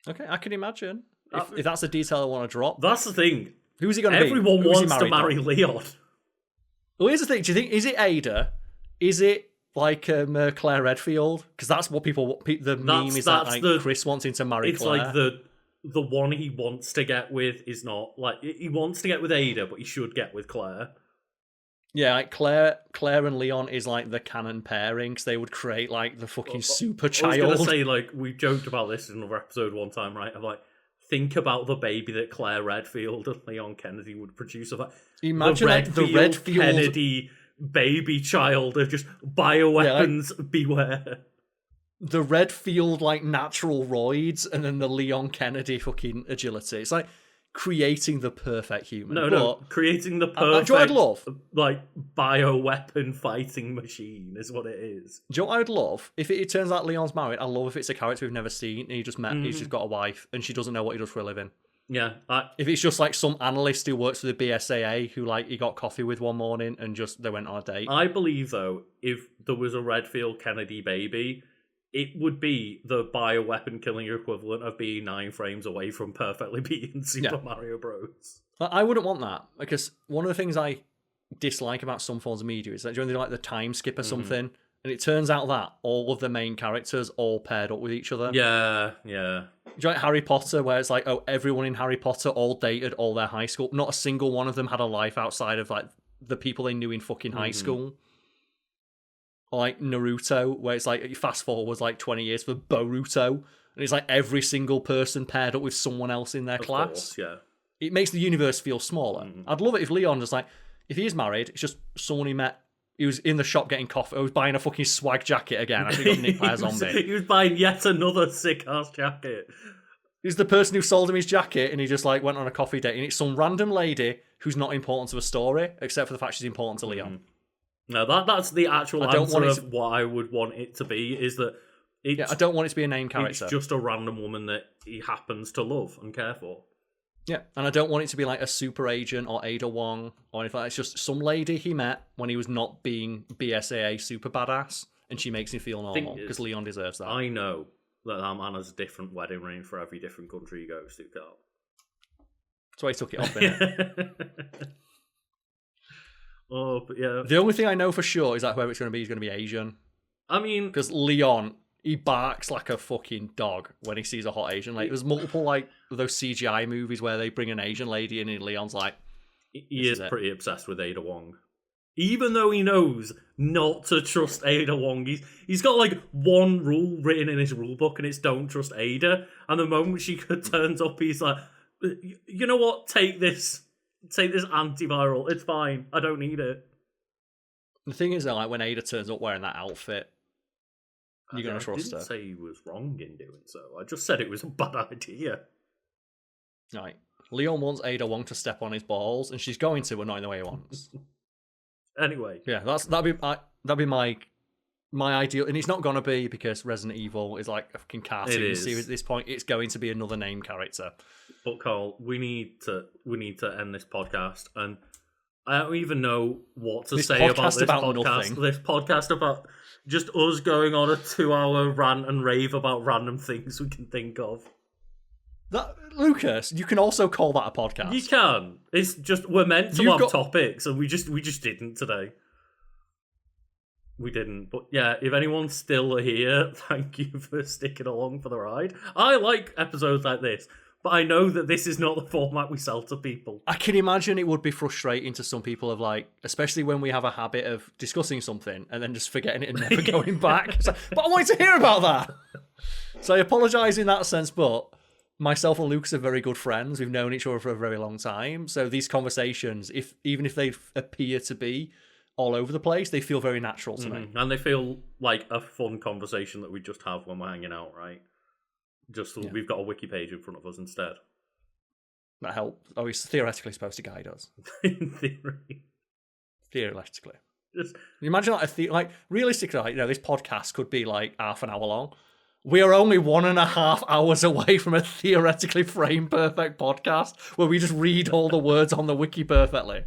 Okay, I can imagine if that's a detail I want to drop. That's the thing. Who's he going to be? Everyone wants to marry Leon. Well, here's the thing. Do you think is it Ada? Is it like Claire Redfield? Because that's what people. The meme is that like Chris wanting to marry Claire. It's like the one he wants to get with is not like he wants to get with Ada, but he should get with Claire. Yeah, like Claire and Leon is like the canon pairing because they would create like the fucking super child. I was gonna say, like, we joked about this in another episode one time, right? I'm like, think about the baby that Claire Redfield and Leon Kennedy would produce. Of imagine the Redfield Kennedy baby child of just bioweapons. Beware. The Redfield like natural roids, and then the Leon Kennedy fucking agility. It's like creating the perfect human. No, creating the perfect I'd love like bioweapon fighting machine is what it is. Do you know what I'd love? If it turns out Leon's married, I love if it's a character we've never seen and he just met, he's just got a wife and she doesn't know what he does for a living. Yeah. If it's just like some analyst who works for the BSAA who like he got coffee with one morning and just they went on a date. I believe though, if there was a Redfield Kennedy baby, it would be the bioweapon killing equivalent of being 9 frames away from perfectly beating Super Mario Bros. I wouldn't want that because one of the things I dislike about some forms of media is that during like the time skip or something, and it turns out that all of the main characters all paired up with each other. Yeah. Do you like Harry Potter, where it's like, oh, everyone in Harry Potter all dated all their high school. Not a single one of them had a life outside of like the people they knew in fucking high school. Or like Naruto, where it's like, fast forward like 20 years for Boruto, and it's like every single person paired up with someone else in their class. Course, yeah. It makes the universe feel smaller. I'd love it if Leon was like, if he is married, it's just someone he met. He was in the shop getting coffee. He was buying a fucking swag jacket again. I think he got nicked by a zombie. He was buying yet another sick-ass jacket. He's the person who sold him his jacket, and he just like went on a coffee date, and it's some random lady who's not important to a story, except for the fact she's important to Leon. No, that's the actual answer of what I would want it to be, is that I don't want it to be a named character. It's just a random woman that he happens to love and care for. Yeah, and I don't want it to be like a super agent or Ada Wong or anything. It's just some lady he met when he was not being BSAA super badass, and she makes him feel normal, because Leon deserves that. I know that man has a different wedding ring for every different country he goes to, Karl. That's why he took it off, innit? Oh, but yeah. The only thing I know for sure is that whoever it's going to be is going to be Asian. I mean... Because Leon, he barks like a fucking dog when he sees a hot Asian lady. There's multiple, like, those CGI movies where they bring an Asian lady in and Leon's like... He is pretty obsessed with Ada Wong. Even though he knows not to trust Ada Wong, he's got, like, one rule written in his rule book, and it's don't trust Ada. And the moment she turns up, he's like, you know what? Take this antiviral. It's fine. I don't need it. The thing is, though, like, when Ada turns up wearing that outfit, you're going to trust her. I didn't say he was wrong in doing so. I just said it was a bad idea. Right. Leon wants Ada Wong to step on his balls, and she's going to, but not in the way he wants. Anyway. Yeah, that'd be my ideal, and it's not going to be, because Resident Evil is like a fucking cartoon series at this point. It's going to be another named character. But Karl, we need to end this podcast, and I don't even know what to say about this podcast. Nothing. This podcast about just us going on a 2-hour rant and rave about random things we can think of. Lucas, you can also call that a podcast. You can. It's just we're meant to have topics, and we just didn't today. We didn't. But yeah, if anyone's still here, thank you for sticking along for the ride. I like episodes like this, but I know that this is not the format we sell to people. I can imagine it would be frustrating to some people, of like, especially when we have a habit of discussing something and then just forgetting it and never going back. It's like, but I wanted to hear about that. So I apologise in that sense, but myself and Lucas are very good friends. We've known each other for a very long time. So these conversations, even if they appear to be all over the place, they feel very natural to me. And they feel like a fun conversation that we just have when we're hanging out, right? We've got a wiki page in front of us instead. That helps. Oh, he's theoretically supposed to guide us. In theory. Theoretically. Can you imagine realistically, this podcast could be like half an hour long. We are only 1.5 hours away from a theoretically frame perfect podcast where we just read all the words on the wiki perfectly.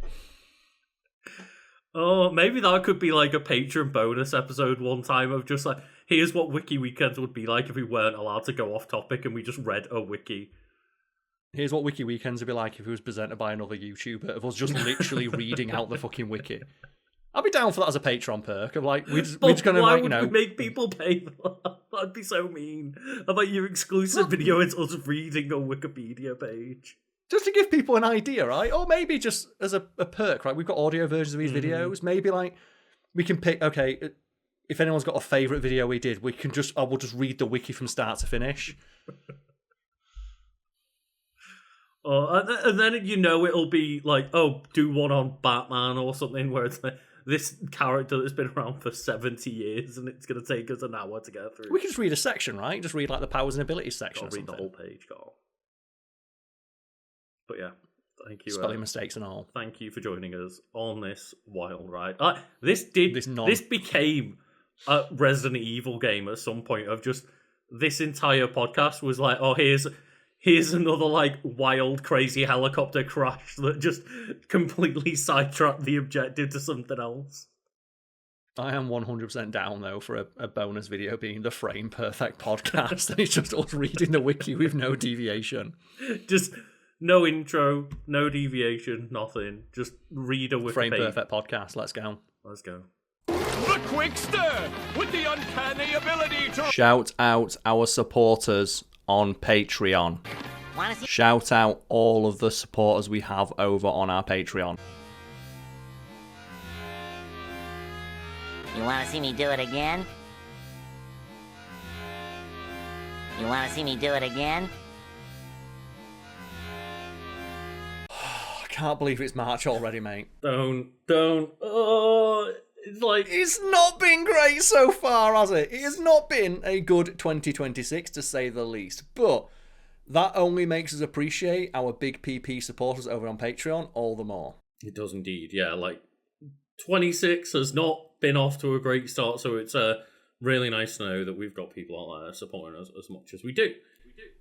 Oh, maybe that could be like a Patreon bonus episode one time of just like, here's what Wiki Weekends would be like if we weren't allowed to go off topic and we just read a wiki. Here's what Wiki Weekends would be like if it was presented by another YouTuber, of us just literally reading out the fucking wiki. I'd be down for that as a Patreon perk. Of like, we're just going to, why would we make people pay for that? That'd be so mean. About your exclusive video, it's us reading a Wikipedia page. Just to give people an idea, right? Or maybe just as a perk, right? We've got audio versions of these videos. Maybe like we can pick. Okay, if anyone's got a favorite video we did, I will just read the wiki from start to finish. And then it'll be like, do one on Batman or something where it's like, this character that's been around for 70 years and it's going to take us an hour to get through. We can just read a section, right? Just read like the powers and abilities section. I'll read the whole page, Karl. But yeah, thank you. Spelling mistakes and all. Thank you for joining us on this wild ride. This became a Resident Evil game at some point of just this entire podcast was like, here's another like wild, crazy helicopter crash that just completely sidetracked the objective to something else. I am 100% down though for a bonus video being the frame perfect podcast, and it's just us reading the wiki with no deviation. Just no intro, no deviation, nothing. Just read a wiki frame page. Perfect podcast. Let's go. The Quickster with the uncanny ability to shout out our supporters on Patreon. Shout out all of the supporters we have over on our Patreon. You want to see me do it again? You want to see me do it again? I can't believe it's March already, mate. Don't. Oh, it's like... It's not been great so far, has it? It has not been a good 2026, to say the least. But that only makes us appreciate our big PP supporters over on Patreon all the more. It does indeed, yeah. Like, 26 has not been off to a great start, so it's really nice to know that we've got people out there supporting us as much as we do.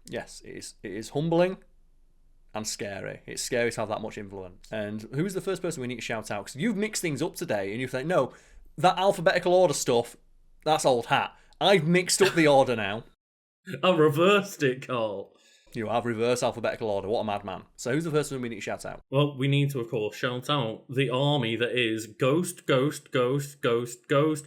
Yes, it is humbling and scary. It's scary to have that much influence. And who's the first person we need to shout out? Because you've mixed things up today, and you think, no, that alphabetical order stuff, that's old hat. I've mixed up the order now. I reversed it, Karl. You have reverse alphabetical order. What a madman. So who's the first one we need to shout out? Well, we need to, of course, shout out the army that is Ghost, Ghost, Ghost, Ghost, Ghost,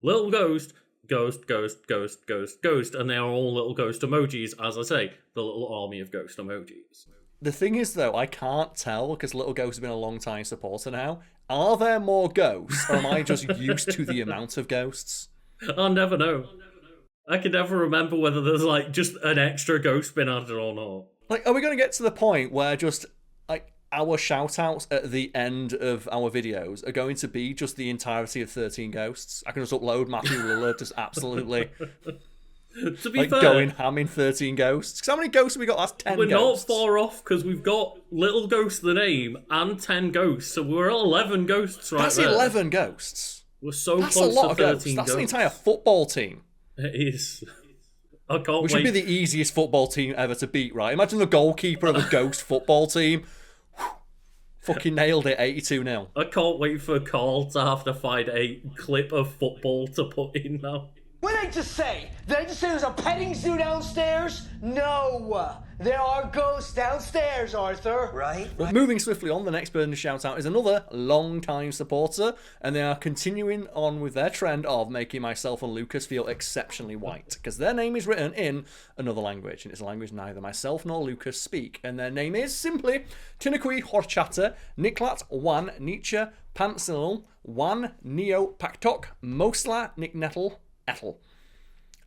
Little Ghost, Ghost, Ghost, Ghost, Ghost, Ghost, and they are all little ghost emojis, as I say, the little army of ghost emojis. The thing is, though, I can't tell, because Little Ghost has been a long-time supporter now. Are there more ghosts, or am I just used to the amount of ghosts? I'll never know. I can never remember whether there's, like, just an extra ghost been added or not. Like, are we going to get to the point where just, like, our shout-outs at the end of our videos are going to be just the entirety of 13 ghosts? I can just upload Matthew Lillard, just absolutely... To be like fair, going ham in 13 ghosts. Because how many ghosts have we got? That's 10 we're ghosts. not far off, because we've got Little Ghost the name and 10 ghosts, so we're at 11 ghosts right That's there. 11 ghosts. We're so That's a close lot to of 13 ghosts. That's ghosts. an entire football team. It is. I can't We should be the easiest football team ever to beat, right? Imagine the goalkeeper of a ghost football team. Fucking nailed it, 82-0. I can't wait for Karl to have to find a clip of football to put in now. What did I just say? Did I just say there's a petting zoo downstairs? No! There are ghosts downstairs, Arthur. Right? But moving swiftly on, the next person to shout out is another long-time supporter, and they are continuing on with their trend of making myself and Lucas feel exceptionally white, because their name is written in another language, and it's a language neither myself nor Lucas speak, and their name is simply Tinakui Horchata, Niklat Wan Nietzsche Pansilil Wan Neo Paktok Mosla Niknetel Ettel.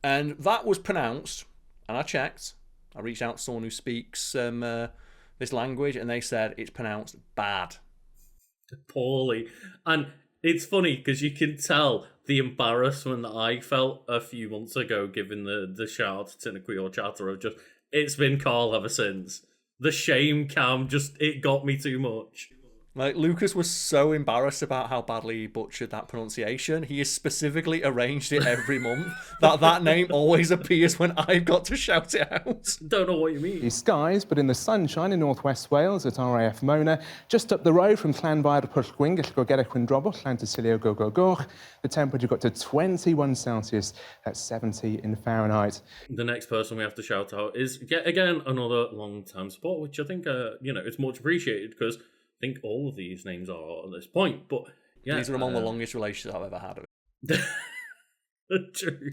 And that was pronounced, and I checked, I reached out to someone who speaks this language, and they said it's pronounced bad. Poorly. And it's funny because you can tell the embarrassment that I felt a few months ago giving the shout out to Tinakui or Chatter of just, it's been Karl ever since. The shame cam it got me too much. Like, Lucas was so embarrassed about how badly he butchered that pronunciation. He has specifically arranged it every month that name always appears when I've got to shout it out. Don't know what you mean. These skies, but in the sunshine in northwest Wales at RAF Mona, just up the road from Llanfair Pwllgwyn, gallu go gerach Windrobwll, Llantysilio go go goch. The temperature got to 21 Celsius, that's 70 in Fahrenheit. The next person we have to shout out is, yet again, another long-time support, which I think, it's much appreciated because I think all of these names are at this point, but yeah. These are among the longest relationships I've ever had. True.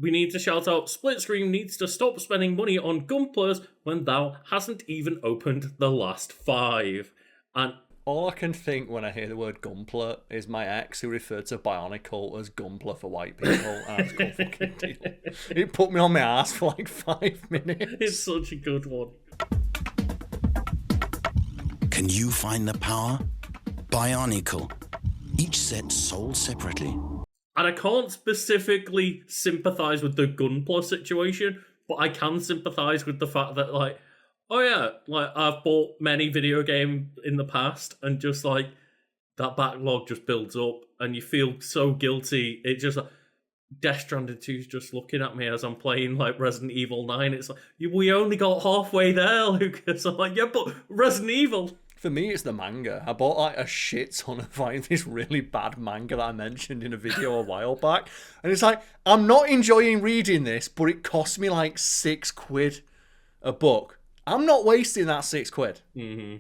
We need to shout out, Split Screen needs to stop spending money on Gunplers when thou hasn't even opened the last 5. And all I can think when I hear the word Gunpler is my ex who referred to Bionicle as Gunpler for white people. And it's called fucking deal. It put me on my ass for like 5 minutes. It's such a good one. Can you find the power? Bionicle. Each set sold separately. And I can't specifically sympathise with the Gunpla situation, but I can sympathise with the fact that, like, oh yeah, like, I've bought many video games in the past, and just, like, that backlog just builds up, and you feel so guilty. It just, like, Death Stranded 2's just looking at me as I'm playing, like, Resident Evil 9. It's like, we only got halfway there, Lucas. I'm like, yeah, but Resident Evil. For me, it's the manga. I bought like a shit ton of like this really bad manga that I mentioned in a video a while back. And it's like, I'm not enjoying reading this, but it cost me like £6 a book. I'm not wasting that £6. Mm-hmm.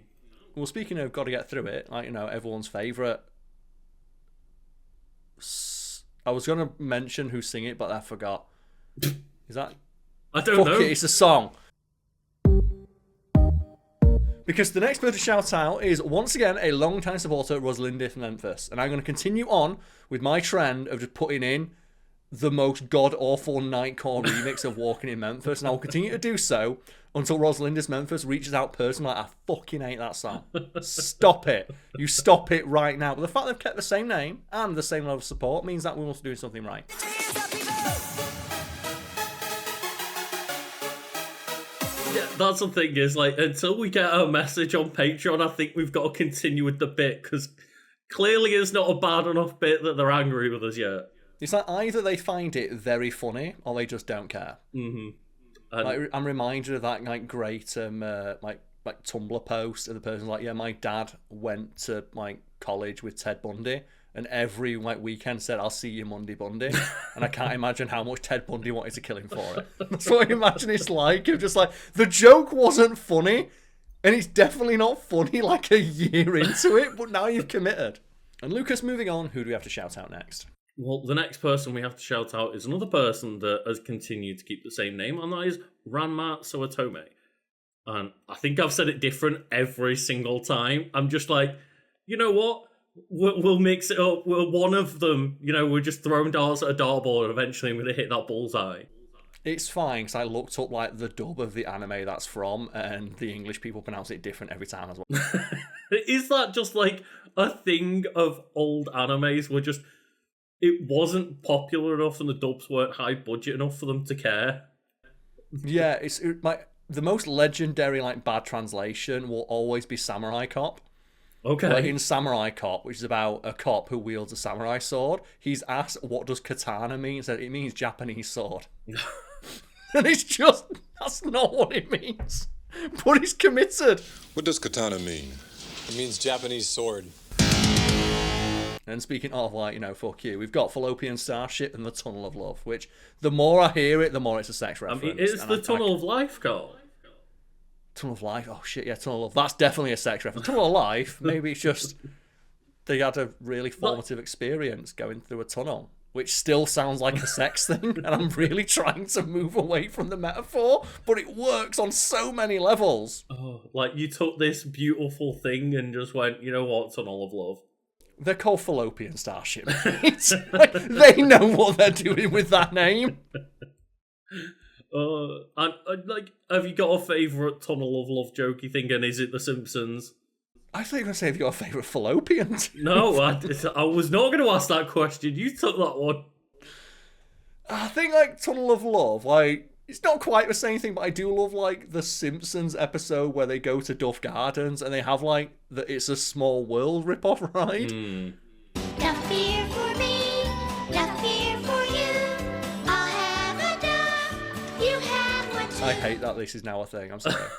Well, speaking of got to get through it, like, everyone's favourite. I was going to mention who sing it, but I forgot. Is that? I don't know. It's a song. Because the next person to shout out is, once again, a long-time supporter, Rosalindith Memphis. And I'm going to continue on with my trend of just putting in the most god-awful Nightcore remix of Walking in Memphis. And I will continue to do so until Rosalindith Memphis reaches out personally. Like, I fucking hate that song. Stop it. You stop it right now. But the fact they've kept the same name and the same level of support means that we must be doing something right. Yeah, that's the thing is, like, until we get a message on Patreon, I think we've got to continue with the bit, because clearly it's not a bad enough bit that they're angry with us yet. It's like either they find it very funny or they just don't care. Mm-hmm. I'm reminded of that like great like Tumblr post of the person like, yeah, my dad went to like college with Ted Bundy, and every like weekend said, "I'll see you Monday Bundy," and I can't imagine how much Ted Bundy wanted to kill him for it. That's what I imagine it's like. You're just like, the joke wasn't funny, and it's definitely not funny like a year into it, but now you've committed. And Lucas, moving on, who do we have to shout out next? Well, the next person we have to shout out is another person that has continued to keep the same name, and that is Ranma Soatome. And I think I've said it different every single time. I'm just like, you know what? We'll mix it up. We're one of them. You know, we're just throwing darts at a dartboard, and eventually I'm going to hit that bullseye. It's fine, because I looked up like the dub of the anime that's from, and the English people pronounce it different every time as well. Is that just like a thing of old animes where just it wasn't popular enough and the dubs weren't high budget enough for them to care? Yeah, it's like the most legendary like bad translation will always be Samurai Cop. Okay. Like in Samurai Cop, which is about a cop who wields a samurai sword, he's asked, what does katana mean? He said, it means Japanese sword. And it's just, that's not what it means. But he's committed. What does katana mean? It means Japanese sword. And speaking of, like, you know, fuck you, we've got Fallopian Starship and the Tunnel of Love, which the more I hear it, the more it's a sex reference. I mean, it's the Tunnel of Life, Carl. Tunnel of Life? Oh, shit, yeah, Tunnel of Love. That's definitely a sex reference. Tunnel of Life, maybe it's just they had a really formative experience going through a tunnel, which still sounds like a sex thing, and I'm really trying to move away from the metaphor, but it works on so many levels. Oh, like, you took this beautiful thing and just went, you know what, Tunnel of Love. They're called Fallopian Starship. Like, they know what they're doing with that name. Like, have you got a favourite Tunnel of Love jokey thing, and is it The Simpsons? I thought you were going to say, have you got a favourite fallopian? No, I was not going to ask that question. You took that one. I think, like, Tunnel of Love, like, it's not quite the same thing, but I do love, like, the Simpsons episode where they go to Duff Gardens and they have, like, the It's a Small World rip-off ride. Mm. No fear for me, no fear for you. I'll have a dog, you have one too. I hate that this is now a thing, I'm sorry.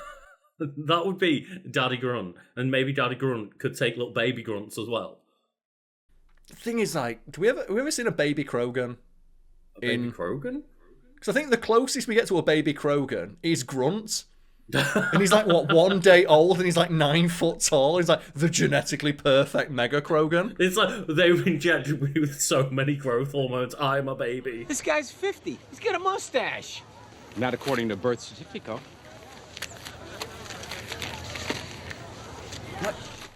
That would be Daddy Grunt, and maybe Daddy Grunt could take little baby grunts as well. The thing is, like, have we ever seen a baby Krogan? Baby Krogan? Because I think the closest we get to a baby Krogan is Grunt. And he's like, what, 1 day old, and he's like 9 foot tall. He's like the genetically perfect mega Krogan. It's like they've injected me with so many growth hormones. I'm a baby. This guy's 50. He's got a mustache. Not according to birth certificate.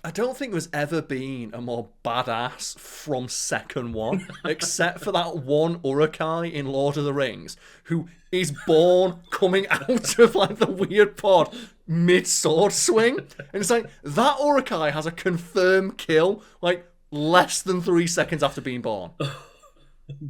I don't think there's ever been a more badass from second one, except for that one Urukai in Lord of the Rings, who is born coming out of like the weird pod mid-sword swing. And it's like, that Urukai has a confirmed kill, like, less than 3 seconds after being born.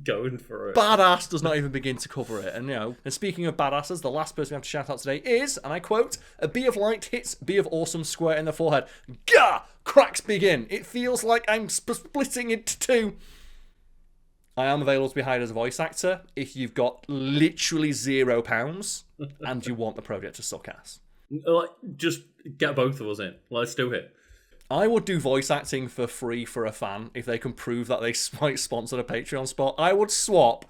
Going for it. Badass does not even begin to cover it. And, you know, and speaking of badasses, the last person we have to shout out today is, and I quote, a bee of light hits bee of awesome square in the forehead. Gah! Cracks begin. It feels like I'm splitting into two. I am available to be hired as a voice actor if you've got literally £0 and you want the project to suck ass. Like, just get both of us in. Let's do it. I would do voice acting for free for a fan if they can prove that they might sponsor a Patreon spot. I would swap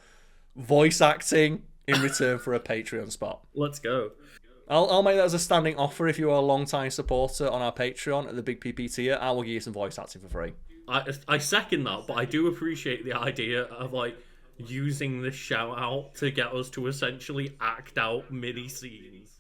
voice acting in return for a Patreon spot. Let's go. I'll make that as a standing offer if you are a long-time supporter on our Patreon at the Big PP tier. I will give you some voice acting for free. I second that, but I do appreciate the idea of, like, using this shout-out to get us to essentially act out mini-scenes.